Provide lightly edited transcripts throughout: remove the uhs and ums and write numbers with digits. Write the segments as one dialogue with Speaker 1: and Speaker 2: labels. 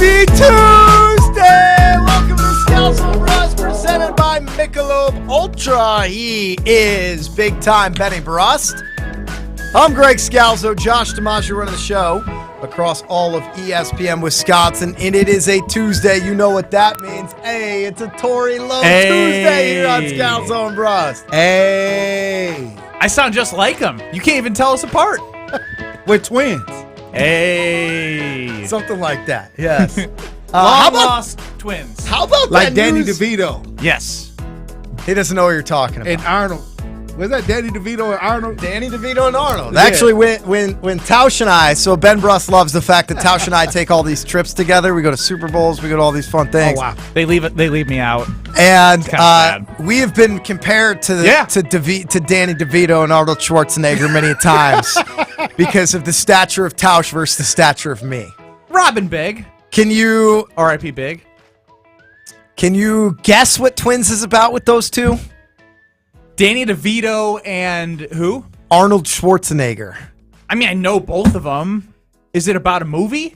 Speaker 1: Happy Tuesday! Welcome to Scalzo and Brust, presented by Michelob Ultra. He is big-time Benny Brust. I'm Greg Scalzo. Josh DiMaggio running the show across all of ESPN Wisconsin, and it is a Tuesday. You know what that means. Hey, it's a Tory Lowe Tuesday here on Scalzo and Brust.
Speaker 2: Hey.
Speaker 3: I sound just like him. You can't even tell us apart.
Speaker 2: We're twins.
Speaker 3: Hey.
Speaker 1: Something like that, yes.
Speaker 3: Lost twins.
Speaker 1: How about
Speaker 2: Like
Speaker 1: that
Speaker 2: Danny
Speaker 1: news?
Speaker 2: DeVito
Speaker 3: Yes.
Speaker 1: He doesn't know what you're talking about.
Speaker 2: and Arnold. Was that Danny DeVito and Arnold?
Speaker 1: Danny DeVito and Arnold.
Speaker 2: Yeah.
Speaker 1: Actually, when Tausch and I, so Ben Brust loves the fact that Tausch and I take all these trips together. We go to Super Bowls. We go to all these fun things.
Speaker 2: Oh, wow.
Speaker 3: They leave me out.
Speaker 1: And
Speaker 3: kinda sad.
Speaker 1: we have been compared to
Speaker 3: Yeah.
Speaker 1: to Danny DeVito and Arnold Schwarzenegger many times because of the stature of Tausch versus the stature of me.
Speaker 3: Robin Big.
Speaker 1: Can you
Speaker 3: R.I.P. Big.
Speaker 1: guess what Twins is about with those two?
Speaker 3: Danny DeVito and who?
Speaker 1: Arnold Schwarzenegger.
Speaker 3: I mean, I know both of them. Is it about a movie?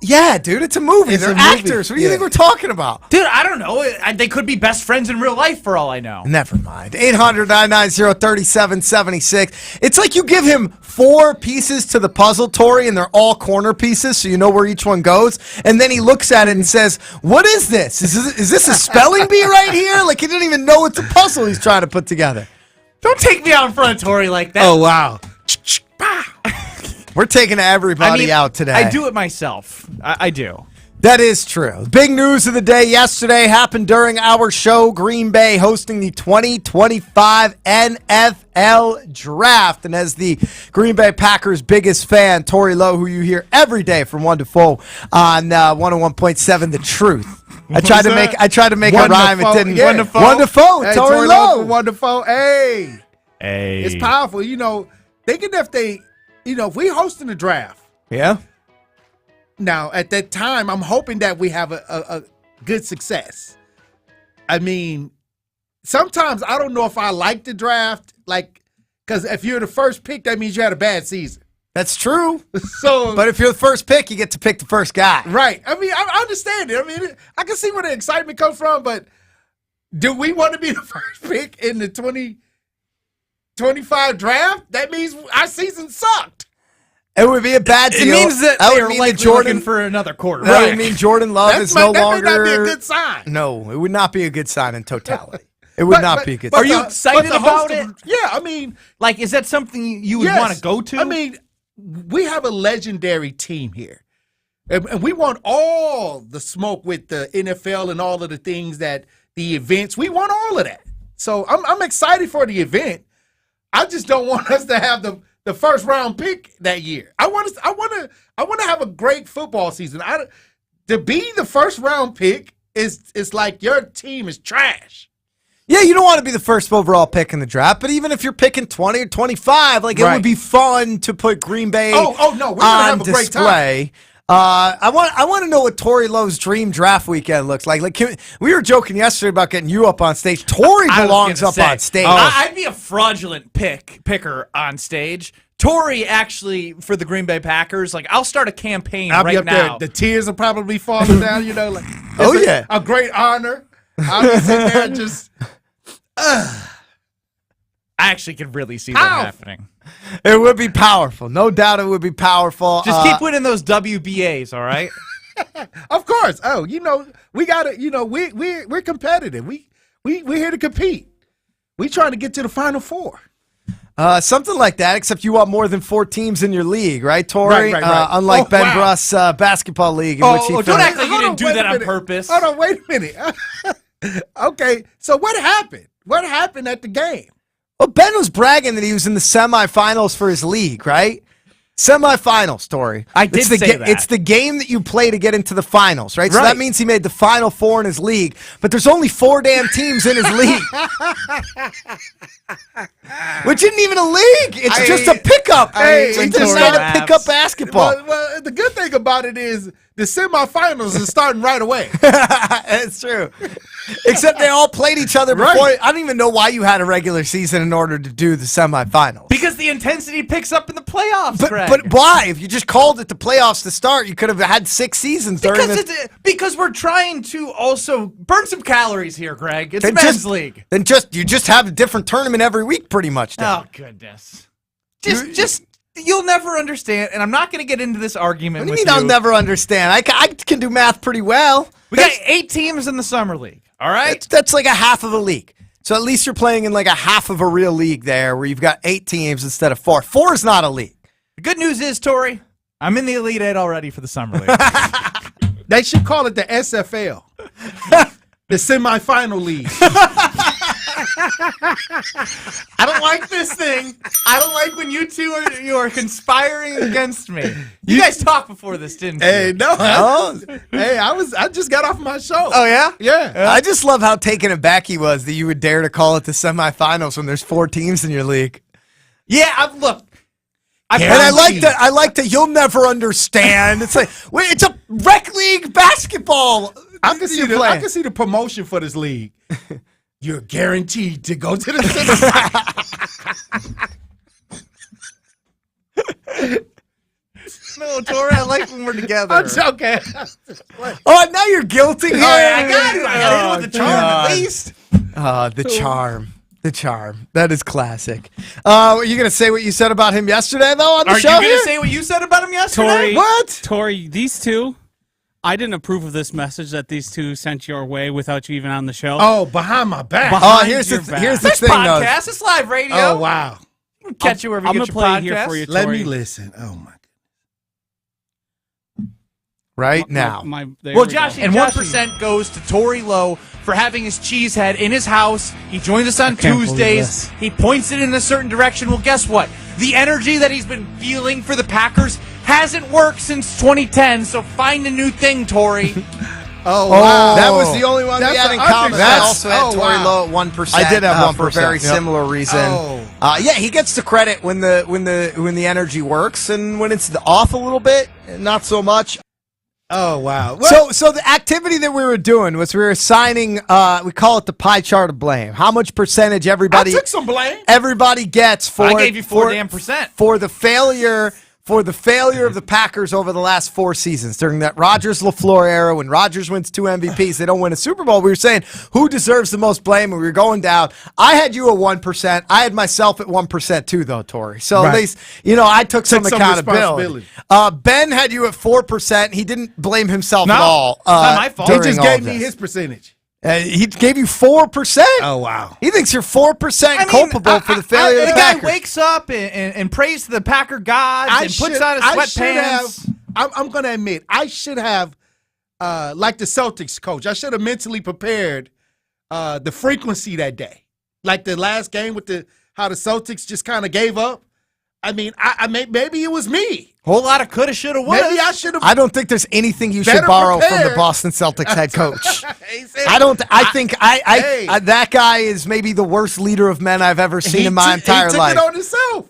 Speaker 1: Yeah, dude, it's a movie.
Speaker 2: It's
Speaker 1: They're
Speaker 2: a movie.
Speaker 1: actors. What do you
Speaker 2: Yeah.
Speaker 1: think we're talking about?
Speaker 3: Dude, I don't know. They could be best friends in real life for all I know.
Speaker 1: Never mind. 800-990-3776. It's like you give him 4 pieces to the puzzle, Tori, and they're all corner pieces, so you know where each one goes. And then he looks at it and says, what is this? Is this a spelling bee right here? Like he didn't even know it's a puzzle he's trying to put together.
Speaker 3: Don't take me out in front of Tori like that.
Speaker 2: Oh, wow.
Speaker 1: We're taking everybody out today.
Speaker 3: I do it myself. I do.
Speaker 1: That is true. Big news of the day yesterday happened during our show. Green Bay hosting the 2025 NFL Draft. And as the Green Bay Packers' biggest fan, Tori Lowe, who you hear every day from 1 to 4 on 101.7 The Truth. I tried to make a rhyme. It didn't.
Speaker 2: Yeah.
Speaker 1: 1 to 4.
Speaker 2: Hey,
Speaker 1: Tori Lowe.
Speaker 2: 1 to 4. Hey.
Speaker 3: Hey.
Speaker 2: It's powerful. You know, thinking if we hosting a draft.
Speaker 1: Yeah.
Speaker 2: Now, at that time, I'm hoping that we have a good success. I mean, sometimes I don't know if I like the draft, because if you're the first pick, that means you had a bad season.
Speaker 1: That's true.
Speaker 2: So,
Speaker 1: But if you're the first pick, you get to pick the first guy.
Speaker 2: right. I mean, I understand it. I mean, I can see where the excitement comes from, but do we want to be the first pick in the 2025 draft? That means our season sucked.
Speaker 1: It would be a bad deal.
Speaker 3: It means that
Speaker 1: would
Speaker 3: they're
Speaker 1: mean
Speaker 3: likely
Speaker 1: that Jordan
Speaker 3: looking for another quarterback.
Speaker 1: That would mean Jordan Love is no
Speaker 2: that
Speaker 1: longer.
Speaker 2: may not be a good sign.
Speaker 1: No, it would not be a good sign in totality. It would not be a good
Speaker 2: but
Speaker 1: sign.
Speaker 3: Are you
Speaker 2: the-
Speaker 3: excited
Speaker 2: but the host
Speaker 3: about
Speaker 2: of-
Speaker 3: it?
Speaker 2: Yeah, I mean,
Speaker 3: Like, is that something you would
Speaker 2: yes.
Speaker 3: want to go to?
Speaker 2: I mean, we have a legendary team here. And we want all the smoke with the NFL and all of the things the events. We want all of that. So I'm excited for the event. I just don't want us to have the first round pick that year. I want to have a great football season. To be the first round pick is like your team is trash.
Speaker 1: Yeah, you don't want to be the first overall pick in the draft, but even if you're picking 20 or 25, it
Speaker 2: Right.
Speaker 1: would be fun to put Green Bay
Speaker 2: Oh no, we're gonna
Speaker 1: on
Speaker 2: have a great time.
Speaker 1: display. I want to know what Tori Lowe's dream draft weekend looks like. We were joking yesterday about getting you up on stage. Tori
Speaker 3: I was
Speaker 1: belongs
Speaker 3: gonna
Speaker 1: up
Speaker 3: say,
Speaker 1: on stage.
Speaker 3: I'd be a fraudulent picker on stage. Tori, actually, for the Green Bay Packers, I'll start a campaign
Speaker 2: I'll be
Speaker 3: right
Speaker 2: up
Speaker 3: now.
Speaker 2: there. The tears will probably falling down.
Speaker 1: Oh, yeah.
Speaker 2: a great honor. I'll be sitting there and just.
Speaker 3: I actually could really see that
Speaker 2: Ow.
Speaker 3: happening.
Speaker 1: It would be powerful. No doubt it would be powerful.
Speaker 3: Just keep winning those WBAs, all right?
Speaker 2: Of course. Oh, we got to. We're competitive. We're here to compete. We trying to get to the Final Four.
Speaker 1: Something like that, except you want more than 4 teams in your league, right, Tori?
Speaker 2: Right.
Speaker 1: Unlike
Speaker 2: Oh,
Speaker 1: Ben
Speaker 2: wow.
Speaker 1: Brust's basketball league in which he
Speaker 3: don't
Speaker 1: finished.
Speaker 3: act like you didn't do that on purpose.
Speaker 2: Hold on, wait a minute. Okay, so what happened? What happened at the game?
Speaker 1: Well, Ben was bragging that he was in the semifinals for his league, right? Semifinals, Tori.
Speaker 3: I did say that.
Speaker 1: It's the game that you play to get into the finals, right? So
Speaker 3: Right.
Speaker 1: that means he made the Final Four in his league, but there's only 4 damn teams in his league. Which isn't even a league. It's just a pickup.
Speaker 2: Hey,
Speaker 1: It's
Speaker 2: hey,
Speaker 1: just
Speaker 2: Tori.
Speaker 1: not a pickup basketball.
Speaker 2: Well, the good thing about it is the semifinals is starting right away.
Speaker 1: It's true. Except they all played each other before.
Speaker 2: Right.
Speaker 1: I don't even know why you had a regular season in order to do the semifinals.
Speaker 3: Because the intensity picks up in the playoffs, Greg.
Speaker 1: But why? If you just called it the playoffs to start, you could have had 6 seasons during
Speaker 3: Because we're trying to also burn some calories here, Greg. It's
Speaker 1: Then
Speaker 3: men's league.
Speaker 1: Then you just have a different tournament every week, pretty much. Then.
Speaker 3: Oh goodness. You'll never understand, and I'm not going to get into this argument.
Speaker 1: What do you mean I'll never understand? I can do math pretty well.
Speaker 3: We got 8 teams in the summer league. All right,
Speaker 1: that's like a half of a league. So at least you're playing in like a half of a real league there, where you've got 8 teams instead of 4. 4 is not a league.
Speaker 3: The good news is, Tori, I'm in the Elite 8 already for the summer league.
Speaker 2: They should call it the SFL, the semifinal league.
Speaker 3: I don't like this thing. I don't like when you are conspiring against me. You guys talked before this, didn't you?
Speaker 2: Hey, no. I just got off my show.
Speaker 1: Oh, yeah?
Speaker 2: Yeah.
Speaker 1: I just love how taken aback he was that you would dare to call it the semifinals when there's 4 teams in your league.
Speaker 3: Yeah, look.
Speaker 1: And I like that you'll never understand. It's like, wait, it's a rec league basketball.
Speaker 2: I can see the promotion for this league. You're guaranteed to go to the semifinals.
Speaker 3: No, Tori, I like when we're together.
Speaker 2: I'm joking.
Speaker 1: Oh, now you're guilty here.
Speaker 3: I got to. I got to hit it with the charm at least.
Speaker 1: The charm. The charm. That is classic. Are you going to say what you said about him yesterday, though, on the show?
Speaker 3: Are you going to say what you said about him yesterday?
Speaker 4: Tori, these two, I didn't approve of this message that these two sent your way without you even on the show.
Speaker 2: Oh, behind my back.
Speaker 1: Here's the thing.
Speaker 3: This podcast, it's live radio.
Speaker 2: Oh, wow.
Speaker 3: We'll catch you wherever you get your
Speaker 4: play
Speaker 3: podcast.
Speaker 4: here for you,
Speaker 2: Let
Speaker 4: Tori.
Speaker 2: me listen. Oh, my.
Speaker 1: Right now.
Speaker 3: Well, Josh, and 1% goes to Tori Lowe for having his cheese head in his house. He joins us on Tuesdays. He points it in a certain direction. Well, guess what? The energy that he's been feeling for the Packers hasn't worked since 2010, so find a new thing, Tori.
Speaker 2: Oh, wow.
Speaker 1: That was the only one we had in common. I also had Tori Lowe at 1%. I did have 1% for a very similar reason. Yeah, he gets the credit when the energy works, and when it's off a little bit, not so much.
Speaker 2: Oh, wow.
Speaker 1: So the activity that we were doing was we were assigning, we call it the pie chart of blame. How much percentage everybody...
Speaker 2: I took some blame.
Speaker 1: Everybody gets for...
Speaker 3: I gave you 4%
Speaker 1: For the failure of the Packers over the last 4 seasons. During that Rodgers-LaFleur era, when Rodgers wins 2 MVPs, they don't win a Super Bowl. We were saying, who deserves the most blame? And we were going down. I had you at 1%. I had myself at 1% too, though, Tori. So at least, I took some accountability. Ben had you at 4%. He didn't blame himself at all.
Speaker 3: It's not my fault.
Speaker 2: He just gave me his percentage.
Speaker 1: He gave you 4%.
Speaker 2: Oh, wow.
Speaker 1: He thinks you're 4% culpable for the failure of the Packers.
Speaker 3: The guy wakes up and prays to the Packer gods and puts on his sweatpants.
Speaker 2: I'm going to admit, I should have, like the Celtics coach, I should have mentally prepared the frequency that day. Like the last game with how the Celtics just kind of gave up. I mean, maybe it was me.
Speaker 3: Whole lot of coulda, shoulda, woulda.
Speaker 2: Maybe I should have.
Speaker 1: I don't think there's anything you should borrow from the Boston Celtics head coach. I think that guy is maybe the worst leader of men I've ever seen in my entire life.
Speaker 2: He took it on himself.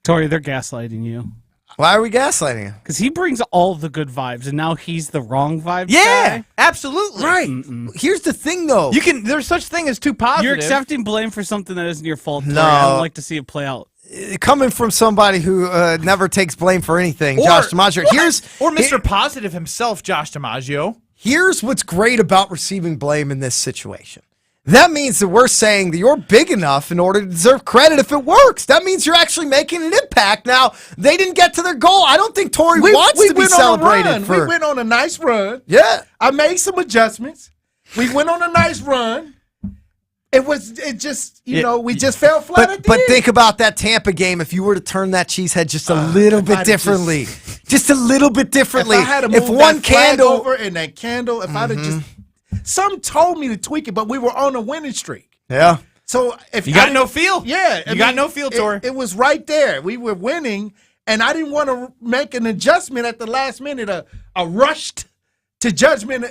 Speaker 4: Tori, they're gaslighting you.
Speaker 1: Why are we gaslighting him?
Speaker 4: Because he brings all the good vibes, and now he's the wrong vibes
Speaker 3: Yeah,
Speaker 4: guy.
Speaker 3: absolutely.
Speaker 1: Right. Here's the thing, though.
Speaker 3: There's such thing as too positive.
Speaker 4: You're accepting blame for something that isn't your fault, Tori.
Speaker 1: No.
Speaker 4: I don't like to see it play out.
Speaker 1: Coming from somebody who never takes blame for anything, Josh DiMaggio.
Speaker 3: Or Mr. Positive himself, Josh DiMaggio.
Speaker 1: Here's what's great about receiving blame in this situation. That means that we're saying that you're big enough in order to deserve credit if it works. That means you're actually making an impact. Now, they didn't get to their goal. I don't think Tori wants to be celebrated.
Speaker 2: We went on a nice run.
Speaker 1: Yeah.
Speaker 2: I made some adjustments. We went on a nice run. It just we just fell flat at the end.
Speaker 1: Think about that Tampa game if you were to turn that cheesehead just a little bit differently. Just a little bit differently.
Speaker 2: If I had to move that flag over and that candle, if I'd have just... Some told me to tweak it, but we were on a winning streak.
Speaker 1: Yeah.
Speaker 2: So if
Speaker 3: you got no feel.
Speaker 2: Yeah.
Speaker 3: You got no feel, Tori.
Speaker 2: It was right there. We were winning, and I didn't want to make an adjustment at the last minute, a rushed to judgment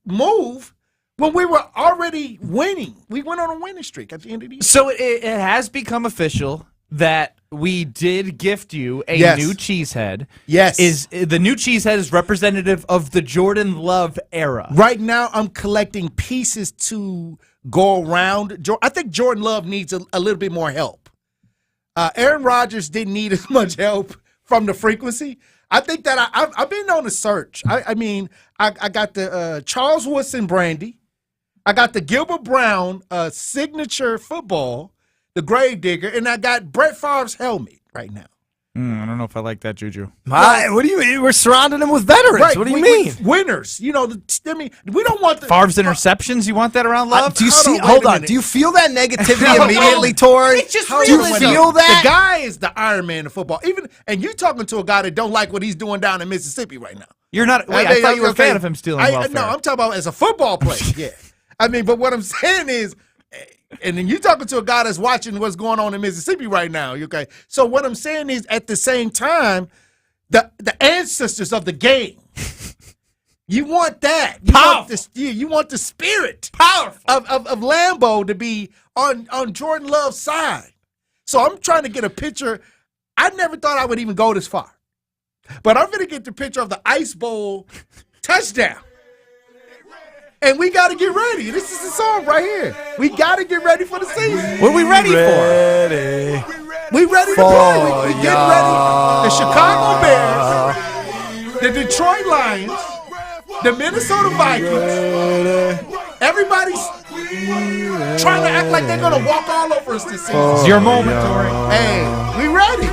Speaker 2: move. When we were already winning, we went on a winning streak at the end of the year.
Speaker 3: So it has become official that we did gift you a
Speaker 2: Yes.
Speaker 3: new cheesehead.
Speaker 2: Yes.
Speaker 3: Is the new cheesehead is representative of the Jordan Love era.
Speaker 2: Right now, I'm collecting pieces to go around. I think Jordan Love needs a little bit more help. Aaron Rodgers didn't need as much help from the frequency. I think that I've been on a search. I got the Charles Woodson brandy. I got the Gilbert Brown signature football, the Gravedigger, and I got Brett Favre's helmet right now.
Speaker 3: I don't know if I like that, Juju.
Speaker 1: What do you mean? We're surrounding him with veterans.
Speaker 2: Right,
Speaker 1: What do you mean?
Speaker 2: Winners. You know, we don't want the
Speaker 3: Favre's interceptions, you want that around Love?
Speaker 1: Do you
Speaker 2: Hold
Speaker 1: see?
Speaker 2: on, wait
Speaker 1: Hold
Speaker 2: a
Speaker 1: on.
Speaker 2: minute.
Speaker 1: Do you feel that negativity
Speaker 2: No,
Speaker 1: immediately,
Speaker 2: no.
Speaker 1: Tori?
Speaker 3: It's just
Speaker 1: Do you
Speaker 3: realism.
Speaker 1: feel that?
Speaker 2: The guy is the Iron Man of football. And you talking to a guy that don't like what he's doing down in Mississippi right now.
Speaker 3: You're not. Wait, I thought you were a fan of him stealing welfare.
Speaker 2: No, I'm talking about as a football player. Yeah. But what I'm saying is, and then you talking to a guy that's watching what's going on in Mississippi right now. Okay. So what I'm saying is, at the same time, the ancestors of the game. You want that. You want the spirit of Lambeau to be on Jordan Love's side. So I'm trying to get a picture. I never thought I would even go this far. But I'm going to get the picture of the Ice Bowl touchdown. And we got to get ready. This is the song right here. We got to get ready for the season.
Speaker 3: What are we ready for?
Speaker 2: We ready to play. We getting ready. The Chicago Bears, the Detroit Lions, the Minnesota Vikings. Everybody's trying to act like they're going to walk all over us this season.
Speaker 3: It's your moment, Tori.
Speaker 2: Hey, we ready.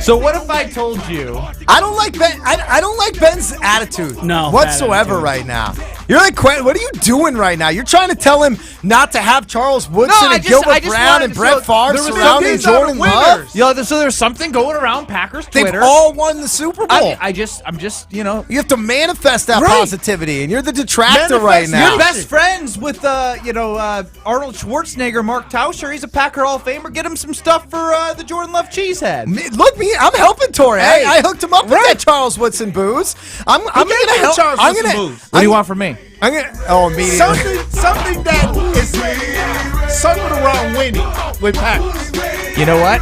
Speaker 3: So what if I told you?
Speaker 1: I don't like Ben. I don't like Ben's attitude whatsoever
Speaker 4: attitude.
Speaker 1: right now. You're like, what are you doing right now? You're trying to tell him not to have Charles Woodson and Gilbert Brown and Brett Favre surrounding Jordan Love.
Speaker 3: So there's something going around Packers Twitter.
Speaker 1: They've all won the Super Bowl.
Speaker 3: I'm just,
Speaker 1: you have to manifest that positivity, and you're the detractor right now.
Speaker 3: You're best friends with, Arnold Schwarzenegger, Mark Tauscher. He's a Packer Hall of Famer. Get him some stuff for the Jordan Love cheesehead.
Speaker 1: Look, I'm helping Tori.
Speaker 2: Hey,
Speaker 1: I hooked him up with that Charles Woodson booze. I'm going to help.
Speaker 2: Charles Woodson booze.
Speaker 3: What do you want from me?
Speaker 1: Immediately.
Speaker 2: Something that is something around winning with Packers.
Speaker 3: You know what?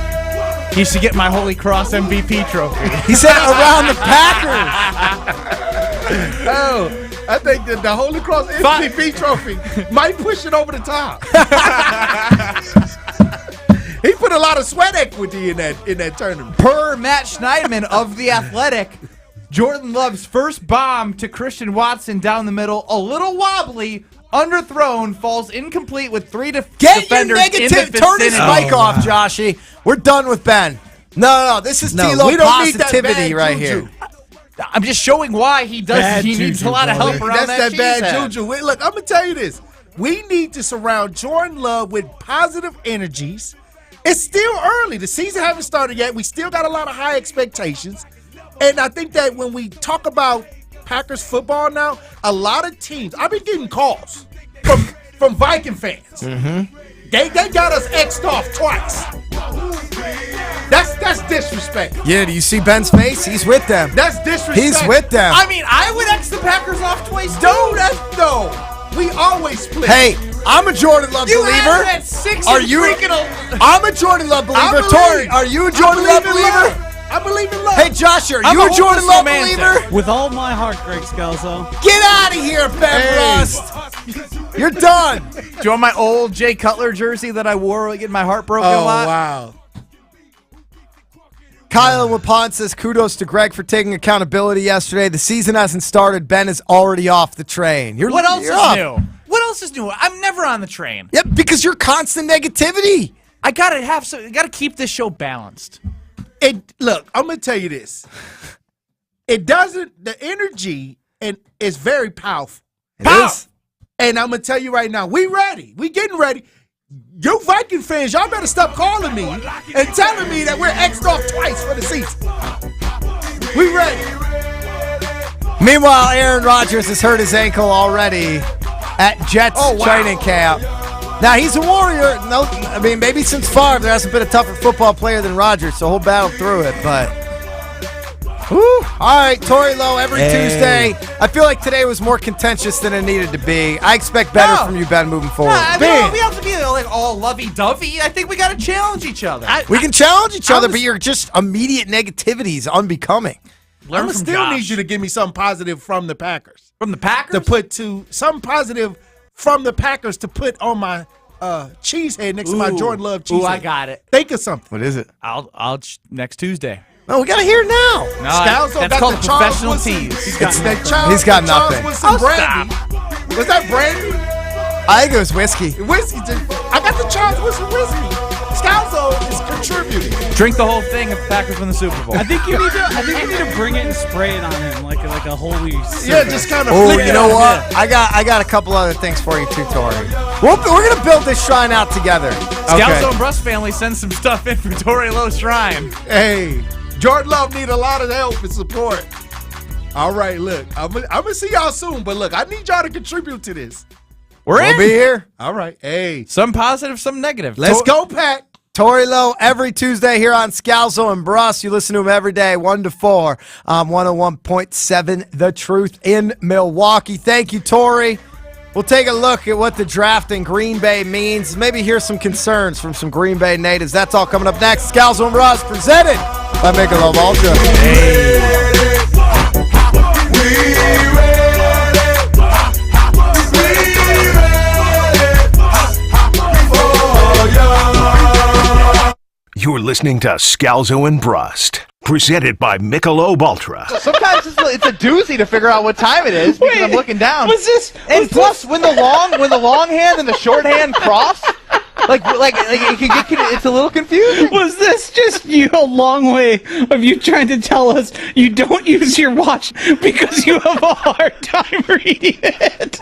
Speaker 3: He should get my Holy Cross MVP trophy.
Speaker 1: He said around the Packers.
Speaker 2: Oh, I think that the Holy Cross MVP trophy might push it over the top. He put a lot of sweat equity in that tournament.
Speaker 3: Per Matt Schneidman of The Athletic, Jordan Love's first bomb to Christian Watson down the middle, a little wobbly, underthrown, falls incomplete with three defenders
Speaker 1: Your
Speaker 3: in the
Speaker 1: negative. Turn his
Speaker 3: vicinity.
Speaker 1: mic off, Joshy. We're done with Ben. No. This is T-Lo
Speaker 2: we don't need that
Speaker 1: positivity
Speaker 2: bad
Speaker 1: right
Speaker 2: juju.
Speaker 1: here.
Speaker 3: I'm just showing why he needs a lot of help around
Speaker 2: That's that bad
Speaker 3: cheesehead.
Speaker 2: juju. Look, I'm going to tell you this. We need to surround Jordan Love with positive energies. It's still early. The season hasn't started yet. We still got a lot of high expectations. And I think that when we talk about Packers football now, a lot of teams, I've been getting calls from Viking fans. Mm-hmm. They got us X'd off twice. That's disrespect.
Speaker 1: Yeah, do you see Ben's face? He's with them.
Speaker 2: That's disrespect.
Speaker 1: He's with them.
Speaker 3: I mean, I would X the Packers off twice, too.
Speaker 2: No. We always split.
Speaker 1: Hey, I'm a Jordan Love believer. Are you? I'm a Jordan Love believer. Tori, are you a Jordan Love believer?
Speaker 2: I believe in love.
Speaker 1: Hey, Josh, are
Speaker 3: I'm
Speaker 1: you
Speaker 3: a
Speaker 1: a Jordan
Speaker 3: hopeless
Speaker 1: Love
Speaker 3: romantic.
Speaker 1: believer?
Speaker 4: With all my heart, Greg Scalzo.
Speaker 1: Get out of here, Ben Brust. You're done.
Speaker 3: Do you want my old Jay Cutler jersey that I wore getting my heart broken a lot?
Speaker 2: Wow.
Speaker 1: Kyle Lapont says, kudos to Greg for taking accountability yesterday. The season hasn't started. Ben is already off the train.
Speaker 3: What else
Speaker 1: you're
Speaker 3: is
Speaker 1: off.
Speaker 3: new? What else is new? I'm never on the train.
Speaker 1: Yep, because you're constant negativity.
Speaker 3: I gotta keep this show balanced.
Speaker 2: Look, I'm gonna tell you this. The energy is very powerful.
Speaker 1: It is.
Speaker 2: And I'm gonna tell you right now, we ready. We getting ready. You Viking fans, y'all better stop calling me and telling me that we're X'd off twice for the season. We ready.
Speaker 1: Meanwhile, Aaron Rodgers has hurt his ankle already at Jets training camp. Now, he's a warrior. No, I mean, maybe since Favre, there hasn't been a tougher football player than Rodgers, so he'll battle through it. But Woo. All right, Tori Lowe every Tuesday. I feel like today was more contentious than it needed to be. I expect better from you, Ben, moving forward.
Speaker 3: We have to be like all lovey-dovey. I think we got to challenge each other.
Speaker 1: We can challenge each other, but your just immediate negativity is unbecoming.
Speaker 2: I'm still need you to give me something positive from the Packers.
Speaker 3: From the Packers?
Speaker 2: To put to something positive from the Packers to put on my cheese head next to my Jordan Love cheese head.
Speaker 3: I got it.
Speaker 2: Think of something.
Speaker 1: What is it?
Speaker 3: I'll next Tuesday.
Speaker 1: No, we got to hear it now.
Speaker 3: No,
Speaker 2: Scalzo
Speaker 3: that's
Speaker 2: got
Speaker 3: called
Speaker 2: the
Speaker 3: professional
Speaker 2: tease.
Speaker 3: tease.
Speaker 1: He's got nothing.
Speaker 2: Was that brandy?
Speaker 1: I think it was whiskey.
Speaker 2: Whiskey. I got the Charles with some whiskey. Scalzo is contributing.
Speaker 3: Drink the whole thing if the Packers win the Super Bowl.
Speaker 4: I think you need to bring it and spray it on him like a holy.
Speaker 2: Yeah, just kind of.
Speaker 1: Oh, you know what? I got a couple other things for you too, Tori. We're gonna build this shrine out together.
Speaker 3: Scalzo and Brust family send some stuff in for Tori Lowe's shrine.
Speaker 2: Hey, Jordan Love need a lot of help and support. All right, look, I'm gonna see y'all soon, but look, I need y'all to contribute to this.
Speaker 1: We'll be here.
Speaker 2: All right, hey,
Speaker 3: Some positive, some negative.
Speaker 2: let's go, Pack.
Speaker 1: Tori Lowe every Tuesday here on Scalzo and Brust. You listen to him every day, 1 to 4, 101.7 The Truth in Milwaukee. Thank you, Tori. We'll take a look at what the draft in Green Bay means. Maybe hear some concerns from some Green Bay natives. That's all coming up next. Scalzo and Brust presented by Michelob Ultra.
Speaker 5: You're listening to Scalzo and Brust, presented by Michelob Ultra.
Speaker 6: Sometimes it's a doozy to figure out what time it is because I'm looking down. And plus, when the long hand and the short hand cross, it can get it's a little confusing.
Speaker 4: Was this just a long way of you trying to tell us you don't use your watch because you have a hard time reading it?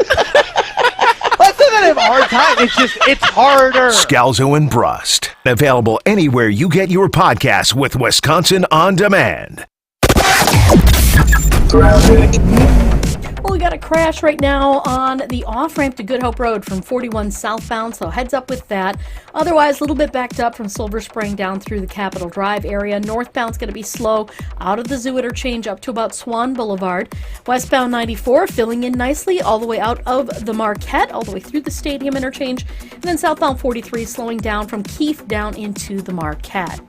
Speaker 6: That's not that I have a hard time. It's harder.
Speaker 5: Scalzo and Brust, available anywhere you get your podcasts with Wisconsin On Demand.
Speaker 7: Well, we got a crash right now on the off-ramp to Good Hope Road from 41 southbound, so heads up with that. Otherwise, a little bit backed up from Silver Spring down through the Capitol Drive area. Northbound's going to be slow out of the Zoo interchange up to about Swan Boulevard. Westbound 94 filling in nicely all the way out of the Marquette, all the way through the Stadium interchange. And then southbound 43 slowing down from Keefe down into the Marquette.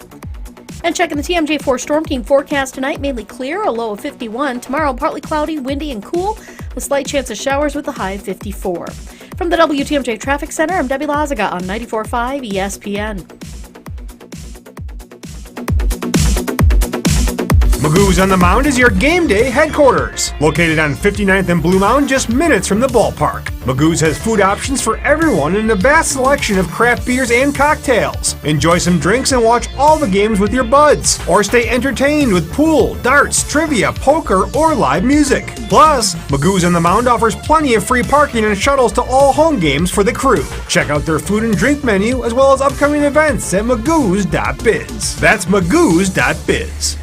Speaker 7: And checking the TMJ4 Storm Team forecast tonight, mainly clear, a low of 51. Tomorrow, partly cloudy, windy, and cool, with slight chance of showers with a high of 54. From the WTMJ Traffic Center, I'm Debbie Lazaga on 94.5 ESPN.
Speaker 8: Magoo's on the Mound is your game day headquarters. Located on 59th and Blue Mound, just minutes from the ballpark. Magoo's has food options for everyone and a vast selection of craft beers and cocktails. Enjoy some drinks and watch all the games with your buds. Or stay entertained with pool, darts, trivia, poker, or live music. Plus, Magoo's on the Mound offers plenty of free parking and shuttles to all home games for the crew. Check out their food and drink menu as well as upcoming events at magoos.biz. That's magoos.biz.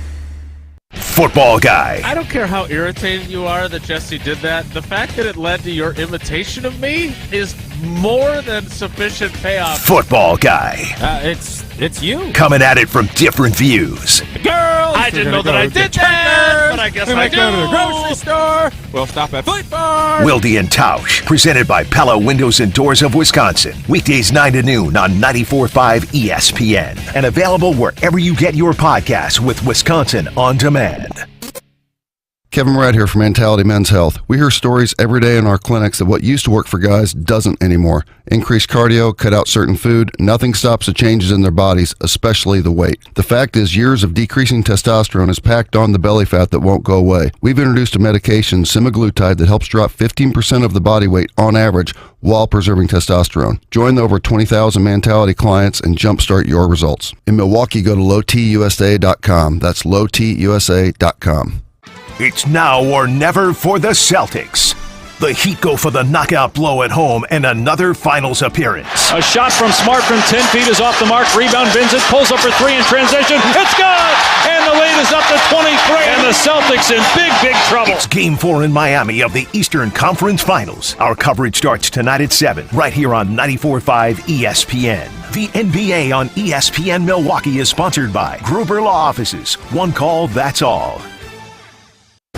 Speaker 5: Football Guy.
Speaker 9: I don't care how irritated you are that Jesse did that. The fact that it led to your imitation of me is more than sufficient payoff.
Speaker 5: Football Guy.
Speaker 9: It's you.
Speaker 5: Coming at it from different views.
Speaker 9: Girls! I didn't know that I did that, but I guess I do.
Speaker 10: Go to the grocery store. We'll stop at Fleet Farm.
Speaker 5: Wilde and Tausch, presented by Pella Windows and Doors of Wisconsin. Weekdays 9 to noon on 94.5 ESPN. And available wherever you get your podcasts with Wisconsin On Demand.
Speaker 11: Kevin Moret here from Mentality Men's Health. We hear stories every day in our clinics that what used to work for guys doesn't anymore. Increased cardio, cut out certain food, nothing stops the changes in their bodies, especially the weight. The fact is, years of decreasing testosterone has packed on the belly fat that won't go away. We've introduced a medication, semaglutide, that helps drop 15% of the body weight on average while preserving testosterone. Join the over 20,000 Mentality clients and jumpstart your results. In Milwaukee, go to lowtusa.com. That's lowtusa.com.
Speaker 5: It's now or never for the Celtics. The Heat go for the knockout blow at home and another finals appearance.
Speaker 12: A shot from Smart from 10 feet is off the mark. Rebound, Vincent pulls up for three in transition. It's good! And the lead is up to 23. And the Celtics in big trouble.
Speaker 5: It's Game 4 in Miami of the Eastern Conference Finals. Our coverage starts tonight at 7, right here on 94.5 ESPN. The NBA on ESPN Milwaukee is sponsored by Gruber Law Offices. One call, that's all.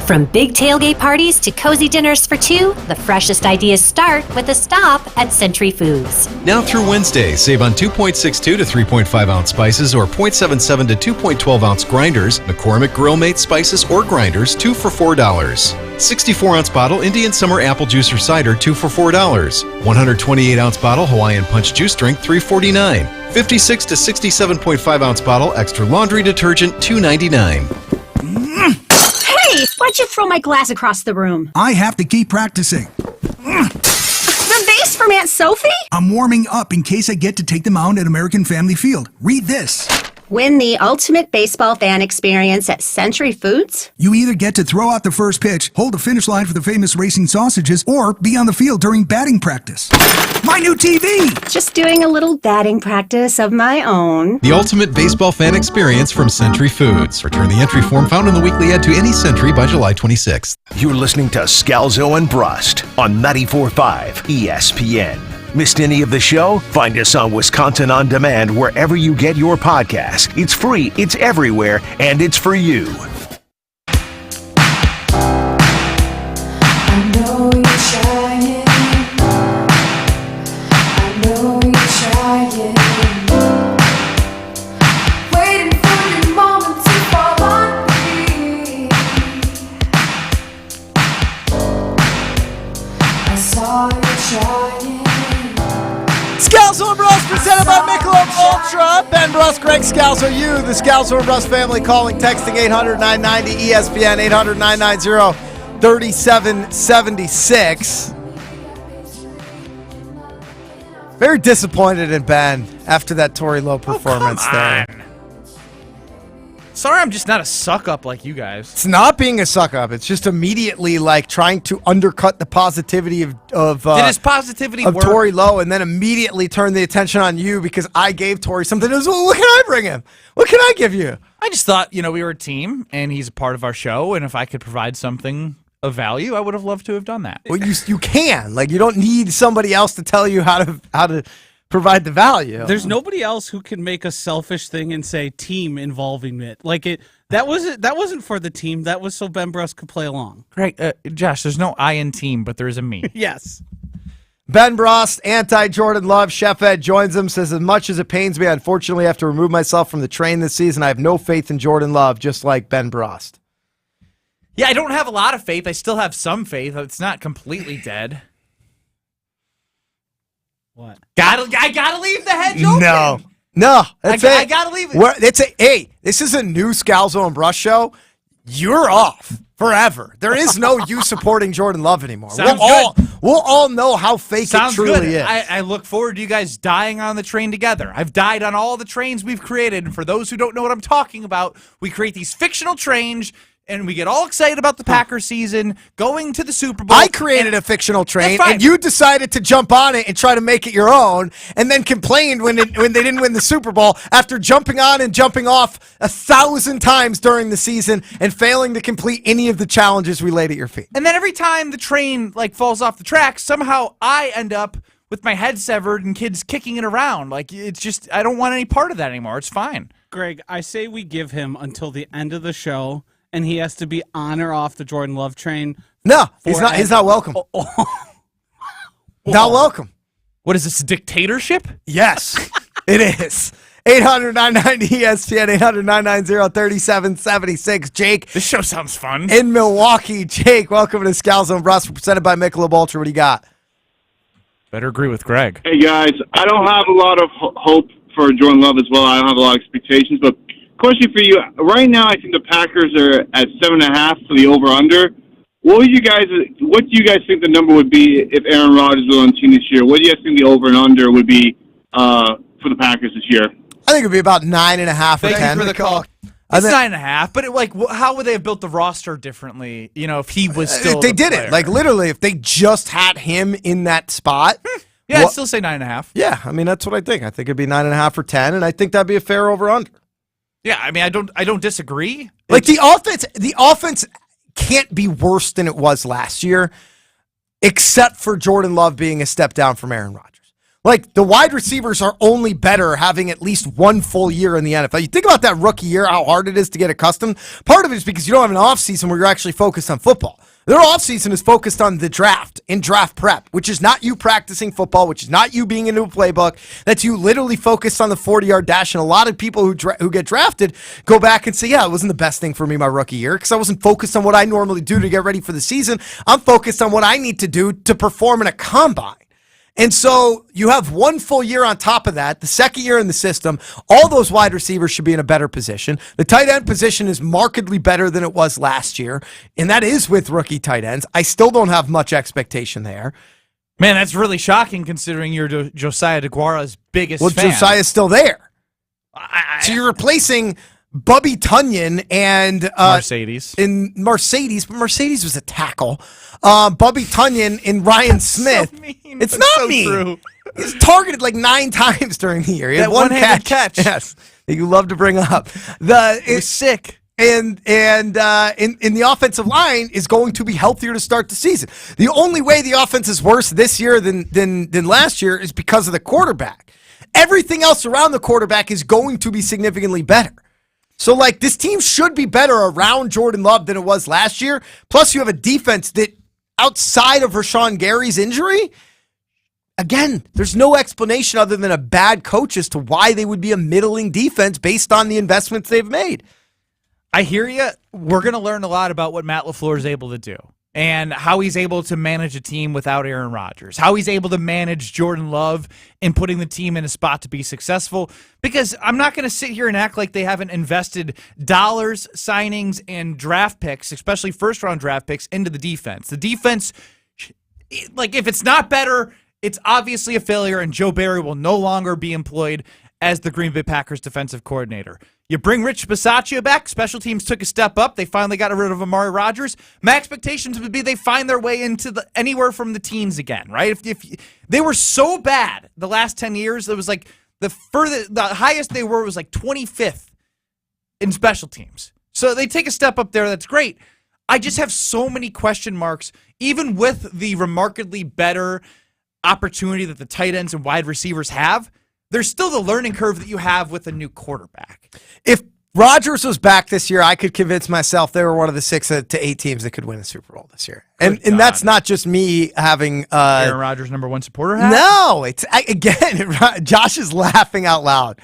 Speaker 13: From big tailgate parties to cozy dinners for two, the freshest ideas start with a stop at Century Foods.
Speaker 14: Now through Wednesday, save on 2.62 to 3.5 ounce spices or 0.77 to 2.12 ounce grinders, McCormick Grill Mate spices or grinders, 2 for $4. 64 ounce bottle Indian Summer Apple Juice or Cider, 2 for $4. 128 ounce bottle Hawaiian Punch Juice Drink, $3.49. 56 to 67.5 ounce bottle Extra Laundry Detergent, $2.99.
Speaker 15: Hey, why'd you throw my glass across the room?
Speaker 16: I have to keep practicing.
Speaker 15: The vase from Aunt Sophie?
Speaker 16: I'm warming up in case I get to take the mound at American Family Field. Read this.
Speaker 15: Win the ultimate baseball fan experience at Century Foods?
Speaker 16: You either get to throw out the first pitch, hold the finish line for the famous racing sausages, or be on the field during batting practice. My new TV!
Speaker 15: Just doing a little batting practice of my own.
Speaker 14: The ultimate baseball fan experience from Century Foods. Return the entry form found in the weekly ad to any Century by July 26th.
Speaker 5: You're listening to Scalzo and Brust on 94.5 ESPN. Missed any of the show? Find us on Wisconsin On Demand wherever you get your podcasts. It's free, it's everywhere, and it's for you.
Speaker 17: I know you're trying. I know you're trying. Waiting for your moment to fall on me. I saw you trying.
Speaker 1: Scalzo and Brust presented by Michelob Ultra. Ben Brust, Greg Scalzo, you, the Scalzo and Brust family, calling, texting 800-990-ESPN, 800-990-3776. Very disappointed in Ben after that Tory Lowe performance there.
Speaker 3: Sorry, I'm just not a suck-up like you guys.
Speaker 1: It's not being a suck-up. It's just immediately like trying to undercut the positivity of
Speaker 3: Did his positivity
Speaker 1: of
Speaker 3: work?
Speaker 1: Tory Lowe, and then immediately turn the attention on you because I gave Tory something. It was, well, what can I bring him? What can I give you?
Speaker 3: I just thought, we were a team, and he's a part of our show, and if I could provide something of value, I would have loved to have done that.
Speaker 1: Well, you can. Like, you don't need somebody else to tell you how to provide the value.
Speaker 18: There's nobody else who can make a selfish thing and say team involving it. Like that wasn't for the team. That was so Ben Brust could play along.
Speaker 3: Great, Josh. There's no I in team, but there is a me.
Speaker 18: Yes.
Speaker 1: Ben Brust, anti-Jordan Love, Chef Ed joins him, says, as much as it pains me, I unfortunately have to remove myself from the train this season. I have no faith in Jordan Love, just like Ben Brust.
Speaker 3: Yeah, I don't have a lot of faith. I still have some faith. It's not completely dead.
Speaker 18: What?
Speaker 3: I gotta leave the hedge open.
Speaker 1: No, that's it.
Speaker 3: I gotta leave it.
Speaker 1: Hey, this is a new Scalzo and Brush show. You're off forever. There is no you supporting Jordan Love anymore. We'll all know how fake it truly is.
Speaker 3: I look forward to you guys dying on the train together. I've died on all the trains we've created. And for those who don't know what I'm talking about, we create these fictional trains, and we get all excited about the Packers season, going to the Super Bowl.
Speaker 1: I created a fictional train, and you decided to jump on it and try to make it your own, and then complained when they didn't win the Super Bowl after jumping on and jumping off 1,000 times during the season and failing to complete any of the challenges we laid at your feet.
Speaker 3: And then every time the train falls off the tracks, somehow I end up with my head severed and kids kicking it around. It's just, I don't want any part of that anymore. It's fine.
Speaker 18: Greg, I say we give him until the end of the show, and he has to be on or off the Jordan Love train.
Speaker 1: No, he's not. He's not welcome. Not welcome.
Speaker 3: What is this, a dictatorship?
Speaker 1: Yes, it is. 800-990-ESPN, 800-990-3776. Jake.
Speaker 3: This show sounds fun.
Speaker 1: In Milwaukee. Jake, welcome to Scalzo and Brust, presented by Michelob Ultra. What do you got?
Speaker 3: Better agree with Greg.
Speaker 19: Hey, guys. I don't have a lot of hope for Jordan Love as well. I don't have a lot of expectations, but question for you. Right now, I think the Packers are at 7.5 for the over-under. What do you guys think the number would be if Aaron Rodgers was on the team this year? What do you guys think the over and under would be for the Packers this year?
Speaker 1: I think it would be about 9.5 or 10.
Speaker 3: Thank you for the call. It's 9.5, but how would they have built the roster differently? If he was still.
Speaker 1: If they did it, literally, if they just had him in that spot.
Speaker 3: Yeah, I'd still say 9.5.
Speaker 1: Yeah, I mean that's what I think. I think it'd be 9.5 or 10, and I think that'd be a fair over/under.
Speaker 3: Yeah, I mean I don't disagree.
Speaker 1: The offense can't be worse than it was last year, except for Jordan Love being a step down from Aaron Rodgers. Like, the wide receivers are only better having at least one full year in the NFL. You think about that rookie year, how hard it is to get accustomed. Part of it is because you don't have an offseason where you're actually focused on football. Their offseason is focused on the draft and draft prep, which is not you practicing football, which is not you being into a playbook. That's you literally focused on the 40-yard dash. And a lot of people who get drafted go back and say, yeah, it wasn't the best thing for me my rookie year because I wasn't focused on what I normally do to get ready for the season. I'm focused on what I need to do to perform in a combine. And so you have one full year on top of that, the second year in the system. All those wide receivers should be in a better position. The tight end position is markedly better than it was last year, and that is with rookie tight ends. I still don't have much expectation there.
Speaker 3: Man, that's really shocking considering you're Josiah DeGuara's biggest fan.
Speaker 1: Well, Josiah's still there. So you're replacing Bubby Tunyon and
Speaker 3: Mercedes.
Speaker 1: But Mercedes was a tackle. Bubby Tunyon and Ryan Smith.
Speaker 3: So mean,
Speaker 1: it's not
Speaker 3: so
Speaker 1: mean.
Speaker 3: True.
Speaker 1: He's targeted like 9 times during the year. He had
Speaker 3: That
Speaker 1: one
Speaker 3: one-handed catch.
Speaker 1: Yes, that you love to bring up. It
Speaker 3: was sick.
Speaker 1: And in the offensive line is going to be healthier to start the season. The only way the offense is worse this year than last year is because of the quarterback. Everything else around the quarterback is going to be significantly better. So, like, this team should be better around Jordan Love than it was last year. Plus, you have a defense that, outside of Rashawn Gary's injury, again, there's no explanation other than a bad coach as to why they would be a middling defense based on the investments they've made.
Speaker 3: I hear you. We're going to learn a lot about what Matt LaFleur is able to do and how he's able to manage a team without Aaron Rodgers, how he's able to manage Jordan Love in putting the team in a spot to be successful. Because I'm not going to sit here and act like they haven't invested dollars, signings, and draft picks, especially first-round draft picks, into the defense. The defense, like, if it's not better, it's obviously a failure, and Joe Barry will no longer be employed as the Green Bay Packers defensive coordinator. You bring Rich Bisaccia back. Special teams took a step up. They finally got rid of Amari Rodgers. My expectations would be they find their way into anywhere from the teens again, right? If they were so bad the last 10 years, it was like the highest they were was like 25th in special teams. So they take a step up there. That's great. I just have so many question marks, even with the remarkably better opportunity that the tight ends and wide receivers have. There's still the learning curve that you have with a new quarterback.
Speaker 1: If Rodgers was back this year, I could convince myself they were one of the 6 to 8 teams that could win the Super Bowl this year. And that's not just me having
Speaker 3: Aaron Rodgers #1 supporter hat?
Speaker 1: No, again, Josh is laughing out loud.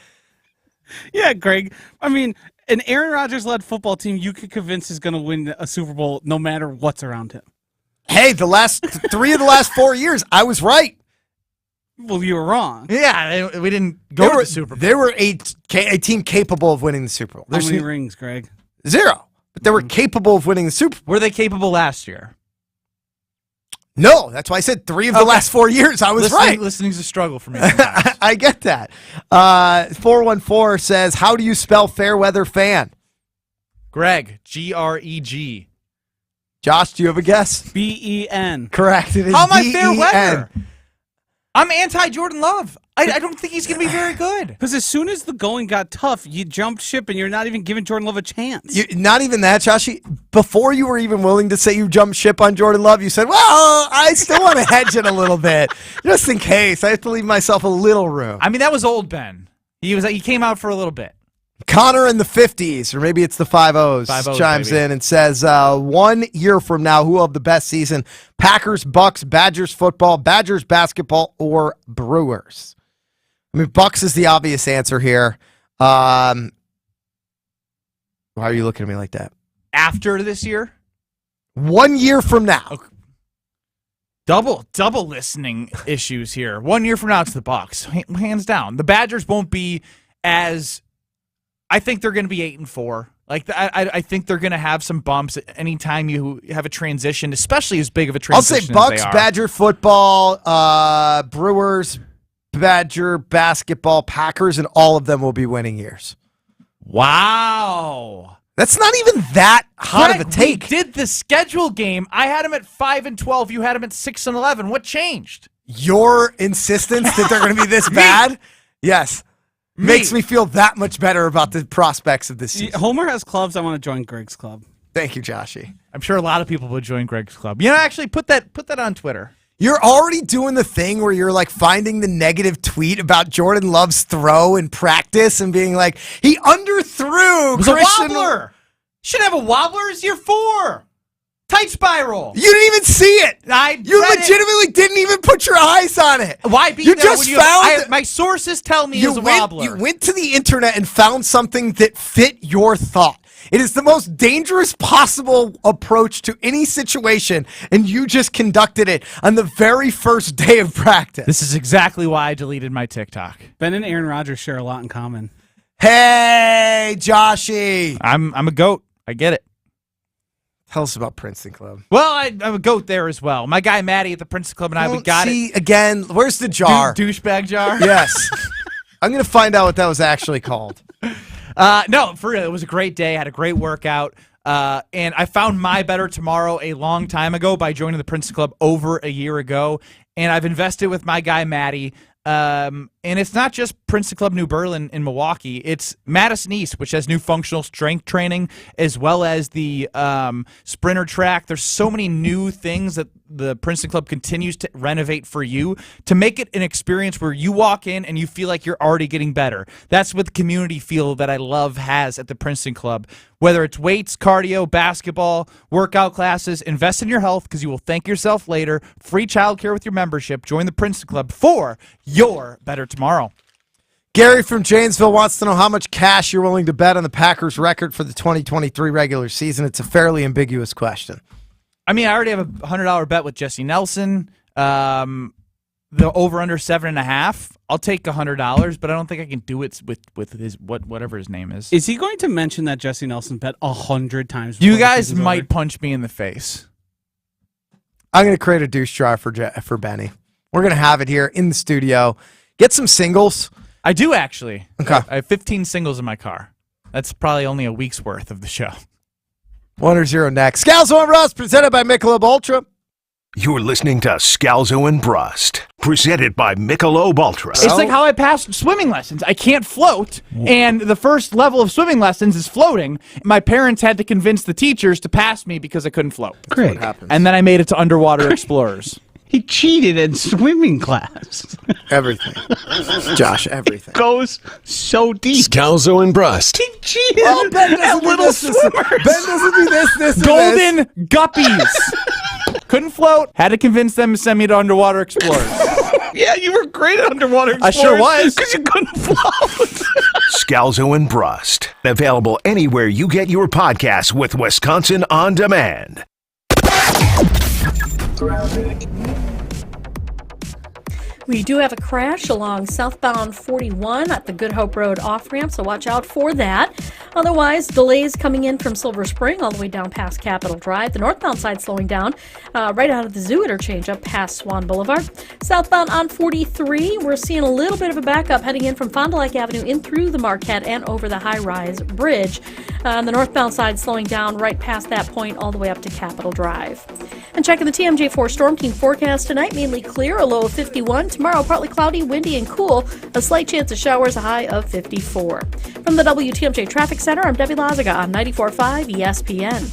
Speaker 18: Yeah, Greg. I mean, an Aaron Rodgers-led football team you could convince is going to win a Super Bowl no matter what's around him.
Speaker 1: Hey, the last 3 of the last 4 years, I was right.
Speaker 18: Well, you were wrong.
Speaker 3: Yeah, we didn't go to the Super Bowl.
Speaker 1: They were a team capable of winning the Super Bowl.
Speaker 18: How many rings, Greg?
Speaker 1: 0. But they were capable of winning the Super Bowl.
Speaker 3: Were they capable last year?
Speaker 1: No, that's why I said 3 of the last 4 years. I was right.
Speaker 3: Listening's a struggle for me.
Speaker 1: I get that. 414 says, how do you spell fair weather fan?
Speaker 3: Greg, Greg.
Speaker 1: Josh, do you have a guess?
Speaker 18: Ben.
Speaker 1: Correct. It is
Speaker 3: How am I fair
Speaker 1: Ben.
Speaker 3: weather? I'm anti-Jordan Love. I don't think he's going to be very good.
Speaker 18: Because as soon as the going got tough, you jumped ship and you're not even giving Jordan Love a chance.
Speaker 1: Not even that, Josh. Before you were even willing to say you jumped ship on Jordan Love, you said, well, I still want to hedge it a little bit. Just in case. I have to leave myself a little room.
Speaker 3: I mean, that was old Ben. He came out for a little bit.
Speaker 1: Connor in the 50s, or maybe it's the 5-0s, chimes in and says, 1 year from now, who will have the best season? Packers, Bucks, Badgers football, Badgers basketball, or Brewers? I mean, Bucks is the obvious answer here. Why are you looking at me like that?
Speaker 3: After this year?
Speaker 1: 1 year from now.
Speaker 3: Okay. Double listening issues here. 1 year from now, it's the Bucks, hands down. The Badgers won't be as... I think they're going to be 8-4. Like I think they're going to have some bumps anytime you have a transition, especially as big of a transition.
Speaker 1: I'll say Bucks, Badger football, Brewers, Badger basketball, Packers, and all of them will be winning years.
Speaker 3: Wow,
Speaker 1: that's not even that hot of a take.
Speaker 3: We did the schedule game. I had them at 5-12. You had them at 6-11. What changed?
Speaker 1: Your insistence that they're going to be this bad? Yes. Makes me feel that much better about the prospects of this season.
Speaker 18: Homer has clubs. I want to join Greg's club.
Speaker 1: Thank you, Joshy.
Speaker 3: I'm sure a lot of people would join Greg's club. You know, actually, put that on Twitter.
Speaker 1: You're already doing the thing where you're like finding the negative tweet about Jordan Love's throw in practice and being like, he underthrew.
Speaker 3: It was
Speaker 1: Christian.
Speaker 3: a wobbler. Should have a wobbler as year 4. Tight spiral.
Speaker 1: You didn't even see it. You legitimately didn't even put your eyes on it.
Speaker 3: Why be
Speaker 1: you
Speaker 3: there
Speaker 1: just
Speaker 3: when
Speaker 1: found
Speaker 3: my sources tell me it's a wobbler.
Speaker 1: You went to the internet and found something that fit your thought. It is the most dangerous possible approach to any situation, and you just conducted it on the very first day of practice.
Speaker 3: This is exactly why I deleted my TikTok.
Speaker 18: Ben and Aaron Rodgers share a lot in common.
Speaker 1: Hey, Joshy.
Speaker 3: I'm a goat. I get it.
Speaker 1: Tell us about Princeton Club.
Speaker 3: Well, I'm a goat there as well. My guy Maddie at the Princeton Club and I, we got it.
Speaker 1: Again, where's the jar?
Speaker 3: Douchebag jar?
Speaker 1: Yes. I'm going to find out what that was actually called.
Speaker 3: No, for real. It was a great day. Had a great workout. And I found my better tomorrow a long time ago by joining the Princeton Club over a year ago. And I've invested with my guy Maddie. And it's not just Princeton Club New Berlin in Milwaukee. It's Madison East, which has new functional strength training, as well as the sprinter track. There's so many new things that the Princeton Club continues to renovate for you to make it an experience where you walk in and you feel like you're already getting better. That's what the community feel that I love has at the Princeton Club. Whether it's weights, cardio, basketball, workout classes, invest in your health because you will thank yourself later. Free childcare with your membership. Join the Princeton Club for your better tomorrow.
Speaker 1: Gary from Janesville wants to know how much cash you're willing to bet on the Packers' record for the 2023 regular season. It's a fairly ambiguous question.
Speaker 3: I mean, I already have a $100 bet with Jesse Nelson. The over/under 7.5. I'll take $100, but I don't think I can do it with his whatever his name is.
Speaker 18: Is he going to mention that Jesse Nelson bet 100 times?
Speaker 3: You guys might punch me in the face.
Speaker 1: I'm going to create a douche jar for Benny. We're going to have it here in the studio. Get some singles.
Speaker 3: I do actually.
Speaker 1: Okay.
Speaker 3: I have 15 singles in my car. That's probably only a week's worth of the show.
Speaker 1: 1 or 0 next. Scalzo and Brust, presented by Michelob Ultra.
Speaker 5: You're listening to Scalzo and Brust, presented by Michelob Ultra.
Speaker 3: It's like how I passed swimming lessons. I can't float, and the first level of swimming lessons is floating. My parents had to convince the teachers to pass me because I couldn't float.
Speaker 4: Great.
Speaker 3: And then I made it to Underwater Explorers.
Speaker 4: He cheated in swimming class.
Speaker 1: Everything. Josh, everything.
Speaker 4: Goes so deep.
Speaker 10: Scalzo and Brust.
Speaker 4: He cheated
Speaker 1: Oh, Ben doesn't
Speaker 4: at
Speaker 1: do
Speaker 4: Little
Speaker 1: this.
Speaker 4: Swimmers.
Speaker 1: Ben doesn't do this.
Speaker 3: Golden guppies. Couldn't float. Had to convince them to send me to Underwater Explorers.
Speaker 4: Yeah, you were great at Underwater Explorers.
Speaker 3: I sure was.
Speaker 4: Because you couldn't float.
Speaker 5: Scalzo and Brust. Available anywhere you get your podcasts with Wisconsin On Demand.
Speaker 7: We do have a crash along southbound 41 at the Good Hope Road off-ramp, so watch out for that. Otherwise, delays coming in from Silver Spring all the way down past Capitol Drive. The northbound side slowing down right out of the Zoo interchange up past Swan Boulevard. Southbound on 43, we're seeing a little bit of a backup heading in from Fond du Lac Avenue in through the Marquette and over the high-rise bridge. The northbound side slowing down right past that point all the way up to Capitol Drive. And checking the TMJ4 Storm Team forecast tonight, mainly clear, a low of 51. Tomorrow, partly cloudy, windy, and cool. A slight chance of showers, a high of 54. From the WTMJ Traffic Center, I'm Debbie Lazaga on 94.5 ESPN.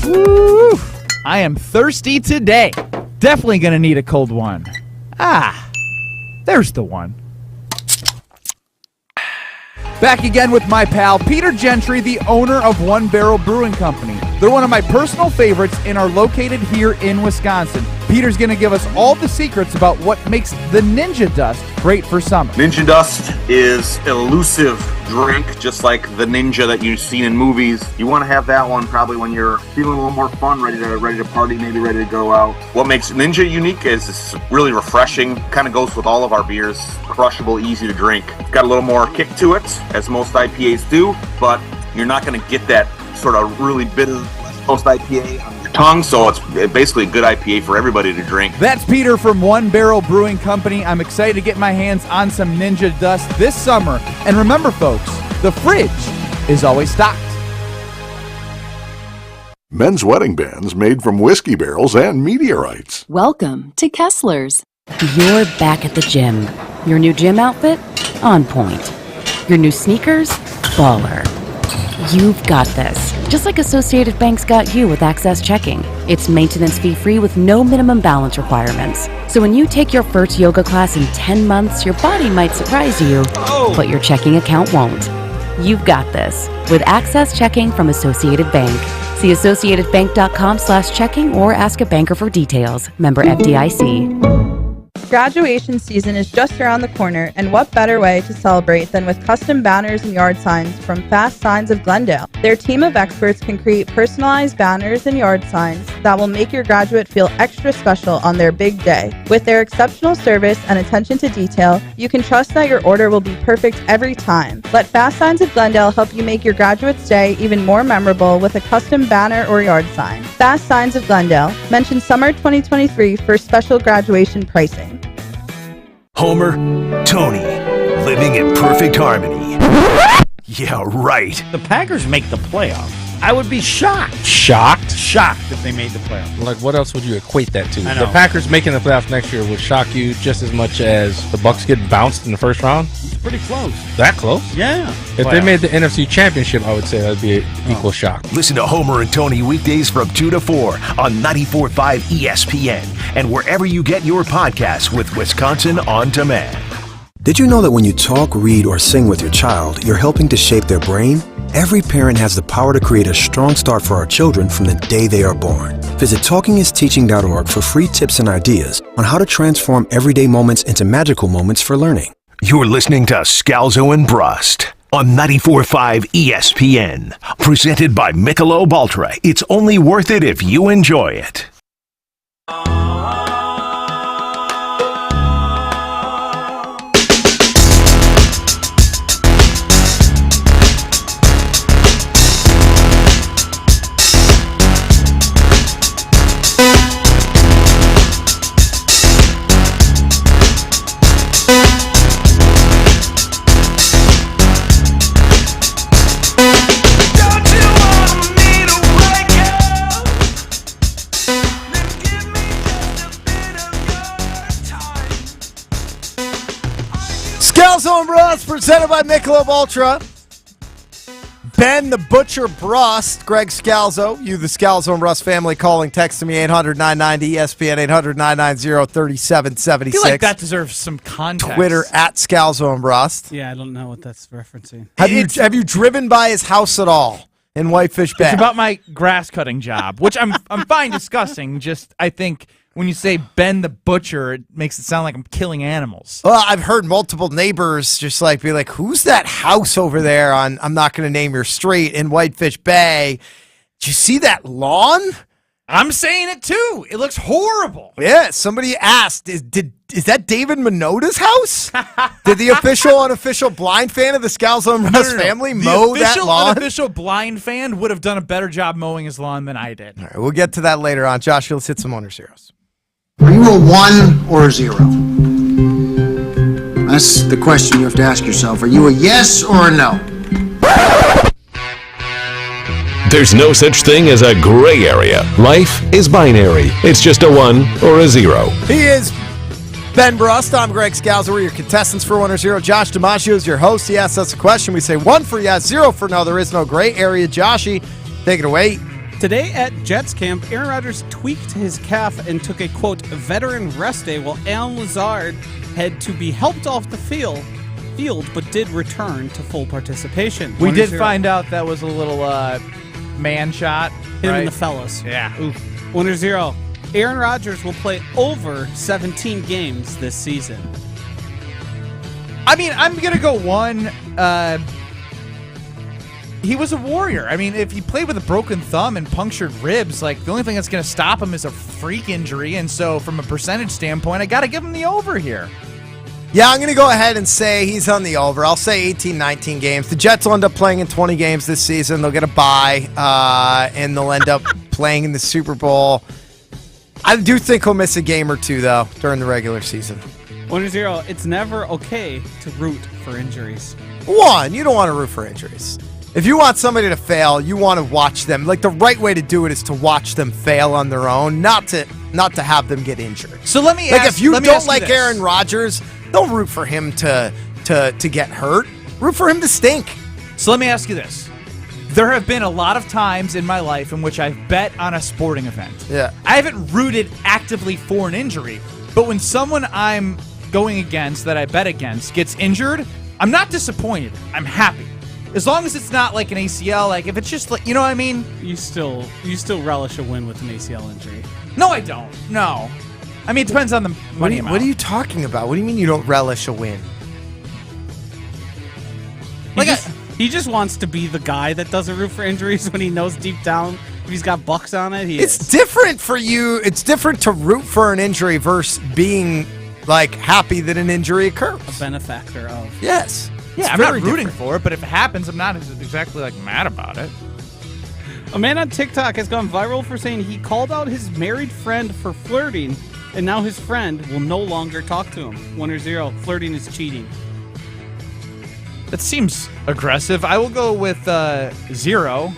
Speaker 3: Woo! I am thirsty today. Definitely going to need a cold one. There's the one. Back again with my pal, Peter Gentry, the owner of One Barrel Brewing Company. They're one of my personal favorites and are located here in Wisconsin. Peter's going to give us all the secrets about what makes the Ninja Dust great for summer.
Speaker 20: Ninja Dust is an elusive drink, just like the Ninja that you've seen in movies. You want to have that one probably when you're feeling a little more fun, ready to party, maybe ready to go out. What makes Ninja unique is it's really refreshing. Kind of goes with all of our beers. Crushable, easy to drink. It's got a little more kick to it, as most IPAs do, but you're not going to get that sort of really bitter West Coast IPA on your tongue, so it's basically a good IPA for everybody to drink.
Speaker 3: That's Peter from One Barrel Brewing Company. I'm excited to get my hands on some Ninja Dust this summer. And remember, folks, the fridge is always stocked.
Speaker 21: Men's wedding bands made from whiskey barrels and meteorites.
Speaker 22: Welcome to Kessler's. You're back at the gym. Your new gym outfit? On point. Your new sneakers? Baller. you've got this. Just like Associated Bank's got you with Access Checking. It's maintenance fee-free with no minimum balance requirements. So when you take your first yoga class in 10 months, your body might surprise you, but your checking account won't. You've got this with Access Checking from Associated Bank. See associatedbank.com/checking or ask a banker for details. Member FDIC.
Speaker 2: Graduation season is just around the corner, and what better way to celebrate than with custom banners and yard signs from Fast Signs of Glendale. Their team of experts can create personalized banners and yard signs that will make your graduate feel extra special on their big day. With their exceptional service and attention to detail, you can trust that your order will be perfect every time. Let Fast Signs of Glendale help you make your graduate's day even more memorable with a custom banner or yard sign. Fast Signs of Glendale. Mention summer 2023 for special graduation pricing.
Speaker 5: Homer, Tony, living in perfect harmony. Yeah, right.
Speaker 6: The Packers make the playoffs. I would be shocked.
Speaker 10: Shocked?
Speaker 6: Shocked if they made the playoffs.
Speaker 10: Like, what else would you equate that to?
Speaker 6: I know.
Speaker 10: The Packers making the playoffs next year would shock you just as much as the Bucs getting bounced in the first round?
Speaker 6: It's pretty close.
Speaker 10: That close?
Speaker 6: Yeah.
Speaker 10: If they made the NFC Championship, I would say that would be an equal shock.
Speaker 5: Listen to Homer and Tony weekdays from 2 to 4 on 94.5 ESPN and wherever you get your podcasts with Wisconsin On Demand.
Speaker 23: Did you know that when you talk, read, or sing with your child, you're helping to shape their brain? Every parent has the power to create a strong start for our children from the day they are born. Visit TalkingIsTeaching.org for free tips and ideas on how to transform everyday moments into magical moments for learning.
Speaker 5: You're listening to Scalzo and Brust on 94.5 ESPN. Presented by Michelob Ultra. It's only worth it if you enjoy it.
Speaker 1: Scalzo and Brust, presented by Michelob Ultra. Ben the Butcher Brust, Greg Scalzo, you the Scalzo and Brust family calling, texting me 800-990-ESPN, 800-990-3776.
Speaker 3: I feel like that deserves some context.
Speaker 1: Twitter at Scalzo and Brust.
Speaker 18: Yeah, I don't know what that's referencing.
Speaker 1: Have you driven by his house at all in Whitefish Bay?
Speaker 3: It's about my grass cutting job, which I'm fine discussing. Just I think when you say Ben the Butcher, it makes it sound like I'm killing animals.
Speaker 1: Well, I've heard multiple neighbors just like be like, who's that house over there on, I'm not going to name your street, in Whitefish Bay? Did you see that lawn?
Speaker 3: I'm saying it too. It looks horrible.
Speaker 1: Yeah, somebody asked, is that David Minota's house? Did the official, unofficial blind fan of the Scalzo and Brust family mow that lawn?
Speaker 3: The official, unofficial blind fan would have done a better job mowing his lawn than I did.
Speaker 1: All right, we'll get to that later on. Josh, let's hit some Owner Zeros.
Speaker 24: Are you a 1 or a 0? That's the question you have to ask yourself. Are you a yes or a no?
Speaker 25: There's no such thing as a gray area. Life is binary. It's just a 1 or a 0.
Speaker 1: He is Ben Brust. I'm Greg Scalzo. We're your contestants for 1 or 0. Josh DiMaggio is your host. He asks us a question. We say 1 for yes, 0 for no. There is no gray area. Joshy, take it away.
Speaker 18: Today at Jets camp, Aaron Rodgers tweaked his calf and took a, quote, veteran rest day while Alan Lazard had to be helped off the field, but did return to full participation.
Speaker 3: We did find out that was a little man shot.
Speaker 18: Hit him in
Speaker 3: right?
Speaker 18: the fellas.
Speaker 3: Yeah. Oof.
Speaker 18: 1 or 0. Aaron Rodgers will play over 17 games this season.
Speaker 3: I mean, I'm going to go 1. He was a warrior. I mean, if he played with a broken thumb and punctured ribs, like, the only thing that's going to stop him is a freak injury. And so, from a percentage standpoint, I got to give him the over here.
Speaker 1: Yeah, I'm going to go ahead and say he's on the over. I'll say 18, 19 games. The Jets will end up playing in 20 games this season. They'll get a bye, and they'll end up playing in the Super Bowl. I do think he'll miss a game or two, though, during the regular season.
Speaker 18: 1 or 0. It's never okay to root for injuries.
Speaker 1: 1, you don't want to root for injuries. If you want somebody to fail, you want to watch them. Like, the right way to do it is to watch them fail on their own, not to have them get injured.
Speaker 3: So let me
Speaker 1: like
Speaker 3: ask,
Speaker 1: if you don't like
Speaker 3: this.
Speaker 1: Aaron Rodgers, don't root for him to get hurt. Root for him to stink.
Speaker 3: So let me ask you this. There have been a lot of times in my life in which I've bet on a sporting event.
Speaker 1: Yeah.
Speaker 3: I haven't rooted actively for an injury, but when someone I'm going against that I bet against gets injured, I'm not disappointed. I'm happy. As long as it's not like an ACL, like if it's just like, you know what I mean?
Speaker 18: You still relish a win with an ACL injury.
Speaker 3: No, I don't. No. I mean, it depends on the money amount.
Speaker 1: What are you talking about? What do you mean you don't relish a win?
Speaker 18: He just wants to be the guy that doesn't root for injuries when he knows deep down if he's got bucks on it.
Speaker 1: It's different for you. It's different to root for an injury versus being like happy that an injury occurs.
Speaker 18: A benefactor of.
Speaker 1: Yes.
Speaker 3: Yeah, I'm not rooting for it, but if it happens, I'm not exactly like mad about it.
Speaker 18: A man on TikTok has gone viral for saying he called out his married friend for flirting, and now his friend will no longer talk to him. 1 or 0. Flirting is cheating.
Speaker 3: That seems aggressive. I will go with 0.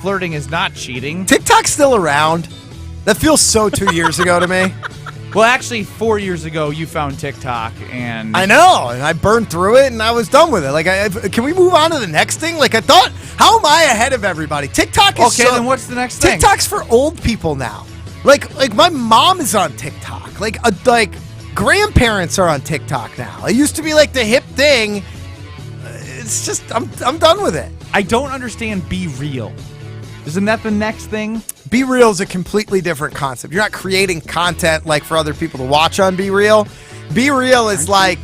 Speaker 3: Flirting is not cheating.
Speaker 1: TikTok's still around. That feels so 2 years ago to me.
Speaker 3: Well, actually, 4 years ago, you found TikTok, and
Speaker 1: I know, and I burned through it, and I was done with it. Like, can we move on to the next thing? Like, I thought, how am I ahead of everybody? TikTok is
Speaker 3: okay. Then what's the next thing?
Speaker 1: TikTok's for old people now. Like my mom is on TikTok. Like grandparents are on TikTok now. It used to be like the hip thing. It's just, I'm done with it.
Speaker 3: I don't understand Be Real. Isn't that the next thing?
Speaker 1: Be Real is a completely different concept. You're not creating content like for other people to watch on Be Real. Be Real is like,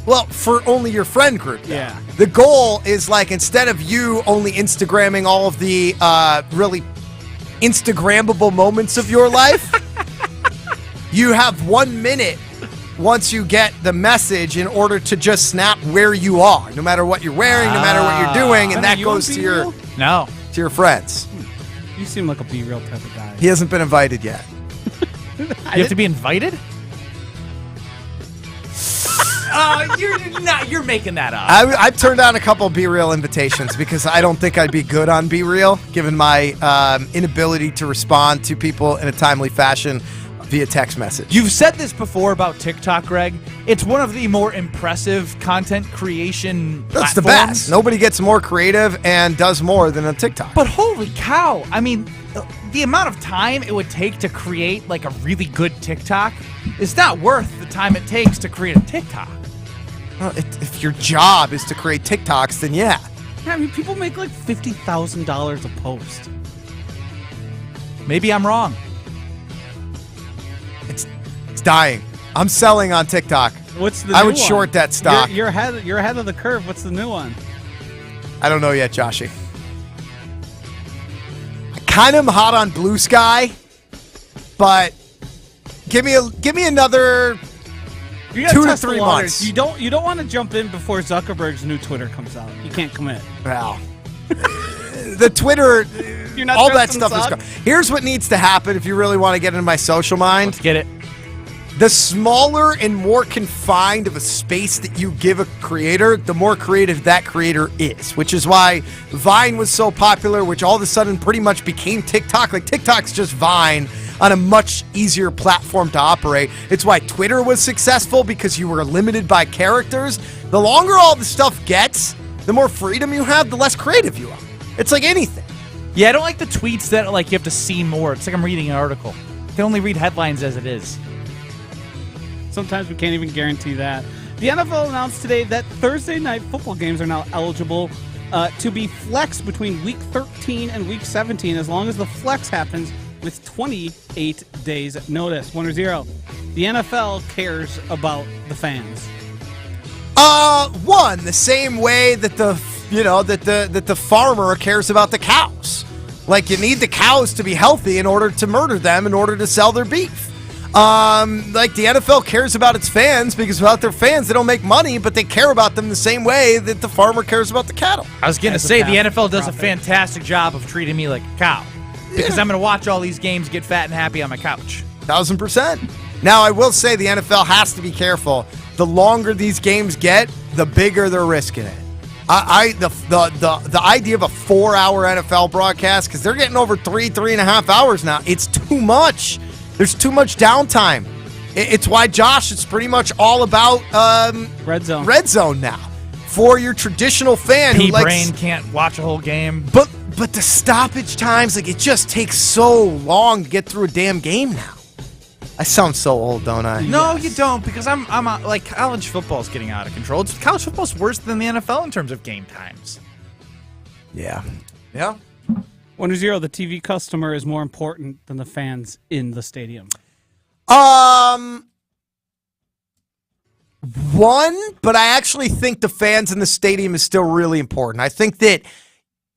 Speaker 1: well, for only your friend group. Now.
Speaker 18: Yeah.
Speaker 1: The goal is like, instead of you only Instagramming all of the really Instagrammable moments of your life, you have 1 minute once you get the message in order to just snap where you are, no matter what you're wearing, no matter what you're doing, and that goes to your your friends.
Speaker 18: You seem like a Be Real type of guy.
Speaker 1: He hasn't been invited yet.
Speaker 3: You have to be invited? You're making that up.
Speaker 1: I've turned down a couple of Be Real invitations because I don't think I'd be good on Be Real, given my inability to respond to people in a timely fashion via text message.
Speaker 3: You've said this before about TikTok, Greg. It's one of the more impressive content creation
Speaker 1: That's the
Speaker 3: platforms.
Speaker 1: best. Nobody gets more creative and does more than a TikTok.
Speaker 3: But holy cow, I mean, the amount of time it would take to create like a really good TikTok is not worth the time it takes to create a TikTok.
Speaker 1: Well, if your job is to create TikToks, then yeah.
Speaker 18: I mean, people make like $50,000 a post.
Speaker 3: Maybe I'm wrong.
Speaker 1: It's dying. I'm selling on TikTok.
Speaker 18: What's the
Speaker 1: I
Speaker 18: new
Speaker 1: would
Speaker 18: one?
Speaker 1: short that stock.
Speaker 18: You're ahead of the curve. What's the new one?
Speaker 1: I don't know yet, Joshy. I kind of am hot on Blue Sky, but give me another
Speaker 18: You gotta
Speaker 1: 2 to
Speaker 18: test the
Speaker 1: 3
Speaker 18: waters.
Speaker 1: months.
Speaker 18: You don't want to jump in before Zuckerberg's new Twitter comes out. You can't commit.
Speaker 1: Well, the Twitter,
Speaker 18: You're not
Speaker 1: all that
Speaker 18: dressed in the
Speaker 1: stuff is
Speaker 18: sun?
Speaker 1: gone. Here's what needs to happen if you really want to get into my social mind.
Speaker 3: Let's get it.
Speaker 1: The smaller and more confined of a space that you give a creator, the more creative that creator is, which is why Vine was so popular, which all of a sudden pretty much became TikTok. Like, TikTok's just Vine on a much easier platform to operate. It's why Twitter was successful, because you were limited by characters. The longer all the stuff gets, the more freedom you have, the less creative you are. It's like anything.
Speaker 3: Yeah, I don't like the tweets that like you have to see more. It's like I'm reading an article. I can only read headlines as it is.
Speaker 18: Sometimes we can't even guarantee that. The NFL announced today that Thursday night football games are now eligible to be flexed between Week 13 and Week 17, as long as the flex happens with 28 days notice. 1 or 0. The NFL cares about the fans.
Speaker 1: One, the same way that the farmer cares about the cows. Like, you need the cows to be healthy in order to murder them in order to sell their beef. Like, the NFL cares about its fans, because without their fans, they don't make money, but they care about them the same way that the farmer cares about the cattle.
Speaker 3: I was going to say, the NFL does a fantastic job of treating me like a cow, because I'm going to watch all these games, get fat and happy on my couch.
Speaker 1: 1,000%. Now, I will say the NFL has to be careful. The longer these games get, the bigger they're risking it. The idea of a 4-hour NFL broadcast, because they're getting over 3.5 hours now, it's too much. There's too much downtime. It's why, Josh, it's pretty much all about
Speaker 18: Red Zone.
Speaker 1: Red Zone now. for your traditional fan who likes.
Speaker 3: P-brain can't watch a whole game.
Speaker 1: But the stoppage times, like, it just takes so long to get through a damn game now. I sound so old, don't I?
Speaker 3: No, you don't, because I'm like, college football's getting out of control. College football's worse than the NFL in terms of game times.
Speaker 1: Yeah. Yeah.
Speaker 18: 1-0, the TV customer is more important than the fans in the stadium.
Speaker 1: One, but I actually think the fans in the stadium is still really important. I think that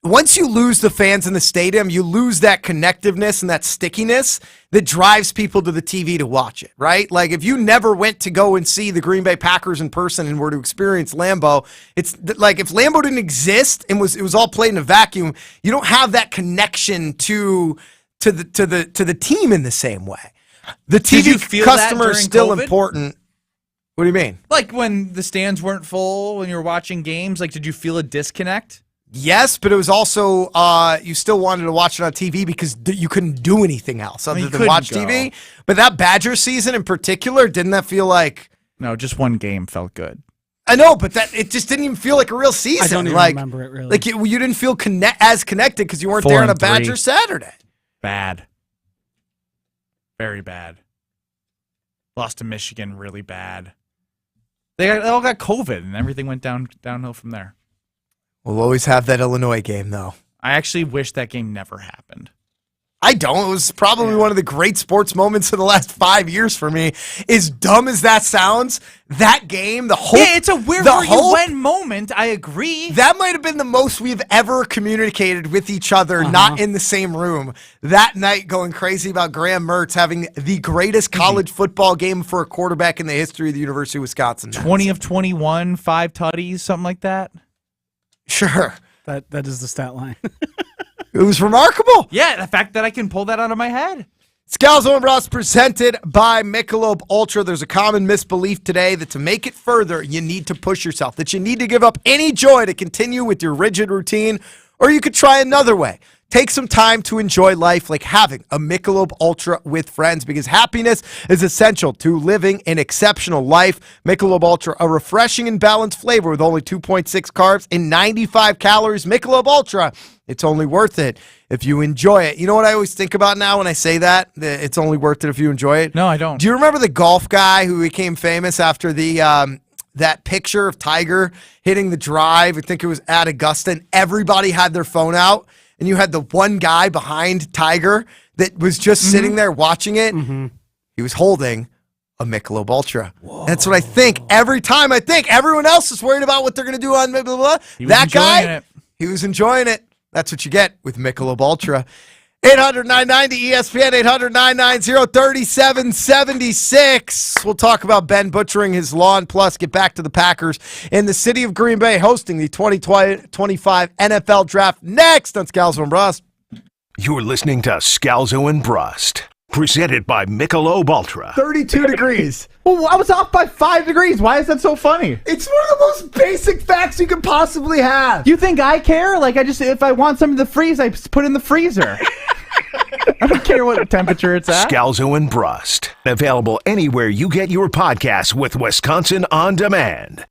Speaker 1: once you lose the fans in the stadium, you lose that connectiveness and that stickiness that drives people to the TV to watch it, right? Like, if you never went to go and see the Green Bay Packers in person and were to experience Lambeau, it's like if Lambeau didn't exist and it was all played in a vacuum, you don't have that connection to the team in the same way. The TV customer is still
Speaker 3: COVID?
Speaker 1: important. What do you mean?
Speaker 3: Like when the stands weren't full when you were watching games, like, did you feel a disconnect?
Speaker 1: Yes, but it was also you still wanted to watch it on TV because you couldn't do anything else other than watch TV. But that Badger season in particular, didn't that feel like?
Speaker 3: No, just one game felt good.
Speaker 1: I know, but it just didn't even feel like a real season.
Speaker 18: I don't even remember it really.
Speaker 1: Like you didn't feel as connected because you weren't there on a Badger Saturday.
Speaker 3: Bad. Very bad. Lost to Michigan really bad. They all got COVID and everything went downhill from there.
Speaker 1: We'll always have that Illinois game, though.
Speaker 3: I actually wish that game never happened.
Speaker 1: I don't. It was probably one of the great sports moments of the last 5 years for me. As dumb as that sounds, that game, the hope.
Speaker 3: Yeah, it's a where you went moment. I agree.
Speaker 1: That might have been the most we've ever communicated with each other, not in the same room. That night going crazy about Graham Mertz having the greatest college football game for a quarterback in the history of the University of Wisconsin.
Speaker 3: 20 of 21, 5 tutties, something like that.
Speaker 1: Sure.
Speaker 18: That is the stat line.
Speaker 1: It was remarkable.
Speaker 3: Yeah, the fact that I can pull that out of my head.
Speaker 1: Scalzo and Brust presented by Michelob Ultra. There's a common misbelief today that to make it further, you need to push yourself, that you need to give up any joy to continue with your rigid routine, or you could try another way. Take some time to enjoy life like having a Michelob Ultra with friends, because happiness is essential to living an exceptional life. Michelob Ultra, a refreshing and balanced flavor with only 2.6 carbs and 95 calories. Michelob Ultra, it's only worth it if you enjoy it. You know what I always think about now when I say that? It's only worth it if you enjoy it?
Speaker 3: No, I don't.
Speaker 1: Do you remember the golf guy who became famous after the that picture of Tiger hitting the drive? I think it was at Augusta, and everybody had their phone out. And you had the one guy behind Tiger that was just sitting there watching it. He was holding a Michelob Ultra. That's what I think every time. I think everyone else is worried about what they're going to do on blah, blah, blah. That guy, he was enjoying it. That's what you get with Michelob Ultra. 800-990-ESPN, 800-990-3776. We'll talk about Ben butchering his lawn, plus get back to the Packers in the city of Green Bay hosting the 2025 NFL Draft next on Scalzo and Brust.
Speaker 5: You're listening to Scalzo and Brust, presented by Michelob Ultra.
Speaker 1: 32 degrees.
Speaker 6: Well, I was off by 5 degrees. Why is that so funny?
Speaker 1: It's one of the most basic facts you could possibly have.
Speaker 6: You think I care? Like, if I want something to freeze, I put it in the freezer. I don't care what temperature it's at.
Speaker 5: Scalzo and Brust, available anywhere you get your podcasts with Wisconsin On Demand.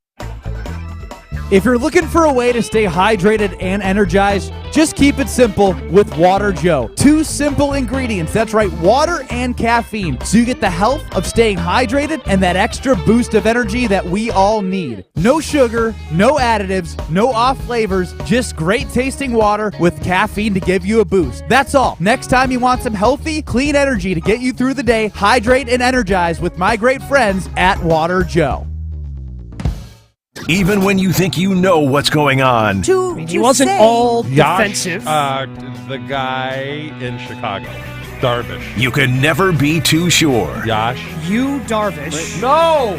Speaker 8: If you're looking for a way to stay hydrated and energized, just keep it simple with Water Joe. 2 simple ingredients. That's right, water and caffeine. So you get the health of staying hydrated and that extra boost of energy that we all need. No sugar, no additives, no off flavors, just great tasting water with caffeine to give you a boost. That's all. Next time you want some healthy, clean energy to get you through the day, hydrate and energize with my great friends at Water Joe.
Speaker 5: Even when you think you know what's going on.
Speaker 9: He wasn't all defensive.
Speaker 10: The guy in Chicago, Darvish.
Speaker 5: You can never be too sure.
Speaker 10: Josh.
Speaker 9: You, Darvish.
Speaker 10: No!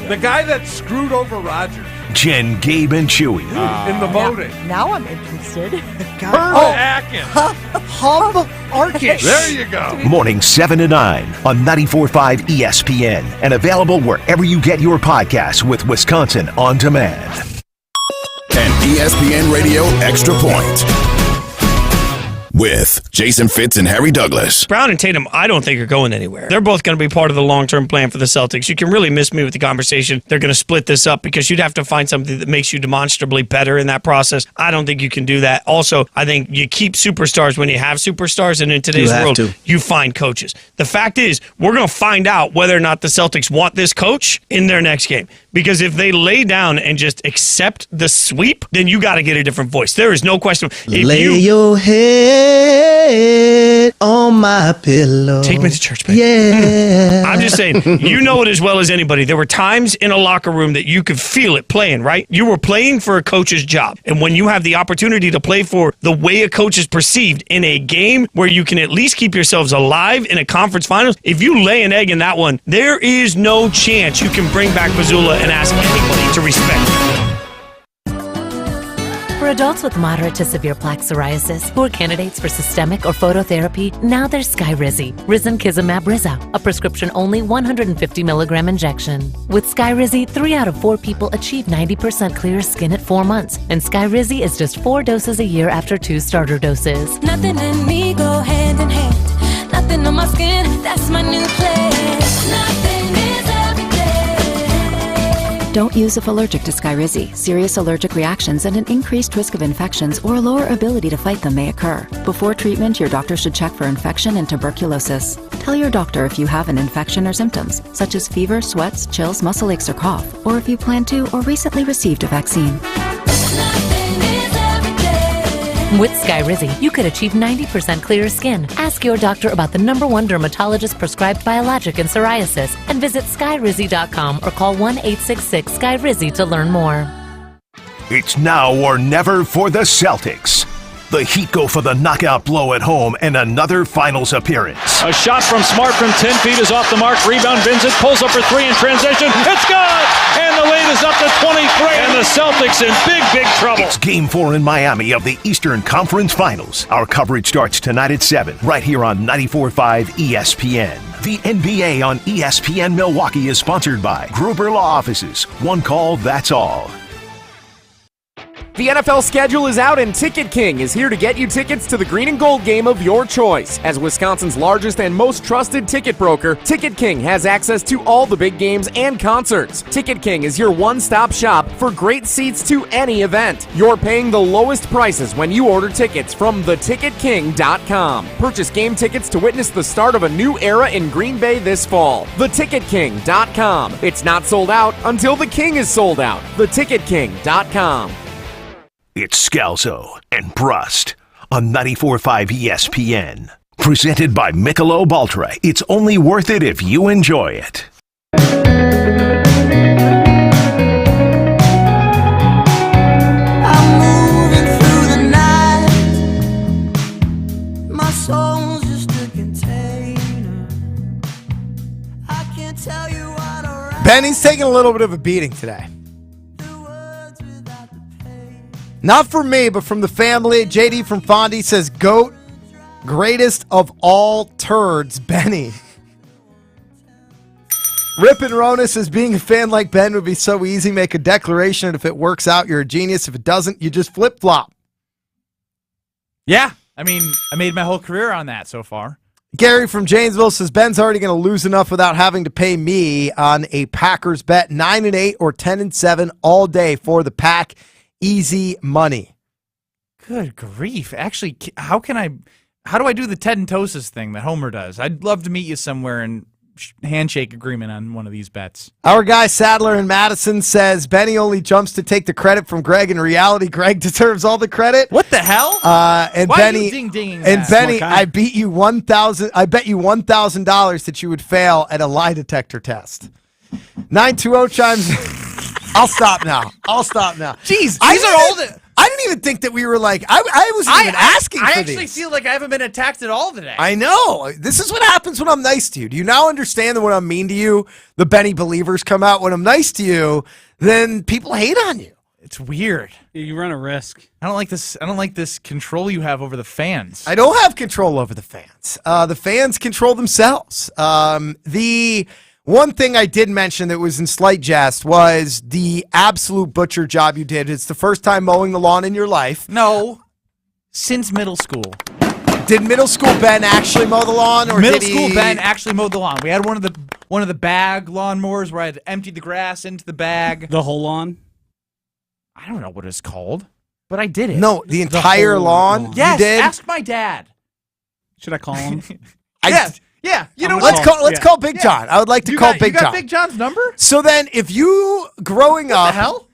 Speaker 10: The guy that screwed over Rodgers.
Speaker 5: Jen, Gabe, and Chewy.
Speaker 10: In the voting.
Speaker 9: Now I'm interested.
Speaker 10: Herman Atkins.
Speaker 9: Hub Arkish.
Speaker 10: There you go.
Speaker 5: Morning 7 to 9 on 94.5 ESPN and available wherever you get your podcasts with Wisconsin On Demand.
Speaker 11: An ESPN Radio Extra Point. with Jason Fitz and Harry Douglas.
Speaker 12: Brown and Tatum, I don't think are going anywhere. They're both going to be part of the long-term plan for the Celtics. You can really miss me with the conversation. They're going to split this up because you'd have to find something that makes you demonstrably better in that process. I don't think you can do that. Also, I think you keep superstars when you have superstars, and in today's world, you find coaches. The fact is, we're going to find out whether or not the Celtics want this coach in their next game. Because if they lay down and just accept the sweep, then you got to get a different voice. There is no question.
Speaker 13: Lay your head on my pillow.
Speaker 12: Take me to church, baby.
Speaker 13: Yeah.
Speaker 12: I'm just saying, you know it as well as anybody. There were times in a locker room that you could feel it playing, right? You were playing for a coach's job. And when you have the opportunity to play for the way a coach is perceived in a game where you can at least keep yourselves alive in a conference finals, if you lay an egg in that one, there is no chance you can bring back Missoula and ask anybody to respect.
Speaker 15: For adults with moderate to severe plaque psoriasis who are candidates for systemic or phototherapy, now there's Skyrizi, Risankizumab Riza, a prescription-only 150 milligram injection. With Skyrizi, 3 out of 4 people achieve 90% clear skin at 4 months, and Skyrizi is just 4 doses a year after 2 starter doses.
Speaker 17: Nothing and me go hand in hand. Nothing on my skin, that's my new plan. Nothing is everything.
Speaker 22: Don't use if allergic to Skyrizi. Serious allergic reactions and an increased risk of infections or a lower ability to fight them may occur. Before treatment, your doctor should check for infection and tuberculosis. Tell your doctor if you have an infection or symptoms, such as fever, sweats, chills, muscle aches, or cough, or if you plan to or recently received a vaccine.
Speaker 15: With Skyrizi, you could achieve 90% clearer skin. Ask your doctor about the #1 dermatologist-prescribed biologic in psoriasis and visit skyrizi.com or call 1-866-SKYRIZI to learn more.
Speaker 5: It's now or never for the Celtics. The Heat go for the knockout blow at home and another finals appearance.
Speaker 16: A shot from Smart from 10 feet is off the mark. Rebound, Vincent pulls up for 3 in transition. It's good! And the lead is up to 23, and the Celtics in big, big trouble.
Speaker 5: It's Game 4 in Miami of the Eastern Conference Finals. Our coverage starts tonight at 7, right here on 94.5 ESPN. The NBA on ESPN Milwaukee is sponsored by Gruber Law Offices. One call, that's all.
Speaker 26: The NFL schedule is out and Ticket King is here to get you tickets to the green and gold game of your choice. As Wisconsin's largest and most trusted ticket broker, Ticket King has access to all the big games and concerts. Ticket King is your one-stop shop for great seats to any event. You're paying the lowest prices when you order tickets from theticketking.com. Purchase game tickets to witness the start of a new era in Green Bay this fall. Theticketking.com. It's not sold out until the King is sold out. Theticketking.com.
Speaker 5: It's Scalzo and Brust on 94.5 ESPN. Presented by Michelob Ultra. It's only worth it if you enjoy it.
Speaker 17: I'm moving through the night. My soul's just a container. I can't tell you what to write.
Speaker 1: Benny's taking a little bit of a beating today. Not from me, but from the family. JD from Fondy says, GOAT, greatest of all turds, Benny. Rip and Rona says, being a fan like Ben would be so easy. Make a declaration, and if it works out, you're a genius. If it doesn't, you just flip-flop.
Speaker 8: Yeah, I mean, I made my whole career on that so far.
Speaker 1: Gary from Janesville says, Ben's already going to lose enough without having to pay me on a Packers bet. 9-8 or 10-7 all day for the Pack. Easy money.
Speaker 8: Good grief. Actually, how do I do the Ted and Tosis thing that Homer does? I'd love to meet you somewhere and handshake agreement on one of these bets.
Speaker 1: Our guy Sadler in Madison says, Benny only jumps to take the credit from Greg. In reality, Greg deserves all the credit.
Speaker 8: What the hell?
Speaker 1: And
Speaker 8: Why
Speaker 1: Benny,
Speaker 8: are you ding-dinging
Speaker 1: and
Speaker 8: that?
Speaker 1: Benny, I bet you $1,000 that you would fail at a lie detector test. 920 chimes. I'll stop now.
Speaker 8: Jeez,
Speaker 1: these are all the. I didn't even think that we were like. I wasn't even asking for these.
Speaker 3: I actually feel like I haven't been attacked at all today.
Speaker 1: I know. This is what happens when I'm nice to you. Do you now understand that when I'm mean to you, the Benny believers come out? When I'm nice to you, then people hate on you.
Speaker 8: It's weird.
Speaker 18: You run a risk.
Speaker 8: I don't like this control you have over the fans.
Speaker 1: I don't have control over the fans. The fans control themselves. The one thing I did mention that was in slight jest was the absolute butcher job you did. It's the first time mowing the lawn in your life.
Speaker 8: No, since middle school.
Speaker 1: Did middle school Ben actually mow the lawn, or
Speaker 3: Middle
Speaker 1: did
Speaker 3: school
Speaker 1: he...
Speaker 3: Ben actually mowed the lawn. We had one of the bag lawnmowers where I had emptied the grass into the bag.
Speaker 18: The whole lawn?
Speaker 3: I don't know what it's called, but I did it.
Speaker 1: No, the entire
Speaker 18: whole
Speaker 1: lawn.
Speaker 18: lawn.
Speaker 3: Yes,
Speaker 1: You did?
Speaker 3: ask my dad.
Speaker 18: Should I call him?
Speaker 3: Yeah. You know
Speaker 1: Let's
Speaker 3: what?
Speaker 1: call Big John. I would like to call Big
Speaker 3: You got
Speaker 1: John.
Speaker 3: Big John's number?
Speaker 1: So then, if you growing up,
Speaker 3: the hell?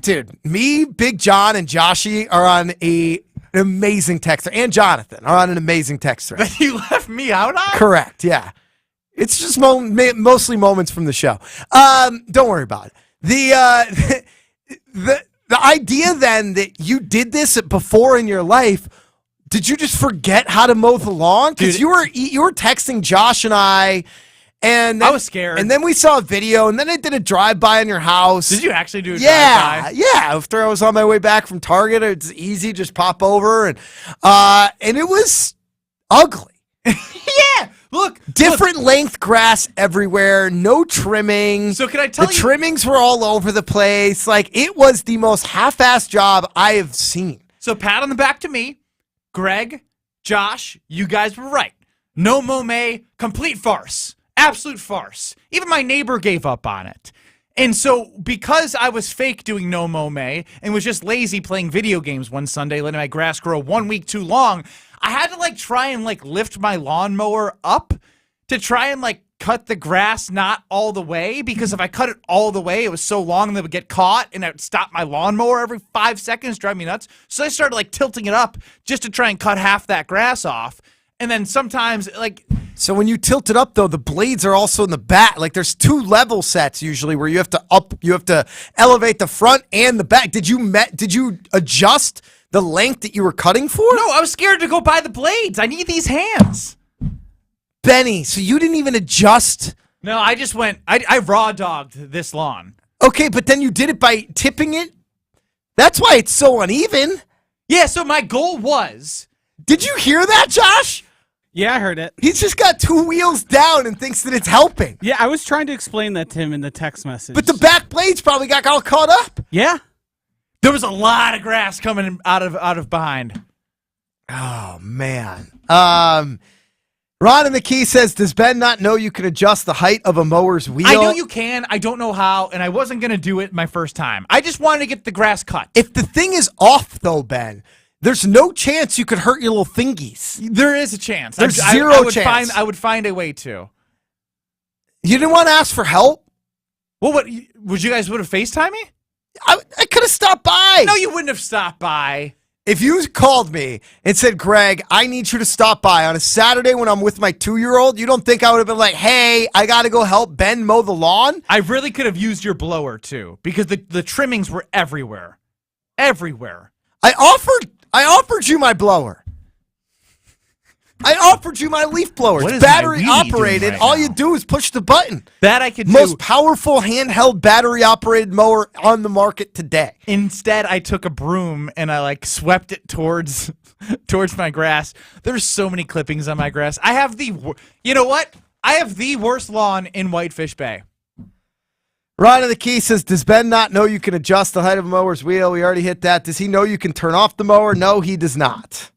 Speaker 1: Dude, me, Big John, and Joshy are on an amazing text thread, and Jonathan are on an amazing text thread.
Speaker 3: That you left me out on?
Speaker 1: Correct, yeah. It's just mostly moments from the show. Don't worry about it. The idea then that you did this before in your life, did you just forget how to mow the lawn? Because you were texting Josh and I. And then,
Speaker 3: I was scared.
Speaker 1: And then we saw a video, and then I did a drive-by on your house.
Speaker 3: Did you actually do a drive-by?
Speaker 1: Yeah. After I was on my way back from Target, it's easy, just pop over. And it was ugly.
Speaker 3: Yeah, look.
Speaker 1: Different length grass everywhere, no trimming.
Speaker 3: So can I tell you?
Speaker 1: The trimmings were all over the place. Like, it was the most half-assed job I have seen.
Speaker 3: So pat on the back to me. Greg, Josh, you guys were right. No mow, complete farce. Absolute farce. Even my neighbor gave up on it. And so because I was fake doing no mow and was just lazy playing video games one Sunday, letting my grass grow 1 week too long, I had to try and lift my lawnmower up to try and cut the grass not all the way, because if I cut it all the way, it was so long that it would get caught and it would stop my lawnmower every 5 seconds, drive me nuts. So I started tilting it up just to try and cut half that grass off. And then sometimes
Speaker 1: So when you tilt it up, though, the blades are also in the back. There's 2 level sets usually where you have to elevate the front and the back. Did you adjust the length that you were cutting for?
Speaker 3: No, I was scared to go buy the blades. I need these hands.
Speaker 1: Benny, so you didn't even adjust?
Speaker 3: No, I just went, I raw dogged this lawn.
Speaker 1: Okay, but then you did it by tipping it? That's why it's so uneven.
Speaker 3: Yeah, so my goal was...
Speaker 1: Did you hear that, Josh?
Speaker 18: Yeah, I heard it.
Speaker 1: He's just got 2 wheels down and thinks that it's helping.
Speaker 18: Yeah, I was trying to explain that to him in the text message.
Speaker 1: But the back blades probably got all caught up.
Speaker 18: Yeah.
Speaker 3: There was a lot of grass coming out of behind.
Speaker 1: Oh, man. Ron in the Key says, does Ben not know you can adjust the height of a mower's wheel?
Speaker 3: I know you can. I don't know how, and I wasn't going to do it my first time. I just wanted to get the grass cut.
Speaker 1: If the thing is off, though, Ben, there's no chance you could hurt your little thingies.
Speaker 3: There is a chance.
Speaker 1: There's zero chance.
Speaker 3: I would find a way to.
Speaker 1: You didn't want to ask for help?
Speaker 3: Well, what would you guys would have FaceTime me?
Speaker 1: I could have stopped by.
Speaker 3: No, you wouldn't have stopped by.
Speaker 1: If you called me and said, Greg, I need you to stop by on a Saturday when I'm with my 2-year-old, you don't think I would have been like, hey, I got to go help Ben mow the lawn?
Speaker 3: I really could have used your blower, too, because the trimmings were everywhere. Everywhere.
Speaker 1: I offered you my blower. I offered you my leaf blower.
Speaker 3: What
Speaker 1: It's
Speaker 3: is
Speaker 1: battery
Speaker 3: my weenie
Speaker 1: operated.
Speaker 3: doing right
Speaker 1: All
Speaker 3: now?
Speaker 1: you do is push the button.
Speaker 3: That I could do.
Speaker 1: Most powerful handheld battery operated mower on the market today.
Speaker 3: Instead, I took a broom and I swept it towards my grass. There's so many clippings on my grass. I have you know what? I have the worst lawn in Whitefish Bay.
Speaker 1: Ron of the Key says, does Ben not know you can adjust the height of a mower's wheel? We already hit that. Does he know you can turn off the mower? No, he does not.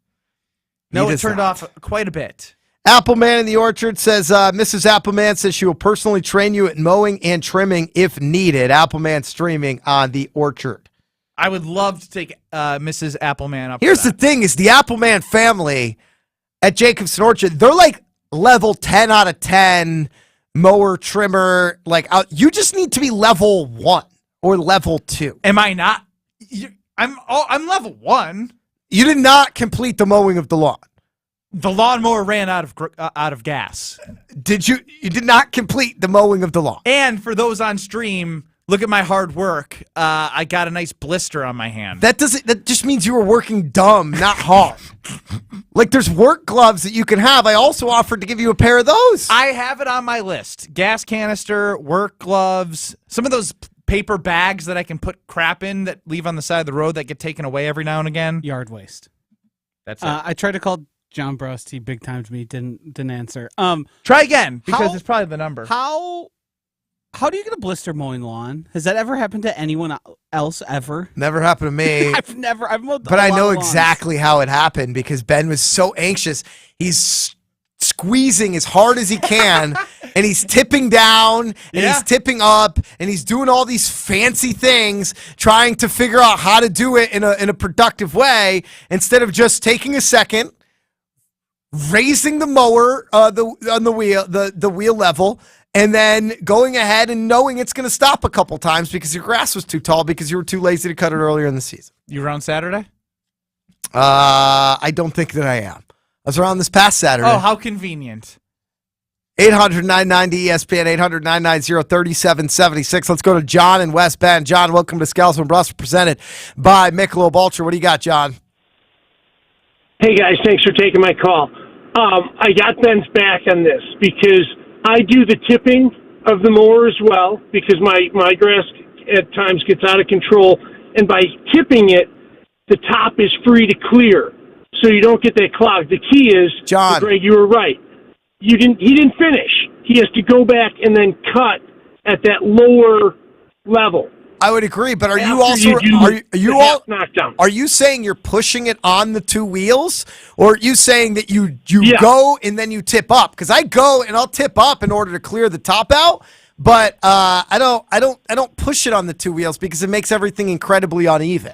Speaker 3: No, it turned off quite a bit.
Speaker 1: Appleman in the Orchard says, Mrs. Appleman says she will personally train you at mowing and trimming if needed. Appleman streaming on the Orchard.
Speaker 3: I would love to take Mrs. Appleman up.
Speaker 1: Here's the thing is the Appleman family at Jacobson Orchard, they're level 10 out of 10 mower, trimmer. You just need to be level 1 or level 2.
Speaker 3: Am I not? I'm level 1.
Speaker 1: You did not complete the mowing of the lawn.
Speaker 3: The lawnmower ran out of gas.
Speaker 1: Did you? You did not complete the mowing of the lawn.
Speaker 3: And for those on stream, look at my hard work. I got a nice blister on my hand.
Speaker 1: That just means you were working dumb, not hard. There's work gloves that you can have. I also offered to give you a pair of those.
Speaker 3: I have it on my list. Gas canister, work gloves, some of those paper bags that I can put crap in that leave on the side of the road that get taken away every now and again.
Speaker 18: Yard waste.
Speaker 3: That's it.
Speaker 18: I tried to call John Brust. He big timed me. Didn't answer.
Speaker 3: Try again because it's probably the number.
Speaker 18: How How do you get a blister mowing lawn? Has that ever happened to anyone else ever?
Speaker 1: Never happened to me.
Speaker 18: I've mowed
Speaker 1: But
Speaker 18: a
Speaker 1: I
Speaker 18: lot
Speaker 1: know
Speaker 18: of lawns.
Speaker 1: exactly how it happened because Ben was so anxious. He's squeezing as hard as he can, and he's tipping down, and he's tipping up, and he's doing all these fancy things, trying to figure out how to do it in a productive way instead of just taking a second, raising the mower on the wheel, the wheel level, and then going ahead and knowing it's going to stop a couple times because your grass was too tall because you were too lazy to cut it earlier in the season.
Speaker 3: You around Saturday?
Speaker 1: I don't think that I am. I was around this past Saturday.
Speaker 3: Oh, how convenient.
Speaker 1: 800-990-ESPN, 800-990-3776. Let's go to John in West Bend. John, welcome to Scalzo and Brust, presented by Michelob Ultra. What do you got, John?
Speaker 4: Hey, guys, thanks for taking my call. I got Ben's back on this because I do the tipping of the mower as well because my grass at times gets out of control. And by tipping it, the top is free to clear, so you don't get that clog. The key is,
Speaker 1: John,
Speaker 4: Greg, you were right. He didn't finish. He has to go back and then cut at that lower level.
Speaker 1: I would agree, but are you
Speaker 4: After
Speaker 1: also
Speaker 4: you all knockdown?
Speaker 1: Are you saying you're pushing it on the two wheels, or are you saying that you
Speaker 4: Yeah.
Speaker 1: go and then you tip up? Because I go and I'll tip up in order to clear the top out, but I don't push it on the two wheels because it makes everything incredibly uneven.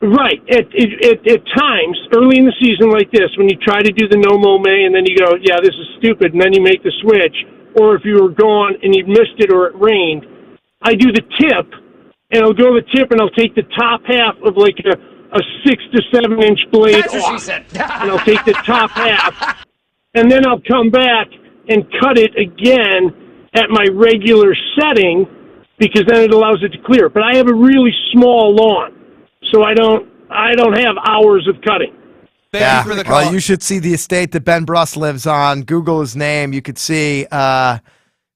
Speaker 4: Right. At times, early in the season like this, when you try to do the no-mow May and then you go, yeah, this is stupid, and then you make the switch, or if you were gone and you missed it or it rained, I do the tip, and I'll go to the tip and I'll take the top half of like a 6 to 7 inch blade
Speaker 7: That's what
Speaker 4: off,
Speaker 7: she said.
Speaker 4: and I'll take the top half, and then I'll come back and cut it again at my regular setting because then it allows it to clear. But I have a really small lawn, so I don't have hours of cutting.
Speaker 1: Thank you for the call. Well, you should see the estate that Ben Brust lives on. Google his name. You could see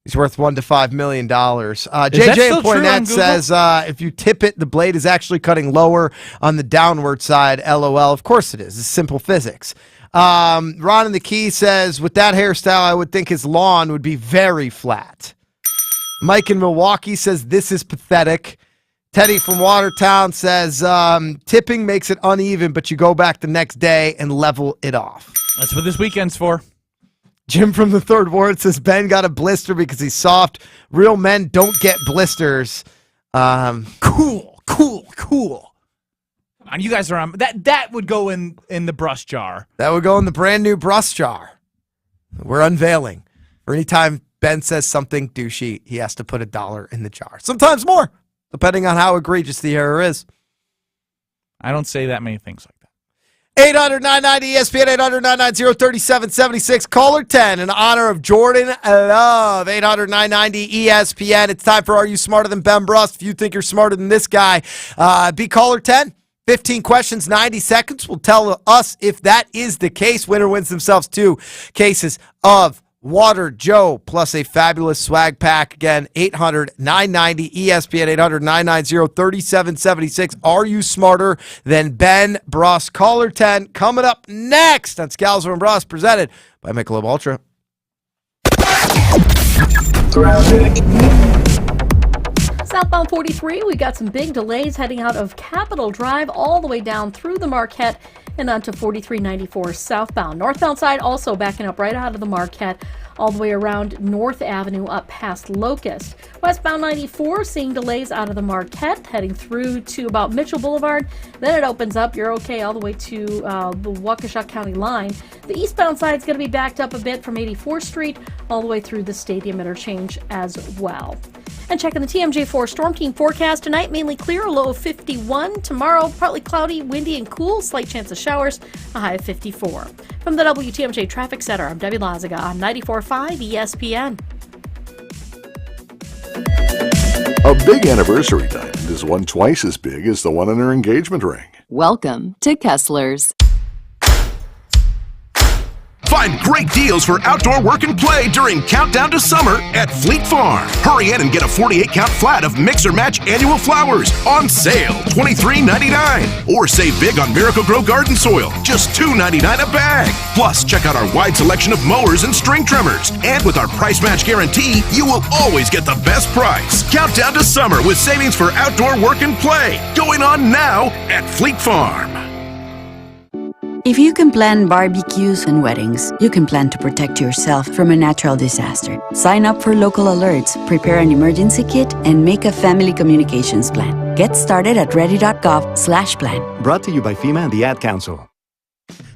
Speaker 1: he's worth $1 to $5 million. JJ in Poinet says if you tip it, the blade is actually cutting lower on the downward side. LOL. Of course it is. It's simple physics. Ron in the Key says, with that hairstyle, I would think his lawn would be very flat. Mike in Milwaukee says, this is pathetic. Teddy from Watertown says, tipping makes it uneven, but you go back the next day and level it off.
Speaker 3: That's what this weekend's for.
Speaker 1: Jim from the Third Ward says, Ben got a blister because he's soft. Real men don't get blisters.
Speaker 3: Cool. And you guys are on that would go in the Brust jar.
Speaker 1: That would go in the brand new Brust jar. We're unveiling. For any time Ben says something douchey, he has to put $1 in the jar. Sometimes more, depending on how egregious the error is.
Speaker 3: I don't say that many things like that.
Speaker 1: 800-990-ESPN, 800-990-3776. Caller 10 in honor of Jordan Love. 800-990-ESPN. It's time for Are You Smarter Than Ben Brust? If you think you're smarter than this guy, be caller 10. 15 questions, 90 seconds will tell us if that is the case. Winner wins themselves 2 cases of Water Joe plus a fabulous swag pack. Again, 800-990-ESPN, 800-990-3776. Are you smarter than Ben Brust? Caller 10 coming up next on Scalzo and Brust, presented by Michelob Ultra.
Speaker 14: Southbound 43, we got some big delays heading out of Capitol Drive all the way down through the Marquette and onto 4394 southbound. Northbound side also backing up right out of the Marquette all the way around North Avenue up past Locust. Westbound 94 seeing delays out of the Marquette heading through to about Mitchell Boulevard. Then it opens up. You're okay all the way to the Waukesha County line. The eastbound side is going to be backed up a bit from 84th Street all the way through the Stadium interchange as well. And checking the TMJ4 Storm Team forecast tonight, mainly clear, a low of 51. Tomorrow, partly cloudy, windy, and cool, slight chance of showers, a high of 54. From the WTMJ Traffic Center, I'm Debbie Lazaga on 94.5 ESPN.
Speaker 19: A big anniversary diamond is one twice as big as the one in her engagement ring.
Speaker 20: Welcome to Kessler's.
Speaker 5: Find great deals for outdoor work and play during Countdown to Summer at Fleet Farm. Hurry in and get a 48-count flat of Mix or Match annual flowers on sale, $23.99. Or save big on Miracle-Gro garden soil, just $2.99 a bag. Plus, check out our wide selection of mowers and string trimmers. And with our price match guarantee, you will always get the best price. Countdown to Summer with savings for outdoor work and play. Going on now at Fleet Farm.
Speaker 2: If you can plan barbecues and weddings, you can plan to protect yourself from a natural disaster. Sign up for local alerts, prepare an emergency kit, and make a family communications plan. Get started at ready.gov/plan.
Speaker 7: Brought to you by FEMA and the Ad Council.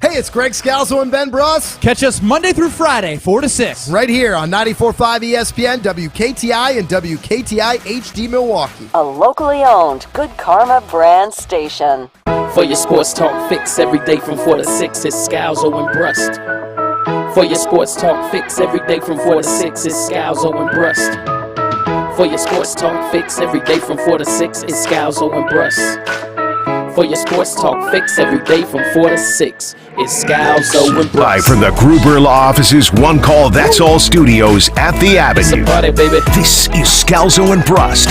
Speaker 1: Hey, it's Greg Scalzo and Ben Brust.
Speaker 8: Catch us Monday through Friday, 4 to 6.
Speaker 1: Right here on 94.5 ESPN, WKTI, and WKTI HD Milwaukee.
Speaker 20: A locally owned Good Karma brand station.
Speaker 21: For your sports talk fix every day from 4 to 6, it's Scalzo and Brust. For your sports talk fix every day from 4 to 6, it's Scalzo and Brust. For your sports talk fix every day from 4 to 6, it's Scalzo and Brust. For your sports talk fix every day from 4 to 6, it's Scalzo and Brust.
Speaker 5: Live from the Gruber Law Office's One Call That's All studios at the Avenue.
Speaker 21: It's a party, baby.
Speaker 5: This is Scalzo and Brust,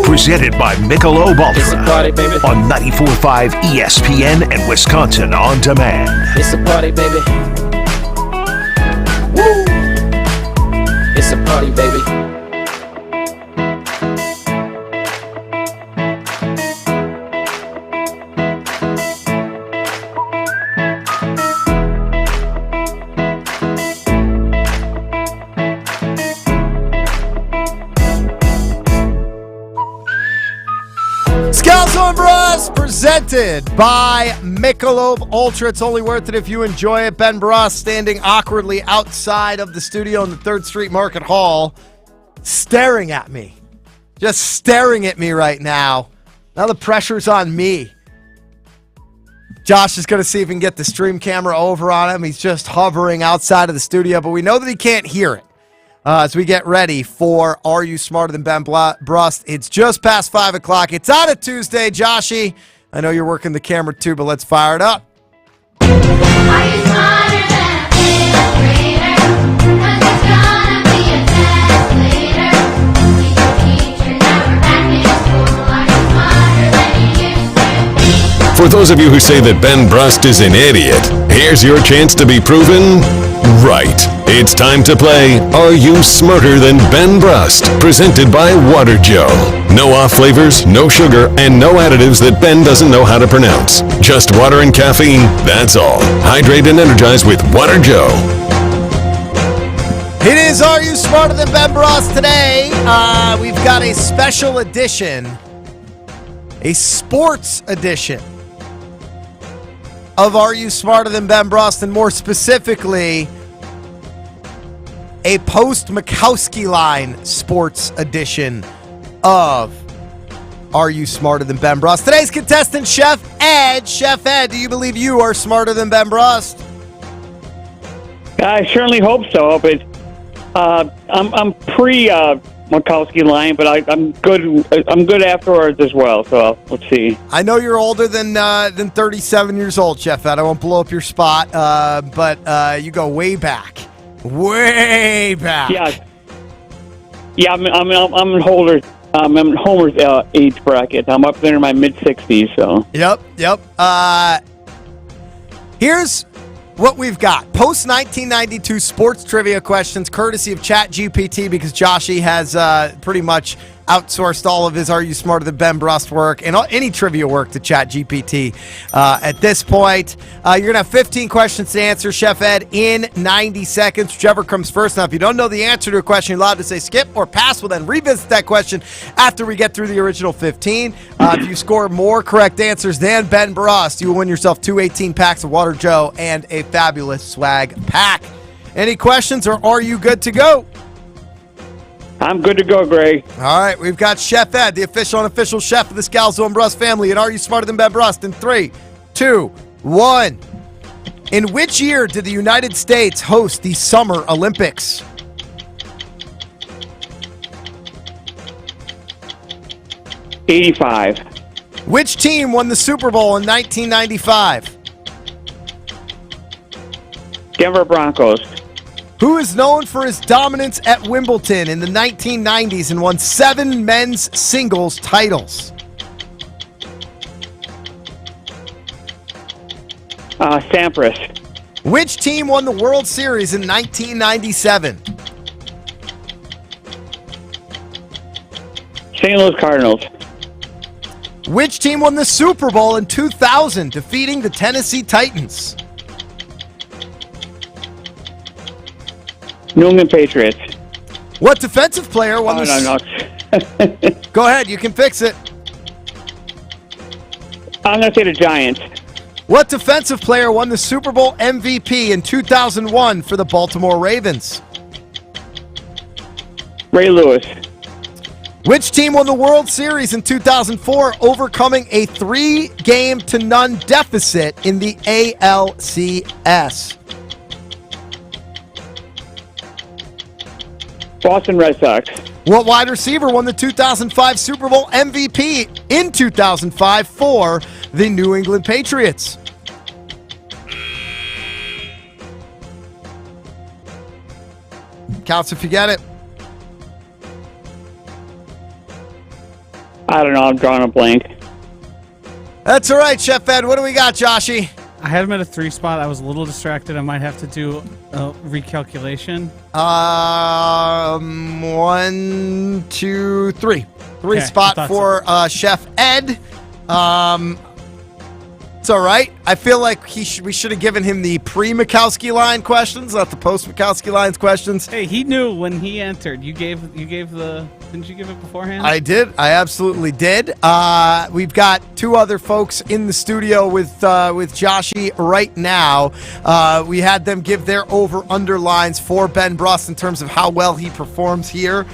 Speaker 5: presented by Michelob Ultra.
Speaker 21: It's a party, baby.
Speaker 5: On 94.5 ESPN and Wisconsin On Demand.
Speaker 21: It's a party, baby. Woo! It's a party, baby.
Speaker 1: Scalzo and Brust, presented by Michelob Ultra. It's only worth it if you enjoy it. Ben Brust standing awkwardly outside of the studio in the 3rd Street Market Hall, staring at me. Just staring at me right now. Now the pressure's on me. Josh is going to see if he can get the stream camera over on him. He's just hovering outside of the studio, but we know that he can't hear it. As we get ready for Are You Smarter Than Ben Brust? It's just past 5 o'clock. It's on a Tuesday, Joshy. I know you're working the camera too, but let's fire it up.
Speaker 17: Are you smarter than a fifth grader? 'Cause it's gonna be a test later. Meet your teacher, now we're back in school. Are you smarter than you used to be?
Speaker 25: For those of you who say that Ben Brust is an idiot, here's your chance to be proven right. It's time to play Are You Smarter Than Ben Brust? Presented by Water Joe. No off flavors, no sugar, and no additives that Ben doesn't know how to pronounce. Just water and caffeine, that's all. Hydrate and energize with Water Joe.
Speaker 1: It is Are You Smarter Than Ben Brust today. We've got a special edition, a sports edition of Are You Smarter Than Ben Brust, and more specifically, a post-Mikowski line sports edition of Are You Smarter Than Ben Brust? Today's contestant, Chef Ed. Chef Ed, do you believe you are smarter than Ben Brust?
Speaker 23: I certainly hope so, but I'm pre-Mikowski line, but I'm good. I'm good afterwards as well. So let's see.
Speaker 1: I know you're older than 37 years old, Chef Ed. I won't blow up your spot, but you go way back. Way back.
Speaker 23: Yeah. I'm in Homer's. I'm in Homer's age bracket. I'm up there in my mid-60s. So.
Speaker 1: Yep. Here's what we've got. Post-1992 sports trivia questions, courtesy of ChatGPT, because Joshy has pretty much outsourced all of his Are You Smarter Than Ben Brust work and any trivia work to ChatGPT at this point. You're going to have 15 questions to answer, Chef Ed, in 90 seconds. Whichever comes first. Now, if you don't know the answer to a question, you're allowed to say skip or pass. We'll then revisit that question after we get through the original 15. If you score more correct answers than Ben Brust, you will win yourself 2 18 packs of Water Joe and a fabulous swag pack. Any questions, or are you good to go?
Speaker 23: I'm good to go, Greg.
Speaker 1: All right, we've got Chef Ed, the official and unofficial chef of the Scalzo and Brust family. And Are You Smarter Than Ben Brust? In 3, 2, 1. In which year did the United States host the Summer Olympics?
Speaker 23: '85.
Speaker 1: Which team won the Super Bowl in 1995?
Speaker 23: Denver Broncos.
Speaker 1: Who is known for his dominance at Wimbledon in the 1990s and won 7 men's singles titles?
Speaker 23: Sampras.
Speaker 1: Which team won the World Series in 1997?
Speaker 23: St. Louis Cardinals.
Speaker 1: Which team won the Super Bowl in 2000, defeating the Tennessee Titans?
Speaker 23: New England Patriots.
Speaker 1: What defensive player won
Speaker 23: No.
Speaker 1: Go ahead, you can fix it.
Speaker 23: I'm going to say the Giants.
Speaker 1: What defensive player won the Super Bowl MVP in 2001 for the Baltimore Ravens?
Speaker 23: Ray Lewis.
Speaker 1: Which team won the World Series in 2004, overcoming a 3-game-to-none deficit in the ALCS?
Speaker 23: Boston Red Sox.
Speaker 1: What wide receiver won the 2005 Super Bowl MVP in 2005 for the New England Patriots? Counts if you get it.
Speaker 23: I don't know. I'm drawing a blank.
Speaker 1: That's all right, Chef Ed. What do we got, Joshy?
Speaker 18: I had him at a 3 spot. I was a little distracted. I might have to do a recalculation.
Speaker 1: 1, 2, 3. 3
Speaker 18: Okay,
Speaker 1: spot
Speaker 18: I
Speaker 1: for Chef Ed. It's all right. I feel like we should have given him the pre-Mikowski line questions, not the post-Mikowski lines questions.
Speaker 18: Hey, he knew when he entered. You gave the. Didn't you give it beforehand?
Speaker 1: I did. I absolutely did. We've got 2 other folks in the studio with Joshy right now. We had them give their over/under lines for Ben Brust in terms of how well he performs here.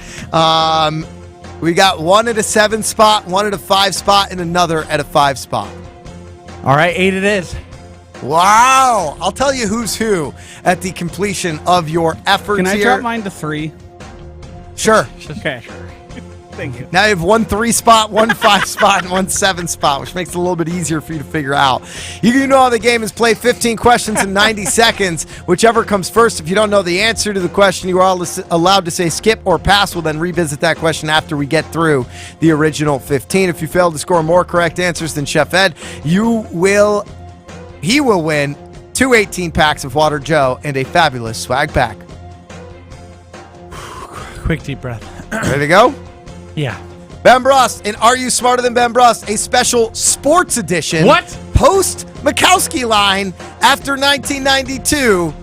Speaker 1: We got one at a 7 spot, one at a 5 spot, and another at a 5 spot.
Speaker 8: All right, 8 it is.
Speaker 1: Wow. I'll tell you who's who at the completion of your efforts
Speaker 18: Can I
Speaker 1: here.
Speaker 18: drop mine to 3?
Speaker 1: Sure.
Speaker 18: Okay. Thank you.
Speaker 1: Now you have 1 3 spot, 1 5 spot, and 1 7 spot, which makes it a little bit easier for you to figure out. You know how the game is played. 15 questions in 90 seconds. Whichever comes first. If you don't know the answer to the question, you are allowed to say skip or pass. We'll then revisit that question after we get through the original 15. If you fail to score more correct answers than Chef Ed, he will win 2 18-packs of Water Joe and a fabulous swag pack.
Speaker 8: Quick deep breath.
Speaker 1: Ready to go?
Speaker 8: Yeah.
Speaker 1: Ben Brust and Are You Smarter Than Ben Brust? A special sports edition.
Speaker 8: What?
Speaker 1: Post Mikowski line after 1992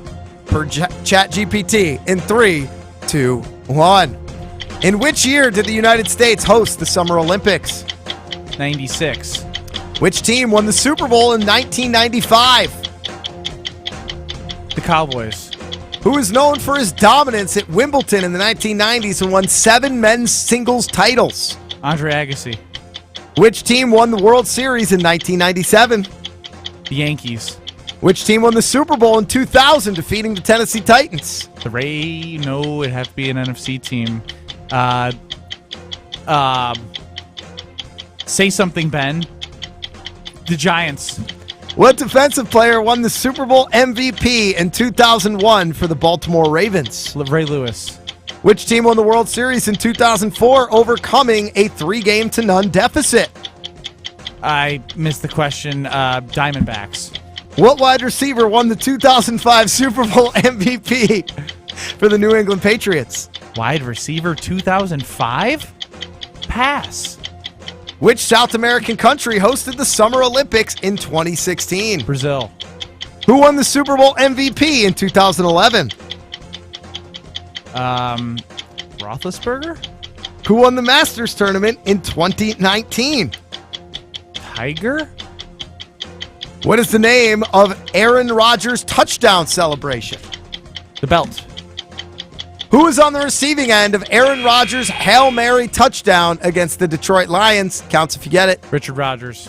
Speaker 1: per ChatGPT in 3, 2, 1. In which year did the United States host the Summer Olympics?
Speaker 8: 96.
Speaker 1: Which team won the Super Bowl in 1995?
Speaker 8: The Cowboys.
Speaker 1: Who is known for his dominance at Wimbledon in the 1990s and won 7 men's singles titles?
Speaker 8: Andre Agassi.
Speaker 1: Which team won the World Series in 1997?
Speaker 8: The Yankees.
Speaker 1: Which team won the Super Bowl in 2000, defeating the Tennessee Titans?
Speaker 8: The Ray. No, it'd have to be an NFC team. Say something, Ben. The Giants.
Speaker 1: What defensive player won the Super Bowl MVP in 2001 for the Baltimore Ravens?
Speaker 8: Ray Lewis.
Speaker 1: Which team won the World Series in 2004, overcoming a 3-game-to-none deficit?
Speaker 8: I missed the question. Diamondbacks.
Speaker 1: What wide receiver won the 2005 Super Bowl MVP for the New England Patriots?
Speaker 8: Wide receiver 2005? Pass.
Speaker 1: Which South American country hosted the Summer Olympics in 2016?
Speaker 8: Brazil.
Speaker 1: Who won the Super Bowl MVP in 2011?
Speaker 8: Roethlisberger?
Speaker 1: Who won the Masters tournament in 2019?
Speaker 8: Tiger?
Speaker 1: What is the name of Aaron Rodgers' touchdown celebration?
Speaker 8: The belt.
Speaker 1: Who is on the receiving end of Aaron Rodgers' Hail Mary touchdown against the Detroit Lions? Counts if you get it.
Speaker 8: Richard Rodgers.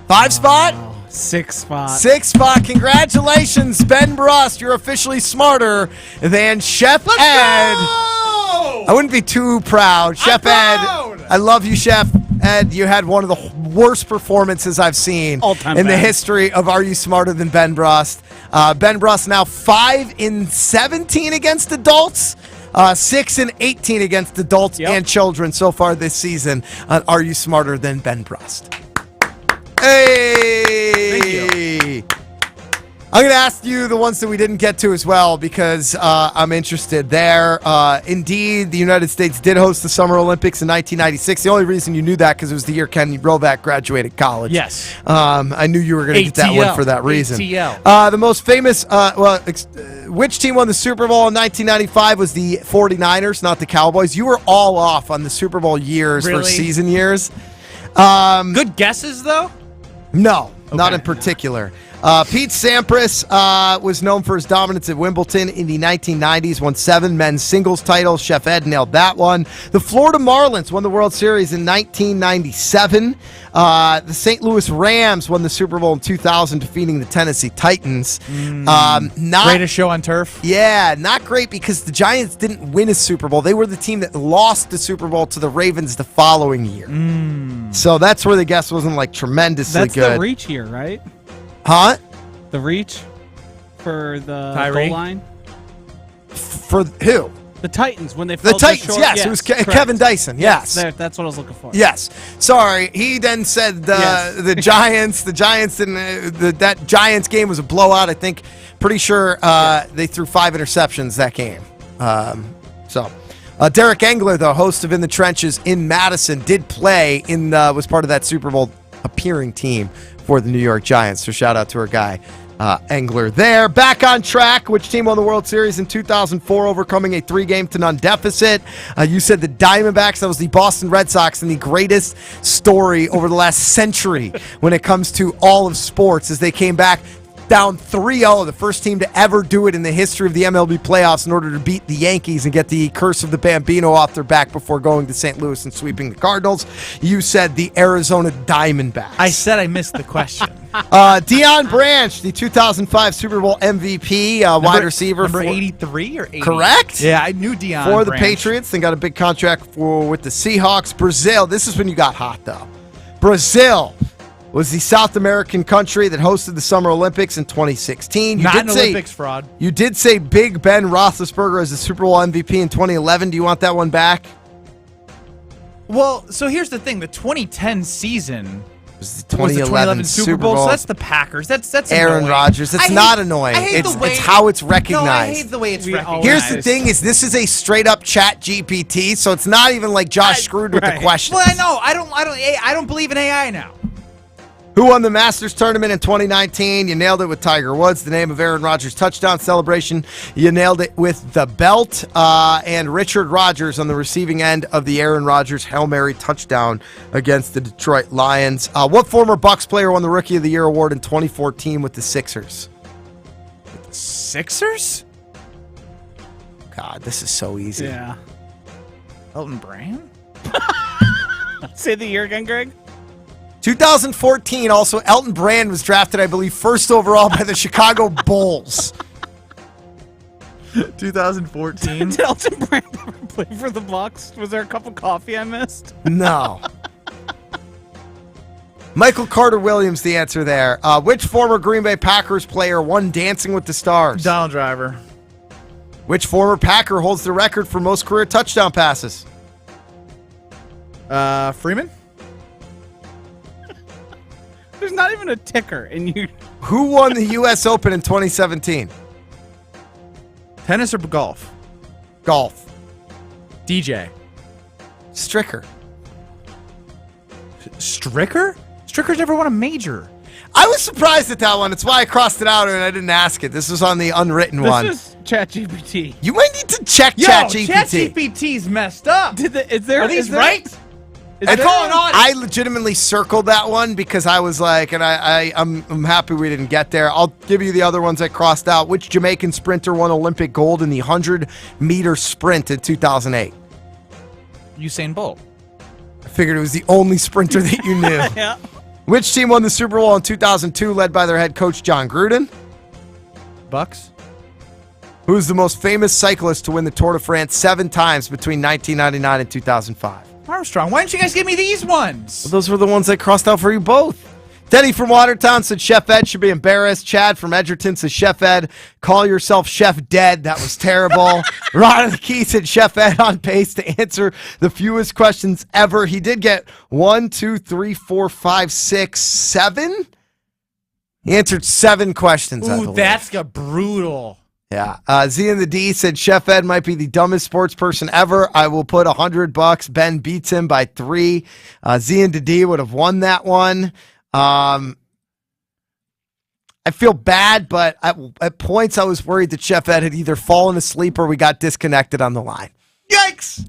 Speaker 1: 5 spot?
Speaker 18: 6 spot.
Speaker 1: 6 spot. Congratulations, Ben Brust. You're officially smarter than Chef Ed.
Speaker 3: Go!
Speaker 1: I wouldn't be too proud. Chef Ed I love you, Chef Ed. You had one of the worst performances I've seen
Speaker 18: All-time
Speaker 1: in the
Speaker 18: bad.
Speaker 1: history of Are You Smarter Than Ben Brust? Ben Brust now 5-17 against adults. 6-18 against adults and children so far this season. Are You Smarter Than Ben Brust? Hey!
Speaker 8: Thank you.
Speaker 1: I'm going to ask you the ones that we didn't get to as well because I'm interested there. Indeed, the United States did host the Summer Olympics in 1996. The only reason you knew that because it was the year Ken Rovak graduated college.
Speaker 8: Yes.
Speaker 1: I knew you were going to get that one for that reason.
Speaker 8: ATL.
Speaker 1: The most famous, which team won the Super Bowl in 1995 was the 49ers, not the Cowboys. You were all off on the Super Bowl years for
Speaker 3: Really?
Speaker 1: season years.
Speaker 3: Good guesses, though?
Speaker 1: No, not in particular. Pete Sampras was known for his dominance at Wimbledon in the 1990s, won 7 men's singles titles. Chef Ed nailed that one. The Florida Marlins won the World Series in 1997. The St. Louis Rams won the Super Bowl in 2000, defeating the Tennessee Titans.
Speaker 8: Greatest show on turf?
Speaker 1: Yeah, not great because the Giants didn't win a Super Bowl. They were the team that lost the Super Bowl to the Ravens the following year. So that's where the guess wasn't like tremendously
Speaker 18: That's
Speaker 1: good.
Speaker 18: the reach here, right?
Speaker 1: Huh?
Speaker 18: The reach for the
Speaker 1: Tyree?
Speaker 18: goal line?
Speaker 1: For who?
Speaker 18: The Titans, when they
Speaker 1: The
Speaker 18: fell just
Speaker 1: Titans,
Speaker 18: short.
Speaker 1: yes. It was
Speaker 18: correct.
Speaker 1: Kevin Dyson, yes.
Speaker 18: That's what I was looking for.
Speaker 1: Yes. Sorry. He then said the Giants didn't. That Giants game was a blowout. I think. Pretty sure they threw 5 interceptions that game. Derek Engler, the host of In the Trenches in Madison, did play was part of that Super Bowl appearing team for the New York Giants. So shout out to our guy. Engler there. Back on track. Which team won the World Series in 2004, overcoming a 3-game-to-none deficit? You said the Diamondbacks. That was the Boston Red Sox, and the greatest story over the last century when it comes to all of sports as they came back down 3-0, the first team to ever do it in the history of the MLB playoffs in order to beat the Yankees and get the curse of the Bambino off their back before going to St. Louis and sweeping the Cardinals. You said the Arizona Diamondbacks.
Speaker 8: I said I missed the question.
Speaker 1: Deion Branch, the 2005 Super Bowl MVP, wide receiver.
Speaker 8: Number
Speaker 1: for
Speaker 8: 83 or 80?
Speaker 1: Correct.
Speaker 8: Yeah, I knew Deion
Speaker 1: For the
Speaker 8: Branch.
Speaker 1: Patriots, then got a big contract with the Seahawks. Brazil, this is when you got hot, though. Brazil was the South American country that hosted the Summer Olympics in 2016.
Speaker 8: Not an Olympics fraud.
Speaker 1: You did say Big Ben Roethlisberger as the Super Bowl MVP in 2011. Do you want that one back?
Speaker 8: Well, so here's the thing. The 2010 season
Speaker 1: was the
Speaker 8: was the 2011 Super Bowl. So that's the Packers. That's
Speaker 1: Aaron
Speaker 8: annoying.
Speaker 1: Rodgers. It's not annoying. It's how it's recognized.
Speaker 8: No, I hate the way it's recognized.
Speaker 1: Here's the thing: this is a straight up Chat GPT, so it's not even like Josh screwed with the questions.
Speaker 8: Well, I know. I don't believe in AI now.
Speaker 1: Who won the Masters tournament in 2019? You nailed it with Tiger Woods. The name of Aaron Rodgers' touchdown celebration. You nailed it with the belt. And Richard Rodgers on the receiving end of the Aaron Rodgers Hail Mary touchdown against the Detroit Lions. What former Bucks player won the Rookie of the Year award in 2014 with the Sixers?
Speaker 8: Sixers?
Speaker 1: God, this is so easy.
Speaker 18: Yeah.
Speaker 8: Elton Brand?
Speaker 18: Say the year again, Greg.
Speaker 1: 2014, also, Elton Brand was drafted, I believe, first overall by the Chicago Bulls.
Speaker 8: 2014?
Speaker 18: Did Elton Brand ever play for the Bucks? Was there a cup of coffee I missed?
Speaker 1: No. Michael Carter-Williams, the answer there. Which former Green Bay Packers player won Dancing with the Stars?
Speaker 8: Donald Driver.
Speaker 1: Which former Packer holds the record for most career touchdown passes?
Speaker 8: Freeman?
Speaker 18: There's not even a ticker, and you.
Speaker 1: Who won the U.S. Open in 2017?
Speaker 8: Tennis or golf?
Speaker 1: Golf.
Speaker 8: DJ.
Speaker 1: Stricker.
Speaker 8: Stricker? Stricker's never won a major.
Speaker 1: I was surprised at that one. It's why I crossed it out and I didn't ask it. This was on the unwritten one.
Speaker 18: This is ChatGPT.
Speaker 1: You might need to check ChatGPT.
Speaker 8: ChatGPT's messed up.
Speaker 18: Are
Speaker 8: these right?
Speaker 1: What's going on? I legitimately circled that one because I was like, and I'm happy we didn't get there. I'll give you the other ones I crossed out. Which Jamaican sprinter won Olympic gold in the 100-meter sprint in 2008?
Speaker 8: Usain Bolt.
Speaker 1: I figured it was the only sprinter that you knew.
Speaker 18: Yeah.
Speaker 1: Which team won the Super Bowl in 2002, led by their head coach John Gruden?
Speaker 8: Bucks.
Speaker 1: Who's the most famous cyclist to win the Tour de France 7 times between 1999 and 2005?
Speaker 3: Armstrong, why didn't you guys give me these ones?
Speaker 1: Well, those were the ones I crossed out for you both. Denny from Watertown said Chef Ed should be embarrassed. Chad from Edgerton says Chef Ed, call yourself Chef Dead. That was terrible. Ron of the Key said Chef Ed on pace to answer the fewest questions ever. He did get 1, 2, 3, 4, 5, 6, 7. He answered 7 questions.
Speaker 3: Ooh, that's brutal.
Speaker 1: Yeah. Z and the D said Chef Ed might be the dumbest sports person ever. I will put $100. Ben beats him by 3. Z and the D would have won that one. I feel bad, but at points I was worried that Chef Ed had either fallen asleep or we got disconnected on the line.
Speaker 3: Yikes!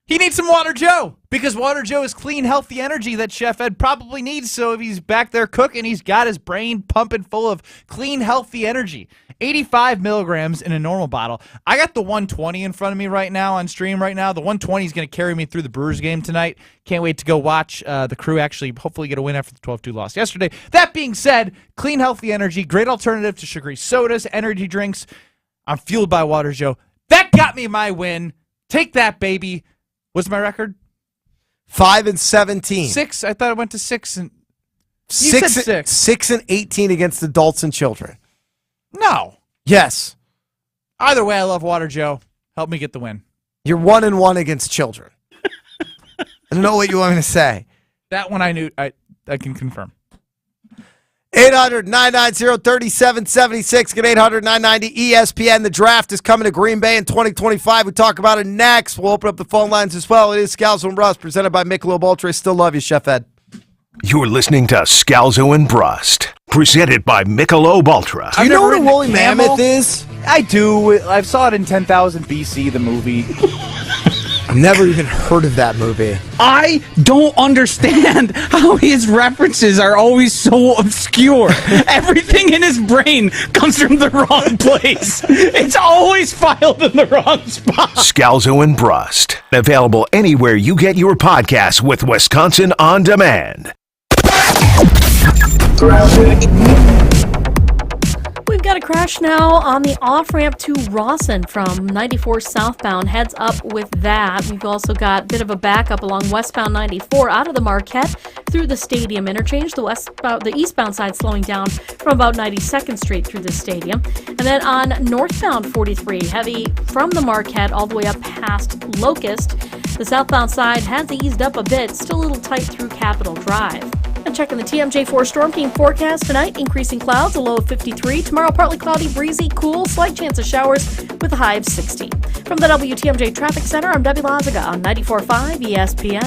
Speaker 3: He needs some Water Joe, because Water Joe is clean, healthy energy that Chef Ed probably needs. So if he's back there cooking, he's got his brain pumping full of clean, healthy energy. 85 milligrams in a normal bottle. I got the 120 in front of me right now on stream right now. The 120 is going to carry me through the Brewers game tonight. Can't wait to go watch the Crew actually hopefully get a win after the 12-2 loss yesterday. That being said, clean, healthy energy, great alternative to sugary sodas, energy drinks. I'm fueled by Water Joe. That got me my win. Take that, baby. What's my record?
Speaker 1: 5-17.
Speaker 3: 6? I thought I went to 6 and... You
Speaker 1: 6,
Speaker 3: said 6.
Speaker 1: 6 and 18 against adults and children.
Speaker 3: No.
Speaker 1: Yes.
Speaker 3: Either way, I love Water Joe. Help me get the win.
Speaker 1: You're 1-1 against children. I don't know what you want me to say.
Speaker 3: That one I knew. I can confirm.
Speaker 1: 800-990-3776. Get 800-990-ESPN. The draft is coming to Green Bay in 2025. We talk about it next. We'll open up the phone lines as well. It is Scalzo and Brust, presented by Michelob Ultra. I still love you, Chef Ed.
Speaker 5: You're listening to Scalzo and Brust, presented by Michelob Ultra.
Speaker 1: Do you know what a woolly mammoth is?
Speaker 8: I do. I saw it in 10,000 BC, the movie.
Speaker 1: I've never even heard of that movie.
Speaker 18: I don't understand how his references are always so obscure. Everything in his brain comes from the wrong place. It's always filed in the wrong spot.
Speaker 5: Scalzo and Brust, available anywhere you get your podcasts with Wisconsin On Demand.
Speaker 14: We've got a crash now on the off-ramp to Rawson from 94 southbound. Heads up with that. We've also got a bit of a backup along westbound 94 out of the Marquette through the Stadium interchange. The eastbound side slowing down from about 92nd Street through the Stadium. And then on northbound 43, heavy from the Marquette all the way up past Locust. The southbound side has eased up a bit, still a little tight through Capitol Drive. And checking the TMJ4 Storm King forecast tonight, increasing clouds, a low of 53. Tomorrow, partly cloudy, breezy, cool, slight chance of showers with a high of 60. From the WTMJ Traffic Center, I'm Debbie Lazaga on 94.5 ESPN.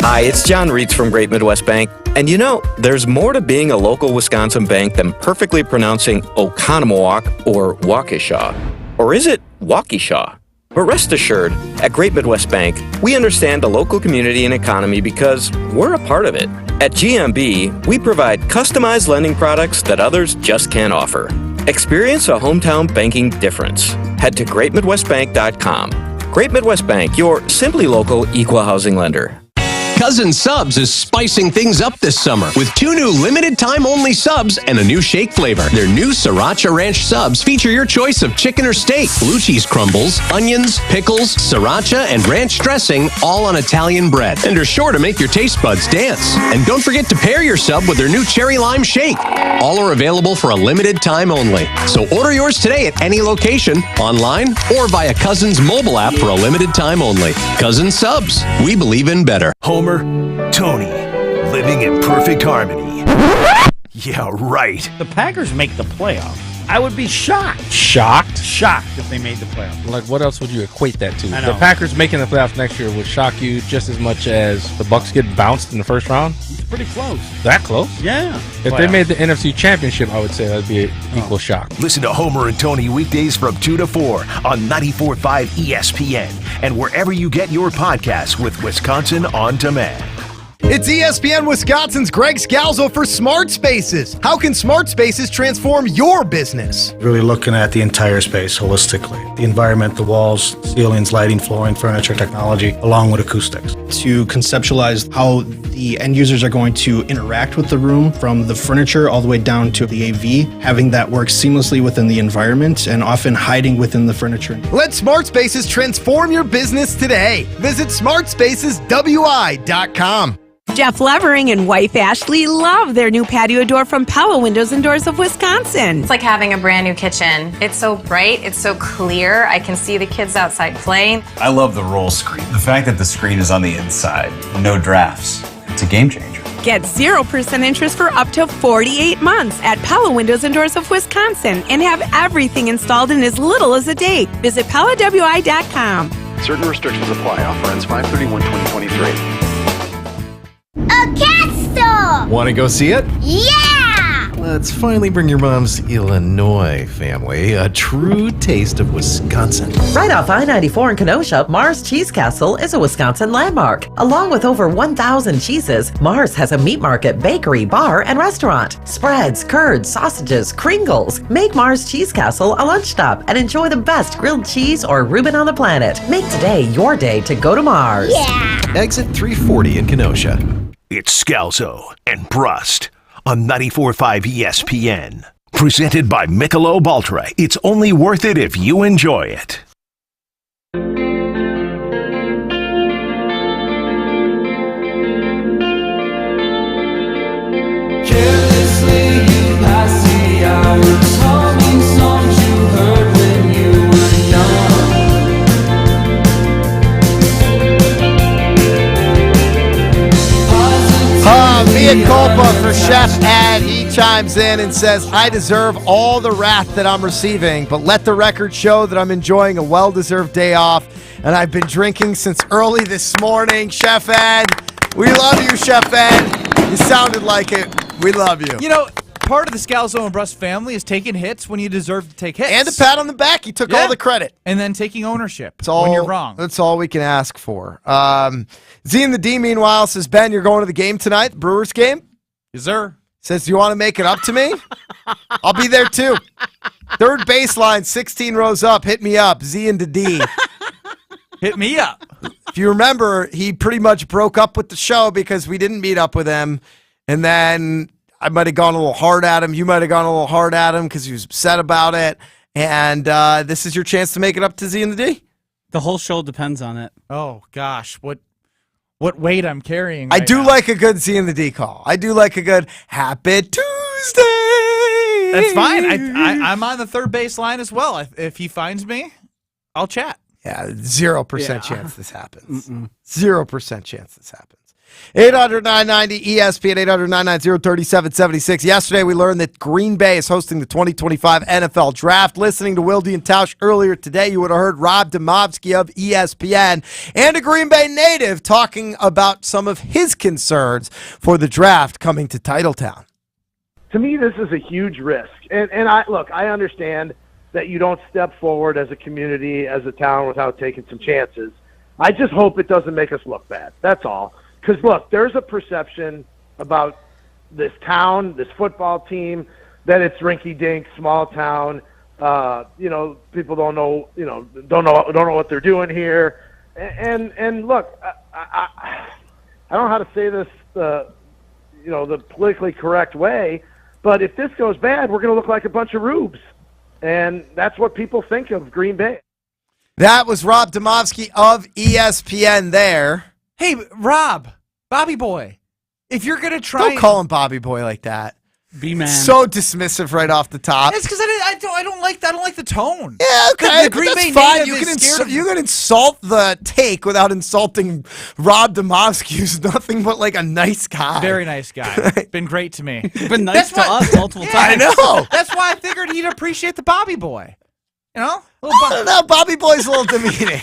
Speaker 6: Hi, it's John Reitz from Great Midwest Bank. And you know, there's more to being a local Wisconsin bank than perfectly pronouncing Oconomowoc or Waukesha. Or is it Waukesha? But rest assured, at Great Midwest Bank, we understand the local community and economy because we're a part of it. At GMB, we provide customized lending products that others just can't offer. Experience a hometown banking difference. Head to greatmidwestbank.com. Great Midwest Bank, your simply local equal housing lender.
Speaker 9: Cousin Subs is spicing things up this summer with 2 new limited-time-only subs and a new shake flavor. Their new Sriracha Ranch subs feature your choice of chicken or steak, blue cheese crumbles, onions, pickles, sriracha, and ranch dressing, all on Italian bread. And are sure to make your taste buds dance. And don't forget to pair your sub with their new cherry lime shake. All are available for a limited time only. So order yours today at any location, online, or via Cousins mobile app for a limited time only. Cousin Subs. We believe in better.
Speaker 5: Homer, Tony, living in perfect harmony. Yeah, right.
Speaker 10: The Packers make the playoffs. I would be shocked.
Speaker 11: Shocked?
Speaker 10: Shocked if they made the playoffs.
Speaker 11: Like, what else would you equate that to?
Speaker 10: I know.
Speaker 11: The Packers making the playoffs next year would shock you just as much as the Bucs getting bounced in the first round?
Speaker 10: It's pretty close.
Speaker 11: That close?
Speaker 10: Yeah.
Speaker 11: If they made the NFC Championship, I would say that would be an equal shock.
Speaker 5: Listen to Homer and Tony weekdays from 2 to 4 on 94.5 ESPN and wherever you get your podcasts with Wisconsin On Demand.
Speaker 1: It's ESPN Wisconsin's Greg Scalzo for Smart Spaces. How can Smart Spaces transform your business?
Speaker 12: Really looking at the entire space holistically. The environment, the walls, ceilings, lighting, flooring, furniture, technology, along with acoustics.
Speaker 13: To conceptualize how the end users are going to interact with the room, from the furniture all the way down to the AV, having that work seamlessly within the environment and often hiding within the furniture.
Speaker 1: Let Smart Spaces transform your business today. Visit smartspaceswi.com.
Speaker 15: Jeff Levering and wife Ashley love their new patio door from Pella Windows and Doors of Wisconsin.
Speaker 16: It's like having a brand new kitchen. It's so bright, it's so clear. I can see the kids outside playing.
Speaker 22: I love the roll screen. The fact that the screen is on the inside, no drafts. It's a game changer.
Speaker 15: Get 0% interest for up to 48 months at Pella Windows and Doors of Wisconsin and have everything installed in as little as a day. Visit PellaWI.com.
Speaker 7: Certain restrictions apply. Offer ends 5/31/2023.
Speaker 17: A cat store!
Speaker 24: Want to go see it?
Speaker 17: Yeah!
Speaker 24: Let's finally bring your mom's Illinois family a true taste of Wisconsin.
Speaker 27: Right off I-94 in Kenosha, Mars Cheese Castle is a Wisconsin landmark. Along with over 1,000 cheeses, Mars has a meat market, bakery, bar, and restaurant. Spreads, curds, sausages, Kringles. Make Mars Cheese Castle a lunch stop and enjoy the best grilled cheese or Reuben on the planet. Make today your day to go to Mars.
Speaker 17: Yeah!
Speaker 24: Exit 340 in Kenosha.
Speaker 5: It's Scalzo and Brust on 94.5 ESPN. Presented by Michelob Ultra. It's only worth it if you enjoy it.
Speaker 17: Carelessly you pass the hours, humming songs you heard when you were young.
Speaker 1: Mea culpa for Chef Ed. He chimes in and says, I deserve all the wrath that I'm receiving, but let the record show that I'm enjoying a well-deserved day off, and I've been drinking since early this morning. Chef Ed, we love you, Chef Ed. You sounded like it. We love you.
Speaker 3: You know, part of the Scalzo and Brust family is taking hits when you deserve to take hits.
Speaker 1: And a pat on the back. You took all the credit.
Speaker 3: And then taking ownership
Speaker 1: all,
Speaker 3: when you're wrong.
Speaker 1: That's all we can ask for. Z and the D, meanwhile, says, Ben, you're going to the game tonight, the Brewers game?
Speaker 3: Yes, sir.
Speaker 1: Says, do you want to make it up to me? I'll be there, too. Third baseline, 16 rows up. Hit me up, Z and the D.
Speaker 3: Hit me up.
Speaker 1: If you remember, he pretty much broke up with the show because we didn't meet up with him. And then I might have gone a little hard at him. You might have gone a little hard at him because he was upset about it. And this is your chance to make it up to Z and the D.
Speaker 18: The whole show depends on it.
Speaker 3: Oh, gosh. What weight I'm carrying
Speaker 1: I
Speaker 3: right
Speaker 1: do
Speaker 3: now.
Speaker 1: like a good Z and the D call. I do like a good Happy Tuesday.
Speaker 3: That's fine. I'm on the third base line as well. If he finds me, I'll chat.
Speaker 1: Yeah, 0% chance this happens. 0% chance this happens. 800-990-ESPN, 800-990-3776. Yesterday, we learned that Green Bay is hosting the 2025 NFL Draft. Listening to Wilde and Tausch earlier today, you would have heard Rob Demovsky of ESPN and a Green Bay native talking about some of his concerns for the draft coming to Titletown.
Speaker 28: To me, this is a huge risk. And I understand that you don't step forward as a community, as a town, without taking some chances. I just hope it doesn't make us look bad. That's all. Because, look, there's a perception about this town, this football team, that it's rinky-dink, small town. People don't know what they're doing here. And look, I don't know how to say this, the politically correct way, but if this goes bad, we're going to look like a bunch of rubes. And that's what people think of Green Bay.
Speaker 1: That was Rob Demovsky of ESPN there.
Speaker 3: Hey, Rob, Bobby Boy, if you're going to try...
Speaker 1: Don't call him Bobby Boy like that.
Speaker 18: B-man.
Speaker 1: So dismissive right off the top.
Speaker 3: It's because I don't like the tone.
Speaker 1: Yeah, okay.
Speaker 3: The Green Bay
Speaker 1: fine.
Speaker 3: native
Speaker 1: You can insult the take without insulting Rob Demovsky, who's nothing but like a nice guy.
Speaker 3: Very nice guy. Been great to me.
Speaker 18: Been nice to us multiple times.
Speaker 1: I know.
Speaker 3: That's why I figured he'd appreciate the Bobby Boy. You know?
Speaker 1: I don't know. Bobby Boy's a little demeaning.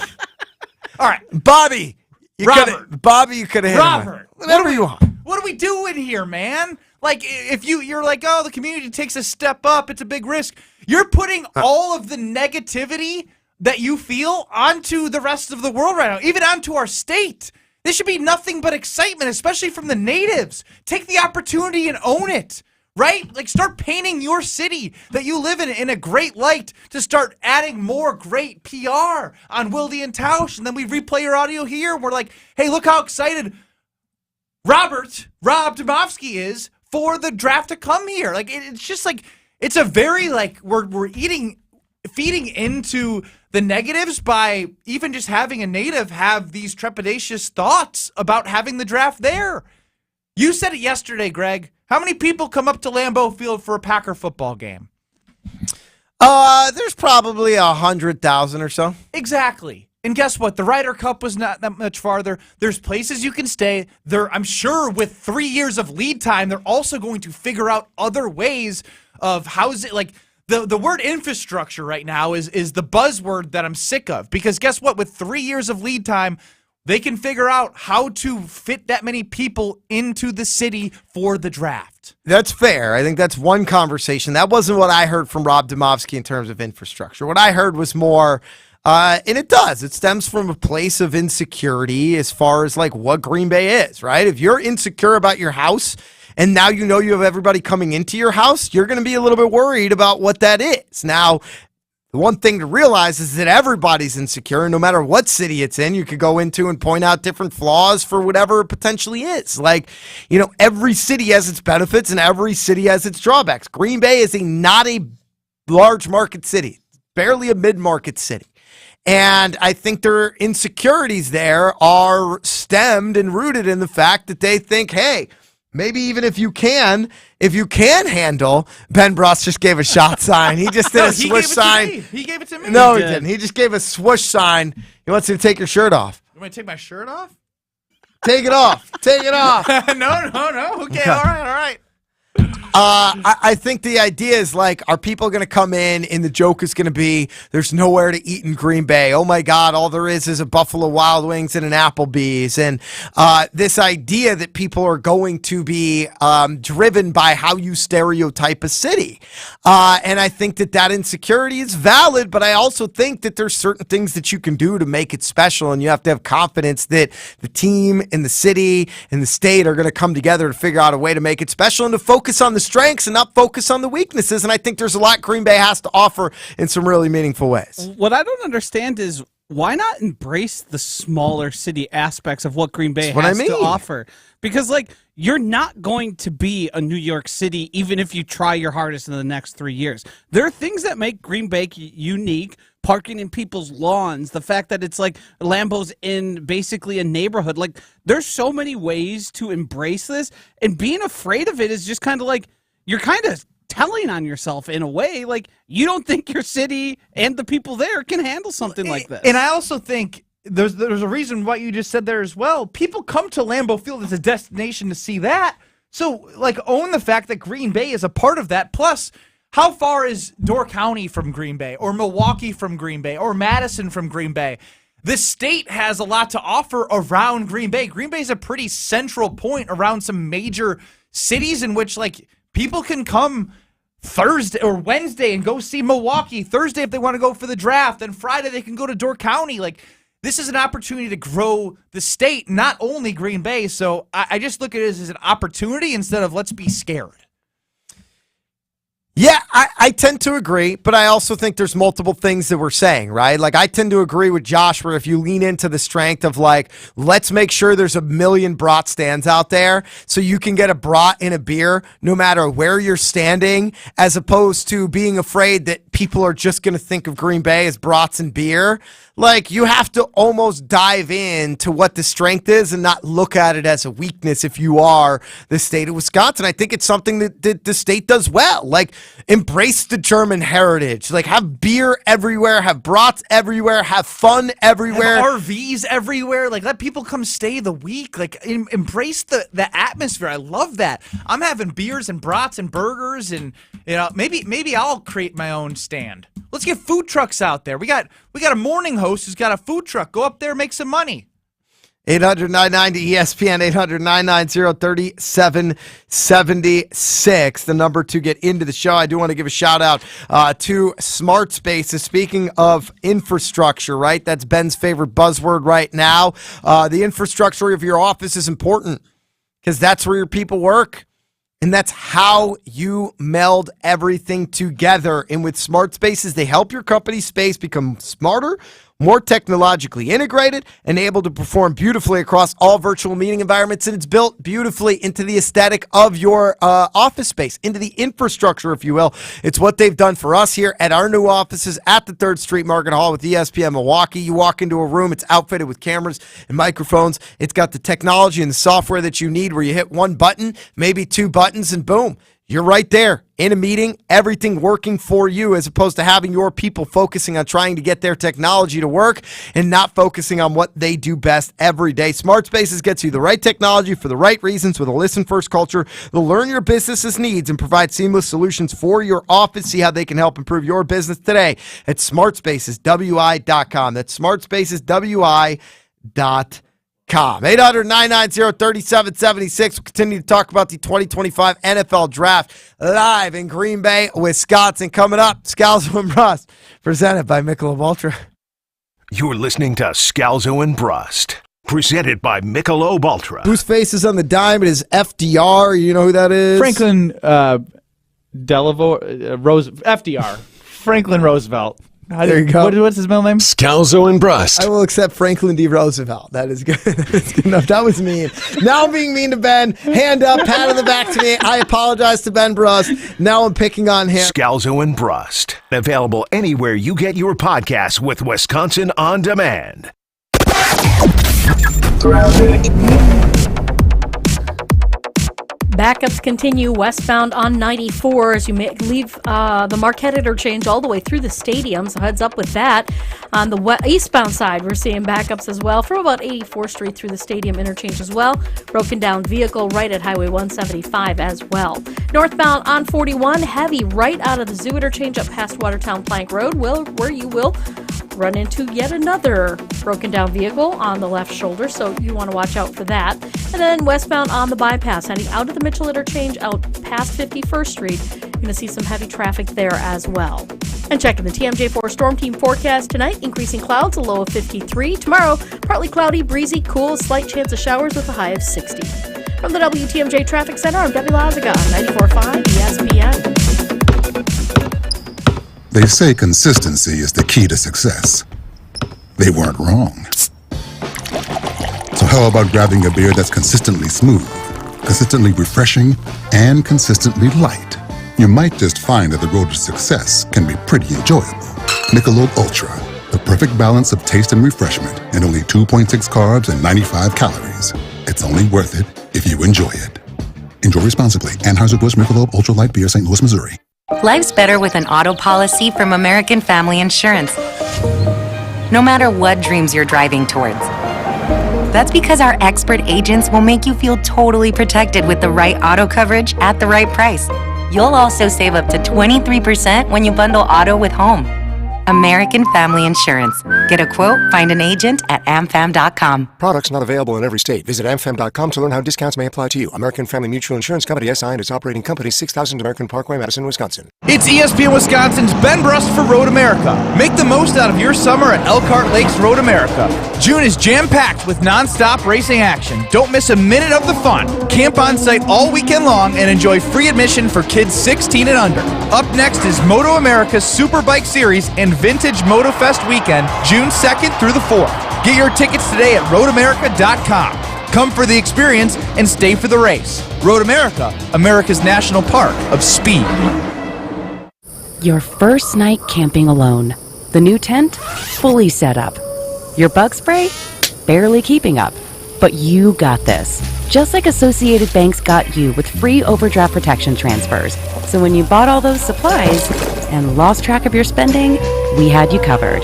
Speaker 3: All right.
Speaker 1: Bobby. You could have hit him.
Speaker 3: Robert.
Speaker 1: Whatever you want.
Speaker 3: What are we doing here, man? Like, if you're like, oh, the community takes a step up, it's a big risk. You're putting all of the negativity that you feel onto the rest of the world right now, even onto our state. This should be nothing but excitement, especially from the natives. Take the opportunity and own it, right? Like, start painting your city that you live in a great light to start adding more great PR on Wilde and Tausch. And then we replay your audio here. And we're like, hey, look how excited Rob Domofsky is for the draft to come here. Like, it's just like, it's a very, like, we're feeding into the negatives by even just having a native have these trepidatious thoughts about having the draft there. You said it yesterday, Greg. How many people come up to Lambeau Field for a Packer football game?
Speaker 1: There's probably 100,000 or so.
Speaker 3: Exactly. And guess what? The Ryder Cup was not that much farther. There's places you can stay. I'm sure with 3 years of lead time, they're also going to figure out other ways of housing. Like, the word infrastructure right now is the buzzword that I'm sick of. Because guess what? With 3 years of lead time, they can figure out how to fit that many people into the city for the draft.
Speaker 1: That's fair. I think that's one conversation. That wasn't what I heard from Rob Domofsky in terms of infrastructure. What I heard was more, and it stems from a place of insecurity as far as like what Green Bay is, right? If you're insecure about your house and now you know you have everybody coming into your house, you're going to be a little bit worried about what that is. Now, the one thing to realize is that everybody's insecure, and no matter what city it's in, you could go into and point out different flaws for whatever it potentially is. Like, every city has its benefits and every city has its drawbacks. Green Bay is not a large market city, barely a mid-market city. And I think their insecurities there are stemmed and rooted in the fact that they think, hey, maybe even if you can handle, Ben Brust just gave a shot sign. He just did a swoosh sign.
Speaker 3: He gave it to me.
Speaker 1: No, he didn't. He just gave a swoosh sign. He wants you to take your shirt off.
Speaker 3: You want to take my shirt off?
Speaker 1: Take it off. Take it off.
Speaker 3: No. Okay, all right.
Speaker 1: I think the idea is like, are people going to come in and the joke is going to be there's nowhere to eat in Green Bay. Oh my God, all there is a Buffalo Wild Wings and an Applebee's. And this idea that people are going to be driven by how you stereotype a city. And I think that insecurity is valid, but I also think that there's certain things that you can do to make it special. And you have to have confidence that the team and the city and the state are going to come together to figure out a way to make it special and to focus on the strengths and not focus on the weaknesses. And I think there's a lot Green Bay has to offer in some really meaningful ways.
Speaker 18: What I don't understand is why not embrace the smaller city aspects of what Green Bay has to offer? Because, you're not going to be a New York City even if you try your hardest in the next 3 years. There are things that make Green Bay unique. Parking in people's lawns, the fact that it's like Lambeau's in basically a neighborhood. Like, there's so many ways to embrace this, and being afraid of it is just kind of like, you're kind of telling on yourself in a way. Like, you don't think your city and the people there can handle something like this.
Speaker 3: And I also think there's a reason what you just said there as well. People come to Lambeau Field as a destination to see that. So, own the fact that Green Bay is a part of that. Plus, how far is Door County from Green Bay, or Milwaukee from Green Bay, or Madison from Green Bay? This state has a lot to offer around Green Bay. Green Bay is a pretty central point around some major cities in which, people can come Thursday or Wednesday and go see Milwaukee. Thursday if they want to go for the draft. Then Friday they can go to Door County. This is an opportunity to grow the state, not only Green Bay. So I just look at it as an opportunity instead of let's be scared.
Speaker 1: Yeah, I tend to agree, but I also think there's multiple things that we're saying, right? I tend to agree with Josh where if you lean into the strength of let's make sure there's 1 million brat stands out there so you can get a brat and a beer no matter where you're standing, as opposed to being afraid that people are just going to think of Green Bay as brats and beer. You have to almost dive into what the strength is and not look at it as a weakness if you are the state of Wisconsin. I think it's something that the state does well. Embrace the German heritage. Have beer everywhere, have brats everywhere, have fun everywhere.
Speaker 3: Have RVs everywhere. Let people come stay the week. Embrace the atmosphere. I love that. I'm having beers and brats and burgers, and maybe I'll create my own stand. Let's get food trucks out there. We got a morning host who's got a food truck. Go up there, make some money.
Speaker 1: 800-990-ESPN, 800-990-3776, the number to get into the show. I do want to give a shout out to Smart Spaces. Speaking of infrastructure, right? That's Ben's favorite buzzword right now. The infrastructure of your office is important because that's where your people work. And that's how you meld everything together. And with Smart Spaces, they help your company's space become smarter, more technologically integrated, and able to perform beautifully across all virtual meeting environments. And it's built beautifully into the aesthetic of your office space, into the infrastructure, if you will. It's what they've done for us here at our new offices at the 3rd Street Market Hall with ESPN Milwaukee. You walk into a room, it's outfitted with cameras and microphones. It's got the technology and the software that you need where you hit one button, maybe two buttons, and boom. You're right there in a meeting, everything working for you, as opposed to having your people focusing on trying to get their technology to work and not focusing on what they do best every day. Smart Spaces gets you the right technology for the right reasons with a listen-first culture. They'll learn your business's needs and provide seamless solutions for your office. See how they can help improve your business today at smartspaceswi.com. That's smartspaceswi.com. 800-990-3776. We'll continue to talk about the 2025 NFL Draft live in Green Bay, Wisconsin. Coming up, Scalzo and Brust, presented by Michelob Ultra.
Speaker 5: You're listening to Scalzo and Brust, presented by Michelob Ultra.
Speaker 1: Whose face is on the dime? It is FDR. You know who that is?
Speaker 8: Franklin FDR. Franklin Roosevelt.
Speaker 1: There you go.
Speaker 8: What's his middle name?
Speaker 24: Scalzo and Brust.
Speaker 1: I will accept Franklin D. Roosevelt. That is good. That's good enough. That was mean. Now I'm being mean to Ben. Hand up, pat on the back to me. I apologize to Ben Brust. Now I'm picking on him.
Speaker 5: Scalzo and Brust. Available anywhere you get your podcasts with Wisconsin On Demand.
Speaker 14: Backups continue westbound on 94 as you leave the Marquette interchange all the way through the stadium, so heads up with that. On the eastbound side, we're seeing backups as well from about 84th Street through the stadium interchange as well. Broken down vehicle right at Highway 175 as well. Northbound on 41, heavy right out of the Zoo interchange up past Watertown Plank Road, where you will run into yet another broken down vehicle on the left shoulder, so you want to watch out for that. And then westbound on the bypass, heading out of the Mitchell interchange out past 51st Street, you're going to see some heavy traffic there as well. And checking the TMJ4 Storm Team forecast tonight, increasing clouds, a low of 53. Tomorrow, partly cloudy, breezy, cool, slight chance of showers with a high of 60. From the WTMJ Traffic Center, I'm Debbie Lazaga, 94.5 ESPN.
Speaker 2: They say consistency is the key to success. They weren't wrong. So how about grabbing a beer that's consistently smooth, consistently refreshing, and consistently light? You might just find that the road to success can be pretty enjoyable. Michelob Ultra, the perfect balance of taste and refreshment, and only 2.6 carbs and 95 calories. It's only worth it if you enjoy it. Enjoy responsibly. Anheuser-Busch Michelob Ultra Light Beer, St. Louis, Missouri.
Speaker 4: Life's better with an auto policy from American Family Insurance. No matter what dreams you're driving towards. That's because our expert agents will make you feel totally protected with the right auto coverage at the right price. You'll also save up to 23% when you bundle auto with home. American Family Insurance. Get a quote, find an agent at amfam.com.
Speaker 19: Products not available in every state. Visit amfam.com to learn how discounts may apply to you. American Family Mutual Insurance Company, SI, and its operating company, 6000 American Parkway, Madison, Wisconsin.
Speaker 3: It's ESPN Wisconsin's Ben Brust for Road America. Make the most out of your summer at Elkhart Lakes Road America. June is jam-packed with non-stop racing action. Don't miss a minute of the fun. Camp on site all weekend long and enjoy free admission for kids 16 and under. Up next is Moto America's Superbike Series and Vintage MotoFest weekend, June 2nd through the 4th. Get your tickets today at roadamerica.com. Come for the experience and stay for the race. Road America, America's national park of speed.
Speaker 20: Your first night camping alone. The new tent, fully set up. Your bug spray, barely keeping up. But you got this. Just like Associated Bank's got you with free overdraft protection transfers. So when you bought all those supplies and lost track of your spending, we had you covered.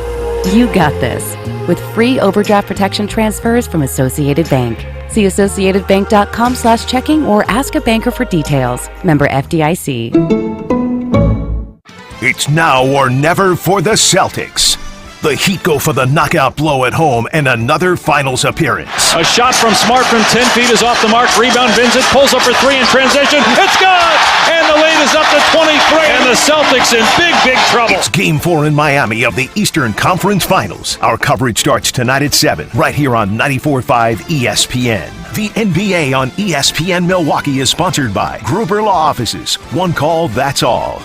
Speaker 20: You got this with free overdraft protection transfers from Associated Bank. See associatedbank.com/checking or ask a banker for details. Member FDIC.
Speaker 5: It's now or never for the Celtics. The Heat go for the knockout blow at home and another finals appearance.
Speaker 6: A shot from Smart from 10 feet is off the mark. Rebound, Vincent pulls up for three in transition. It's good! And the lead is up to 23. And the Celtics in big trouble.
Speaker 5: It's Game 4 in Miami of the Eastern Conference Finals. Our coverage starts tonight at 7, right here on 94.5 ESPN. The NBA on ESPN Milwaukee is sponsored by Gruber Law Offices. One call, that's all.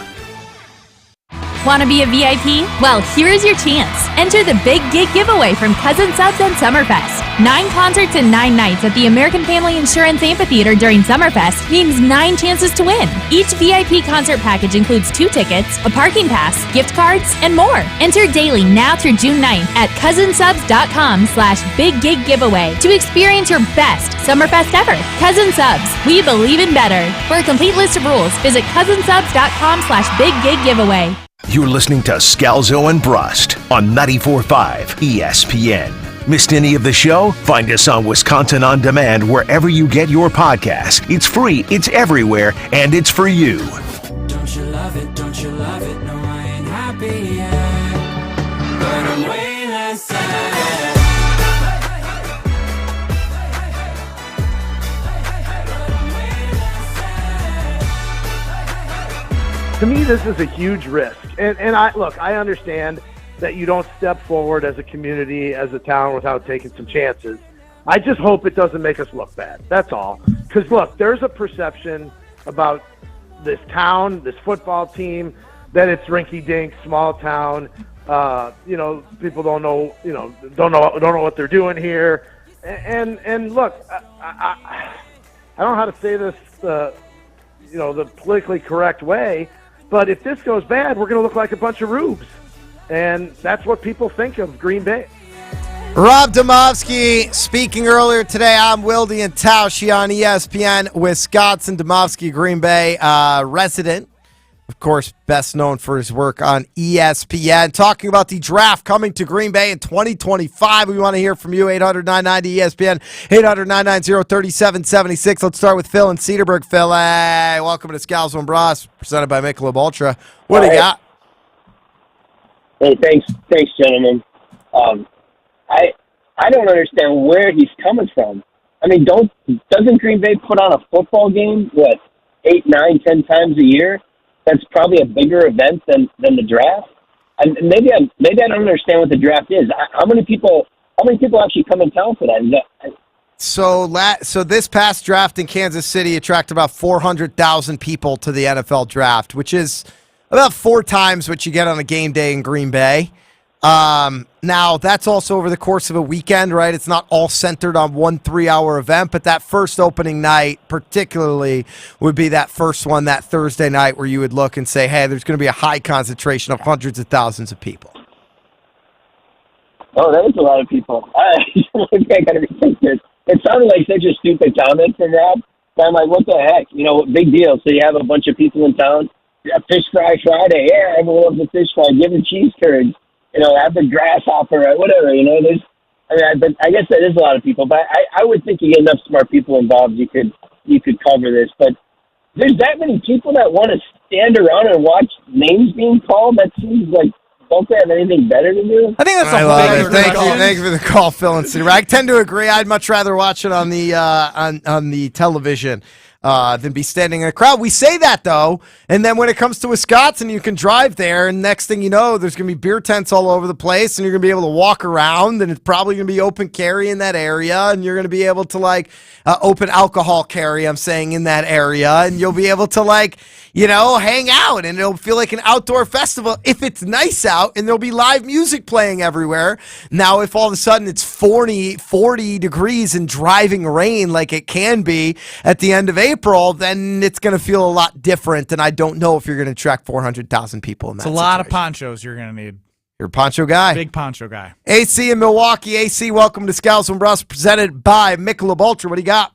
Speaker 9: Want to be a VIP? Well, here's your chance. Enter the Big Gig Giveaway from Cousin Subs and Summerfest. 9 concerts and 9 nights at the American Family Insurance Amphitheater during Summerfest means 9 chances to win. Each VIP concert package includes 2 tickets, a parking pass, gift cards, and more. Enter daily now through June 9th at cousinsubs.com/Big Gig Giveaway to experience your best Summerfest ever. Cousin Subs, we believe in better. For a complete list of rules, visit cousinsubs.com/Big Gig Giveaway.
Speaker 5: You're listening to Scalzo and Brust on 94.5 ESPN. Missed any of the show? Find us on Wisconsin On Demand wherever you get your podcasts. It's free, it's everywhere, and it's for you.
Speaker 10: Don't you love it? Don't you love it? No, I ain't happy yet, but I'm way less sad.
Speaker 28: To me, this is a huge risk. And I understand that you don't step forward as a community, as a town, without taking some chances. I just hope it doesn't make us look bad. That's all. Because, look, there's a perception about this town, this football team, that it's rinky-dink, small town. People don't know what they're doing here. And look, I don't know how to say this, the politically correct way, but if this goes bad, we're going to look like a bunch of rubes. And that's what people think of Green Bay.
Speaker 1: Rob Demovsky speaking earlier today. I'm Wildy and Tausch on ESPN Wisconsin. Demovsky, Green Bay resident. Of course, best known for his work on ESPN. Talking about the draft coming to Green Bay in 2025. We want to hear from you. 800-990-ESPN, 800-990-3776. Let's start with Phil in Cedarburg. Phil, hey, welcome to Scalzo and Brust, presented by Michelob Ultra. What do you got?
Speaker 11: Hey, thanks, gentlemen. I don't understand where he's coming from. I mean, doesn't Green Bay put on a football game 8, 9, 10 times a year? That's probably a bigger event than the draft. And maybe I don't understand what the draft is. How many people actually come in town for that?
Speaker 1: So this past draft in Kansas City attracted about 400,000 people to the NFL draft, which is about 4 times what you get on a game day in Green Bay. Now, that's also over the course of a weekend, right? It's not all centered on one 3-hour event, but that first opening night particularly would be that first one, that Thursday night, where you would look and say, hey, there's going to be a high concentration of hundreds of thousands of people.
Speaker 11: Oh, that is a lot of people. I got to rethink this. It sounded like such a stupid comment from Rob. But I'm like, what the heck? Big deal. So you have a bunch of people in town. A fish fry Friday. Yeah, everyone loves the fish fry. Give them cheese curds. Have the grasshopper, whatever, but I guess that is a lot of people. But I would think you get enough smart people involved, you could cover this. But there's that many people that want to stand around and watch names being called. That seems like, don't they have anything better to do?
Speaker 1: I think that's a love it. Thank you for the call, Phil and City. I tend to agree. I'd much rather watch it on the on the television than be standing in a crowd. We say that, though, and then when it comes to Wisconsin, you can drive there, and next thing you know, there's going to be beer tents all over the place, and you're going to be able to walk around, and it's probably going to be open carry in that area, and you're going to be able to, open alcohol carry, I'm saying, in that area, and you'll be able to, hang out, and it'll feel like an outdoor festival if it's nice out, and there'll be live music playing everywhere. Now, if all of a sudden it's 40 degrees and driving rain like it can be at the end of April, then it's going to feel a lot different, and I don't know if you're going to attract 400,000 people in that
Speaker 3: It's a lot of ponchos you're going to need.
Speaker 1: You're a poncho guy.
Speaker 3: Big poncho guy.
Speaker 1: AC in Milwaukee. AC, welcome to Scalzo and Brust, presented by Michelob Ultra. What do you got?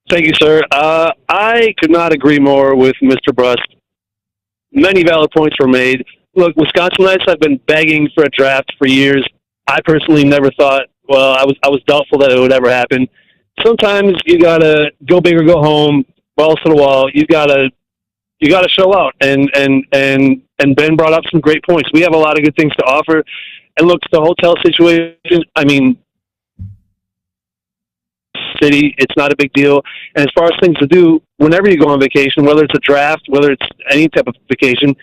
Speaker 21: Thank you, sir. I could not agree more with Mr. Brust. Many valid points were made. Look, Wisconsinites have been begging for a draft for years. I personally never thought, I was doubtful that it would ever happen. Sometimes you gotta go big or go home, balls to the wall. You gotta you got to show out. And Ben brought up some great points. We have a lot of good things to offer. And look, the hotel situation, I mean, city, it's not a big deal. And as far as things to do, whenever you go on vacation, whether it's a draft, whether it's any type of vacation,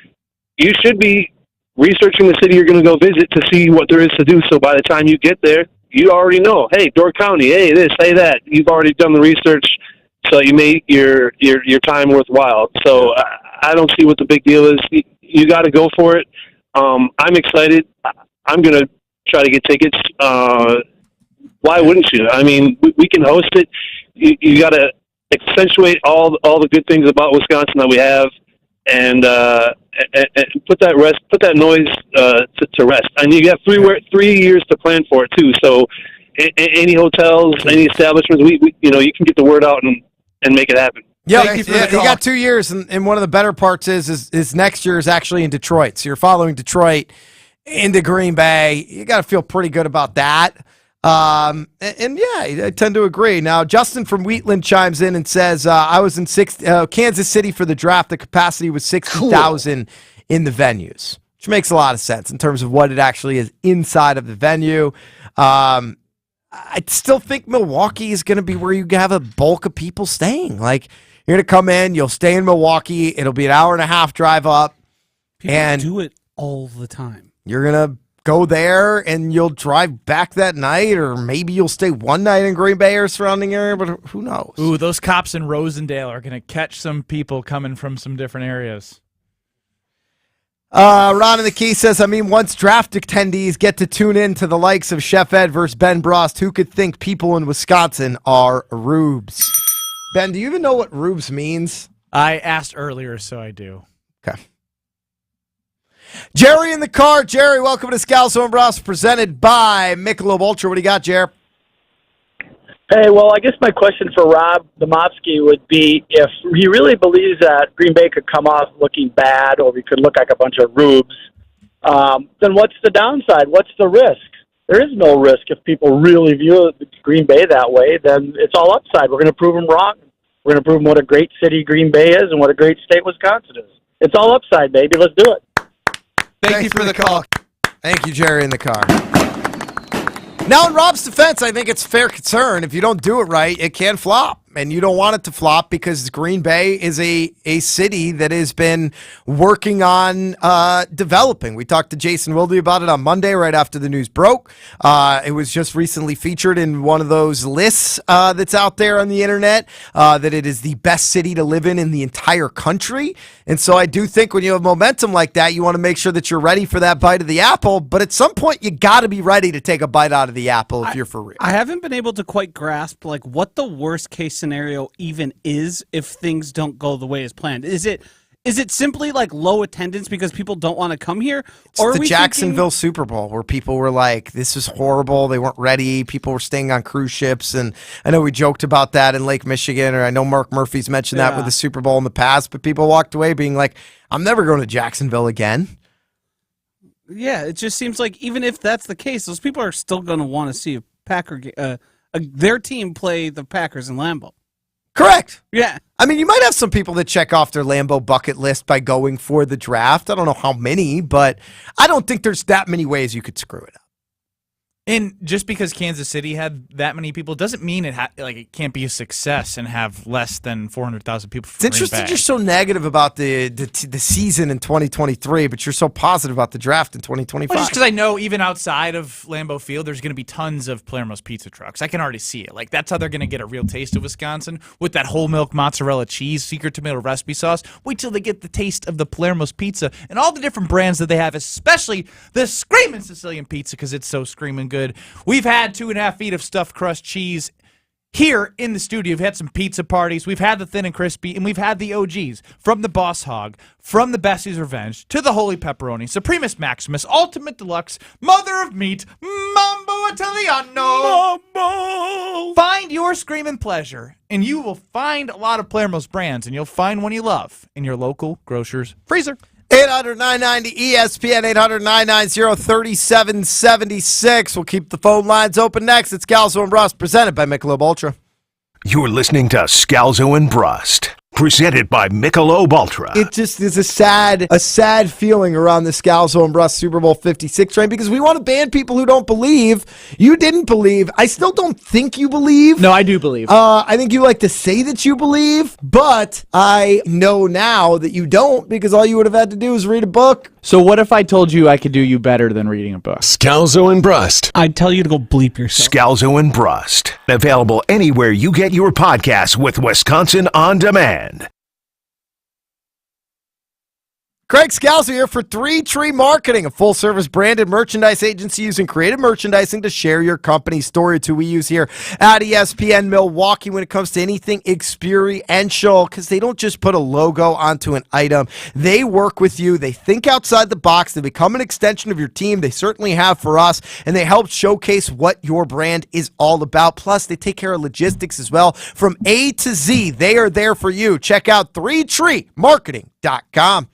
Speaker 21: you should be researching the city you're going to go visit to see what there is to do. So by the time you get there, you already know, hey, Door County, hey, this, hey, that. You've already done the research, so you make your time worthwhile. So I don't see what the big deal is. You got to go for it. I'm excited. I'm going to try to get tickets. Why wouldn't you? I mean, we can host it. You got to accentuate all the good things about Wisconsin that we have, and put that noise to rest. And you have 3 years to plan for it too. So any hotels, any establishments, we you can get the word out and make it happen.
Speaker 1: Yeah, you got 2 years, and one of the better parts is next year is actually in Detroit. So you're following Detroit into Green Bay. You got to feel pretty good about that. And yeah, I tend to agree. Now, Justin from Wheatland chimes in and says, I was in Kansas City for the draft. The capacity was 60,000 in the venues, which makes a lot of sense in terms of what it actually is inside of the venue. I still think Milwaukee is going to be where you have a bulk of people staying. Like, you're going to come in, you'll stay in Milwaukee. It'll be an hour and a half drive up.
Speaker 18: People do it all the time.
Speaker 1: You're going to go there and you'll drive back that night, or maybe you'll stay one night in Green Bay or surrounding area, but who knows?
Speaker 3: Ooh, those cops in Rosendale are going to catch some people coming from some different areas.
Speaker 1: Ron in the Key says, once draft attendees get to tune in to the likes of Chef Ed versus Ben Brust, who could think people in Wisconsin are rubes? Ben, do you even know what rubes means?
Speaker 3: I asked earlier, so I do.
Speaker 1: Okay. Jerry in the car. Jerry, welcome to Scalzo and Brust, presented by Michelob Ultra. What do you got, Jer?
Speaker 12: Hey, well, I guess my question for Rob Domofsky would be, if he really believes that Green Bay could come off looking bad, or we could look like a bunch of rubes, then what's the downside? What's the risk? There is no risk if people really view Green Bay that way. Then it's all upside. We're going to prove them wrong. We're going to prove them what a great city Green Bay is and what a great state Wisconsin is. It's all upside, baby. Let's do it.
Speaker 1: Thank you for the call. Thank you, Jerry in the car. Now, in Rob's defense, I think it's fair concern. If you don't do it right, it can flop. And you don't want it to flop because Green Bay is a city that has been working on developing. We talked to Jason Wilde about it on Monday right after the news broke. It was just recently featured in one of those lists that's out there on the internet that it is the best city to live in the entire country. And so I do think when you have momentum like that, you want to make sure that you're ready for that bite of the apple. But at some point, you got to be ready to take a bite out of the apple if you're for real.
Speaker 18: I haven't been able to quite grasp what the worst case scenario even is if things don't go the way as planned. Is it simply low attendance because people don't want to come here?
Speaker 1: Or the Jacksonville Super Bowl where people were like, this is horrible. They weren't ready. People were staying on cruise ships. And I know we joked about that in Lake Michigan, or I know Mark Murphy's mentioned that with the Super Bowl in the past, but people walked away being like, I'm never going to Jacksonville again.
Speaker 18: Yeah, it just seems like even if that's the case, those people are still going to want to see their team play the Packers in Lambeau.
Speaker 1: Correct.
Speaker 18: Yeah.
Speaker 1: You might have some people that check off their Lambeau bucket list by going for the draft. I don't know how many, but I don't think there's that many ways you could screw it up.
Speaker 3: And just because Kansas City had that many people doesn't mean it can't be a success and have less than 400,000 people.
Speaker 1: It's interesting you're so negative about the season in 2023, but you're so positive about the draft in 2025.
Speaker 3: Well, just because I know even outside of Lambeau Field, there's going to be tons of Palermo's pizza trucks. I can already see it. That's how they're going to get a real taste of Wisconsin with that whole milk mozzarella cheese, secret tomato recipe sauce. Wait till they get the taste of the Palermo's pizza and all the different brands that they have, especially the Screamin' Sicilian pizza, because it's so screaming good. We've had 2.5 feet of stuffed crust cheese here in the studio. We've had some pizza parties. We've had the thin and crispy, and we've had the OGs, from the Boss Hog, from the Bessie's Revenge, to the Holy Pepperoni, Supremus Maximus, Ultimate Deluxe, Mother of Meat, Mambo Italiano. Mambo! Find your screaming pleasure, and you will find a lot of Palermo's brands, and you'll find one you love in your local grocer's freezer.
Speaker 1: 800-990-ESPN, 800-990-3776. We'll keep the phone lines open next. It's Scalzo and Brust, presented by Michelob Ultra.
Speaker 5: You're listening to Scalzo and Brust. Presented by Michelob Ultra.
Speaker 1: It just is a sad feeling around the Scalzo and Brust Super Bowl 56 train because we want to ban people who don't believe. You didn't believe. I still don't think you believe.
Speaker 8: No, I do believe.
Speaker 1: I think you like to say that you believe, but I know now that you don't because all you would have had to do is read a book.
Speaker 8: So what if I told you I could do you better than reading a book?
Speaker 24: Scalzo and Brust.
Speaker 18: I'd tell you to go bleep yourself.
Speaker 5: Scalzo and Brust. Available anywhere you get your podcasts with Wisconsin On Demand.
Speaker 1: Craig Scalzo here for 3 Tree Marketing, a full-service branded merchandise agency using creative merchandising to share your company's story. It's who we use here at ESPN Milwaukee when it comes to anything experiential, because they don't just put a logo onto an item. They work with you. They think outside the box. They become an extension of your team. They certainly have for us, and they help showcase what your brand is all about. Plus, they take care of logistics as well. From A to Z, they are there for you. Check out 3treemarketing.com.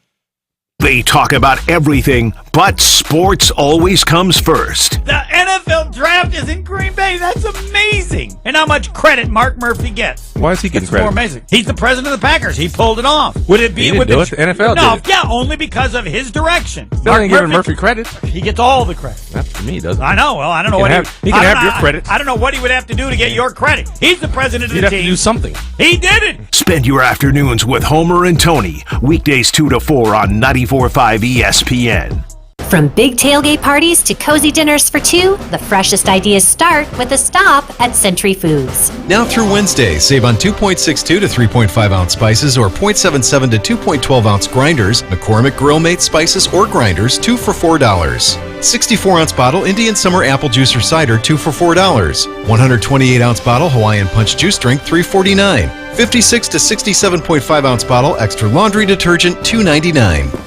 Speaker 5: They talk about everything, but sports always comes first.
Speaker 7: The NFL draft is in Green Bay. That's amazing. And how much credit Mark Murphy gets.
Speaker 13: Why is he getting
Speaker 7: It's
Speaker 13: credit?
Speaker 7: more amazing. He's the president of the Packers. He pulled it off. Would it be
Speaker 13: He didn't
Speaker 7: with
Speaker 13: do it. The NFL
Speaker 7: No,
Speaker 13: did it.
Speaker 7: yeah, only because of his direction.
Speaker 13: Still ain't giving Murphy credit.
Speaker 7: He gets all the credit.
Speaker 13: Not for me, does it?
Speaker 7: I know. Well, I don't know
Speaker 13: He
Speaker 7: what
Speaker 13: can have- he can
Speaker 7: I don't
Speaker 13: have
Speaker 7: know-
Speaker 13: your credit.
Speaker 7: I don't know what he would have to do to get your credit. He's the president of
Speaker 13: He'd
Speaker 7: the
Speaker 13: have to
Speaker 7: team.
Speaker 13: do something.
Speaker 7: He did it.
Speaker 5: Spend your afternoons with Homer and Tony. Weekdays 2 to 4 on 94.5 ESPN.
Speaker 15: From big tailgate parties to cozy dinners for two, the freshest ideas start with a stop at Century Foods.
Speaker 24: Now through Wednesday, save on 2.62 to 3.5 ounce spices or 0.77 to 2.12 ounce grinders, McCormick Grill Mate spices or grinders, 2 for $4. 64 ounce bottle Indian Summer Apple Juice or Cider, 2 for $4. 128 ounce bottle Hawaiian Punch Juice Drink, $3.49. 56 to 67.5 ounce bottle Extra Laundry Detergent, $2.99.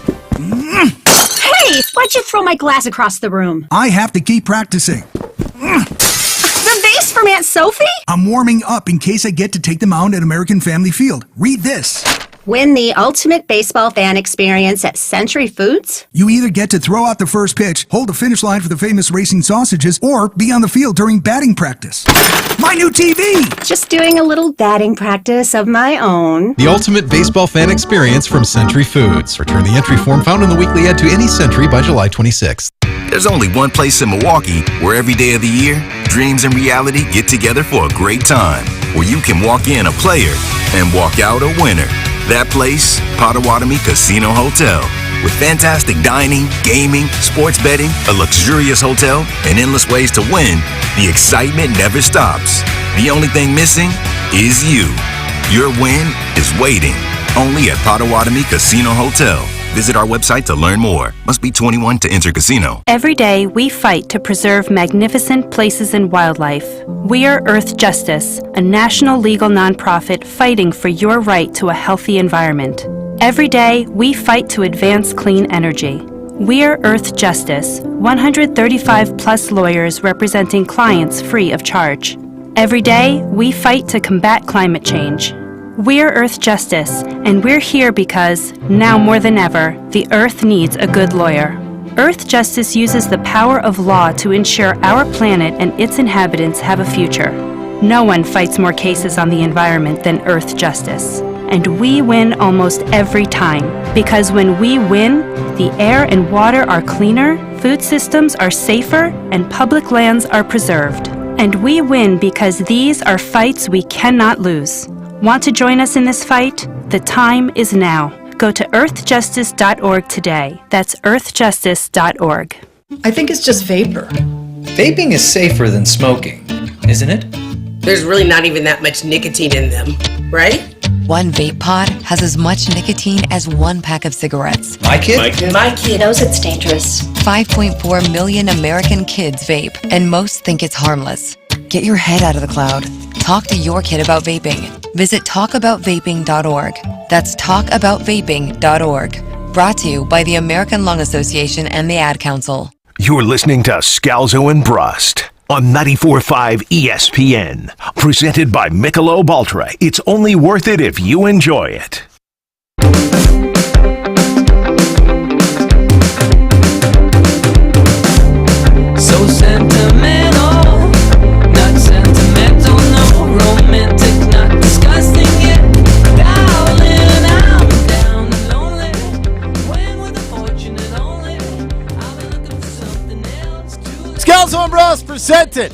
Speaker 16: Hey, why'd you throw my glass across the room?
Speaker 22: I have to keep practicing.
Speaker 16: The vase from Aunt Sophie?
Speaker 22: I'm warming up in case I get to take them out at American Family Field. Read this.
Speaker 16: Win the ultimate baseball fan experience at Century Foods?
Speaker 22: You either get to throw out the first pitch, hold the finish line for the famous racing sausages, or be on the field during batting practice. My new TV!
Speaker 16: Just doing a little batting practice of my own.
Speaker 24: The ultimate baseball fan experience from Century Foods. Return the entry form found in the weekly ad to any Century by July 26th.
Speaker 23: There's only one place in Milwaukee where every day of the year, dreams and reality get together for a great time. Where you can walk in a player and walk out a winner. That place, Potawatomi Casino Hotel. With fantastic dining, gaming, sports betting, a luxurious hotel, and endless ways to win, the excitement never stops. The only thing missing is you. Your win is waiting, only at Potawatomi Casino Hotel. Visit our website to learn more. Must be 21 to enter casino.
Speaker 25: Every day, we fight to preserve magnificent places and wildlife. We are Earth Justice, a national legal nonprofit fighting for your right to a healthy environment. Every day, we fight to advance clean energy. We are Earth Justice, 135 plus lawyers representing clients free of charge. Every day, we fight to combat climate change. We're Earth Justice, and we're here because, now more than ever, the Earth needs a good lawyer. Earth Justice uses the power of law to ensure our planet and its inhabitants have a future. No one fights more cases on the environment than Earth Justice. And we win almost every time. Because when we win, the air and water are cleaner, food systems are safer, and public lands are preserved. And we win because these are fights we cannot lose. Want to join us in this fight? The time is now. Go to earthjustice.org today. That's earthjustice.org.
Speaker 26: I think it's just vapor. Vaping is safer than smoking, isn't it?
Speaker 29: There's really not even that much nicotine in them, right?
Speaker 30: One vape pod has as much nicotine as one pack of cigarettes.
Speaker 26: My kid?
Speaker 29: My kid knows it's dangerous.
Speaker 30: 5.4 million American kids vape, and most think it's harmless. Get your head out of the cloud. Talk to your kid about vaping. Visit talkaboutvaping.org. That's talkaboutvaping.org. Brought to you by the American Lung Association and the Ad Council.
Speaker 5: You're listening to Scalzo and Brust on 94.5 ESPN. Presented by Michelob Ultra. It's only worth it if you enjoy it.
Speaker 10: So sentimental, not sentimental, no romantic, not disgusting yet. Darling,
Speaker 1: Scalzo and Brust presented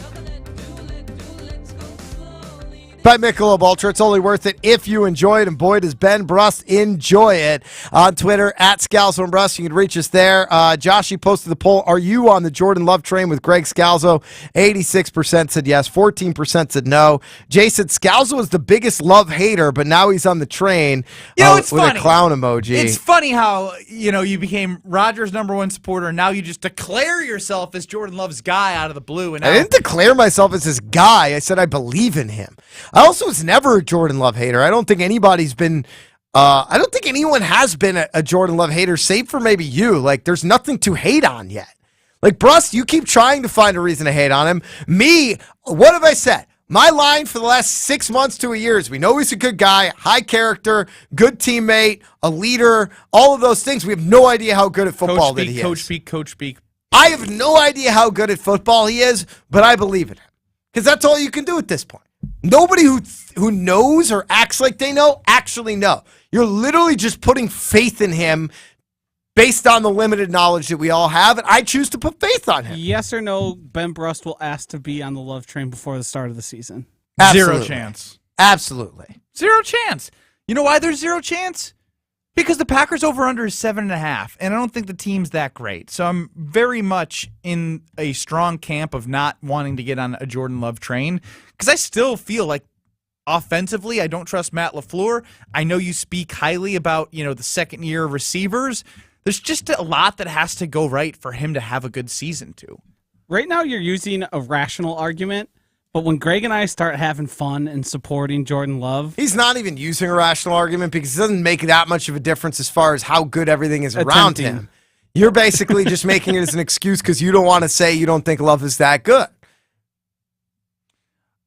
Speaker 1: by Michelob Ultra. It's only worth it if you enjoy it, and boy, does Ben Brust enjoy it. On Twitter, at Scalzo and Brust. You can reach us there. Joshy posted the poll, are you on the Jordan Love train with Greg Scalzo? 86% said yes, 14% said no. Jay said Scalzo is the biggest Love hater, but now he's on the train
Speaker 3: it's
Speaker 1: with
Speaker 3: funny.
Speaker 1: A clown emoji.
Speaker 3: It's funny how, you became Rodgers' #1 supporter, and now you just declare yourself as Jordan Love's guy out of the blue. And
Speaker 1: I didn't declare myself as his guy. I said I believe in him. I also was never a Jordan Love hater. I don't think anybody's been, I don't think anyone has been a Jordan Love hater, save for maybe you. Like, there's nothing to hate on yet. Like, Brust, you keep trying to find a reason to hate on him. Me, what have I said? My line for the last 6 months to a year is we know he's a good guy, high character, good teammate, a leader, all of those things. We have no idea how good at football that he is.
Speaker 18: Coach speak.
Speaker 1: I have no idea how good at football he is, but I believe in him. Because that's all you can do at this point. Nobody who knows or acts like they know actually know. You're literally just putting faith in him based on the limited knowledge that we all have, and I choose to put faith on him.
Speaker 18: Yes or no, Ben Brust will ask to be on the Love train before the start of the season?
Speaker 1: Absolutely.
Speaker 3: 0 chance.
Speaker 1: Absolutely.
Speaker 3: 0 chance. You know why there's 0 chance? Because the Packers over-under is 7.5, and I don't think the team's that great. So I'm very much in a strong camp of not wanting to get on a Jordan Love train, because I still feel like offensively I don't trust Matt LaFleur. I know you speak highly about, the second-year receivers. There's just a lot that has to go right for him to have a good season, too.
Speaker 18: Right now you're using a rational argument, but when Greg and I start having fun and supporting Jordan Love...
Speaker 1: He's not even using a rational argument because it doesn't make that much of a difference as far as how good everything is around him. You're basically just making it as an excuse because you don't want to say you don't think Love is that good.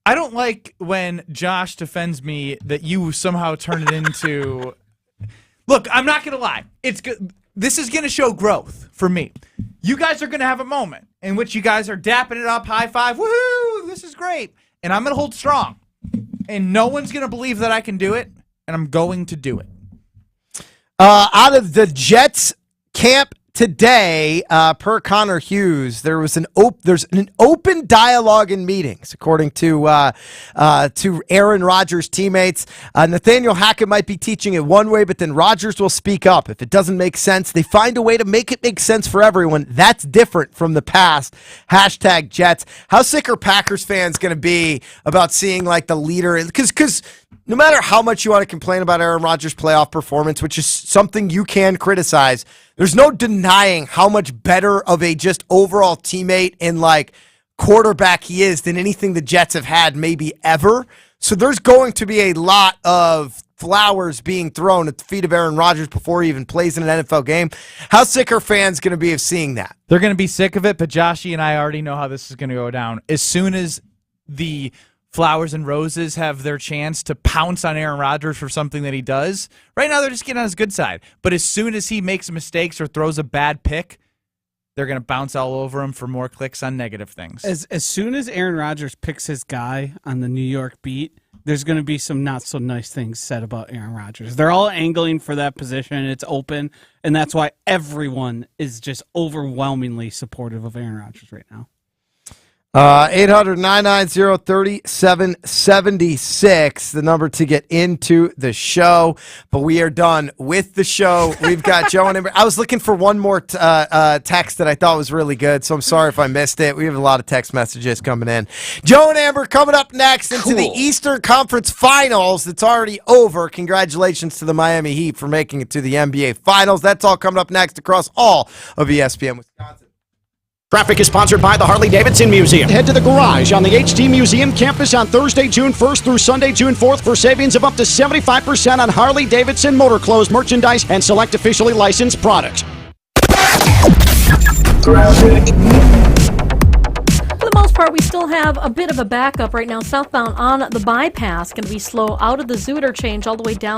Speaker 3: I don't like when Josh defends me that you somehow turn it into... Look, I'm not going to lie. It's good. This is going to show growth for me. You guys are going to have a moment in which you guys are dapping it up, high five, woohoo, this is great. And I'm going to hold strong. And no one's going to believe that I can do it, and I'm going to do it.
Speaker 1: Out of the Jets camp today, per Connor Hughes, there's an open dialogue in meetings, according to Aaron Rodgers' teammates. Nathaniel Hackett might be teaching it one way, but then Rodgers will speak up. If it doesn't make sense, they find a way to make it make sense for everyone. That's different from the past. # Jets. How sick are Packers fans going to be about seeing like the leader? Because no matter how much you want to complain about Aaron Rodgers' playoff performance, which is something you can criticize, there's no denying how much better of a just overall teammate and like quarterback he is than anything the Jets have had maybe ever. So there's going to be a lot of flowers being thrown at the feet of Aaron Rodgers before he even plays in an NFL game. How sick are fans going to be of seeing that?
Speaker 3: They're going to be sick of it, but Joshy and I already know how this is going to go down. As soon as the flowers and roses have their chance to pounce on Aaron Rodgers for something that he does. Right now, they're just getting on his good side. But as soon as he makes mistakes or throws a bad pick, they're going to bounce all over him for more clicks on negative things.
Speaker 18: As soon as Aaron Rodgers picks his guy on the New York beat, there's going to be some not so nice things said about Aaron Rodgers. They're all angling for that position. It's open, and that's why everyone is just overwhelmingly supportive of Aaron Rodgers right now.
Speaker 1: 800-990-3776, the number to get into the show. But we are done with the show. We've got Joe and Amber. I was looking for one more text that I thought was really good, so I'm sorry if I missed it. We have a lot of text messages coming in. Joe and Amber coming up next into the Eastern Conference Finals. It's already over. Congratulations to the Miami Heat for making it to the NBA Finals. That's all coming up next across all of ESPN Wisconsin.
Speaker 2: Traffic is sponsored by the Harley-Davidson Museum. Head to the garage on the HD Museum campus on Thursday, June 1st through Sunday, June 4th for savings of up to 75% on Harley-Davidson motor clothes, merchandise, and select officially licensed products.
Speaker 4: For the most part, we still have a bit of a backup right now. Southbound on the bypass going to be slow out of the Zoo interchange all the way down to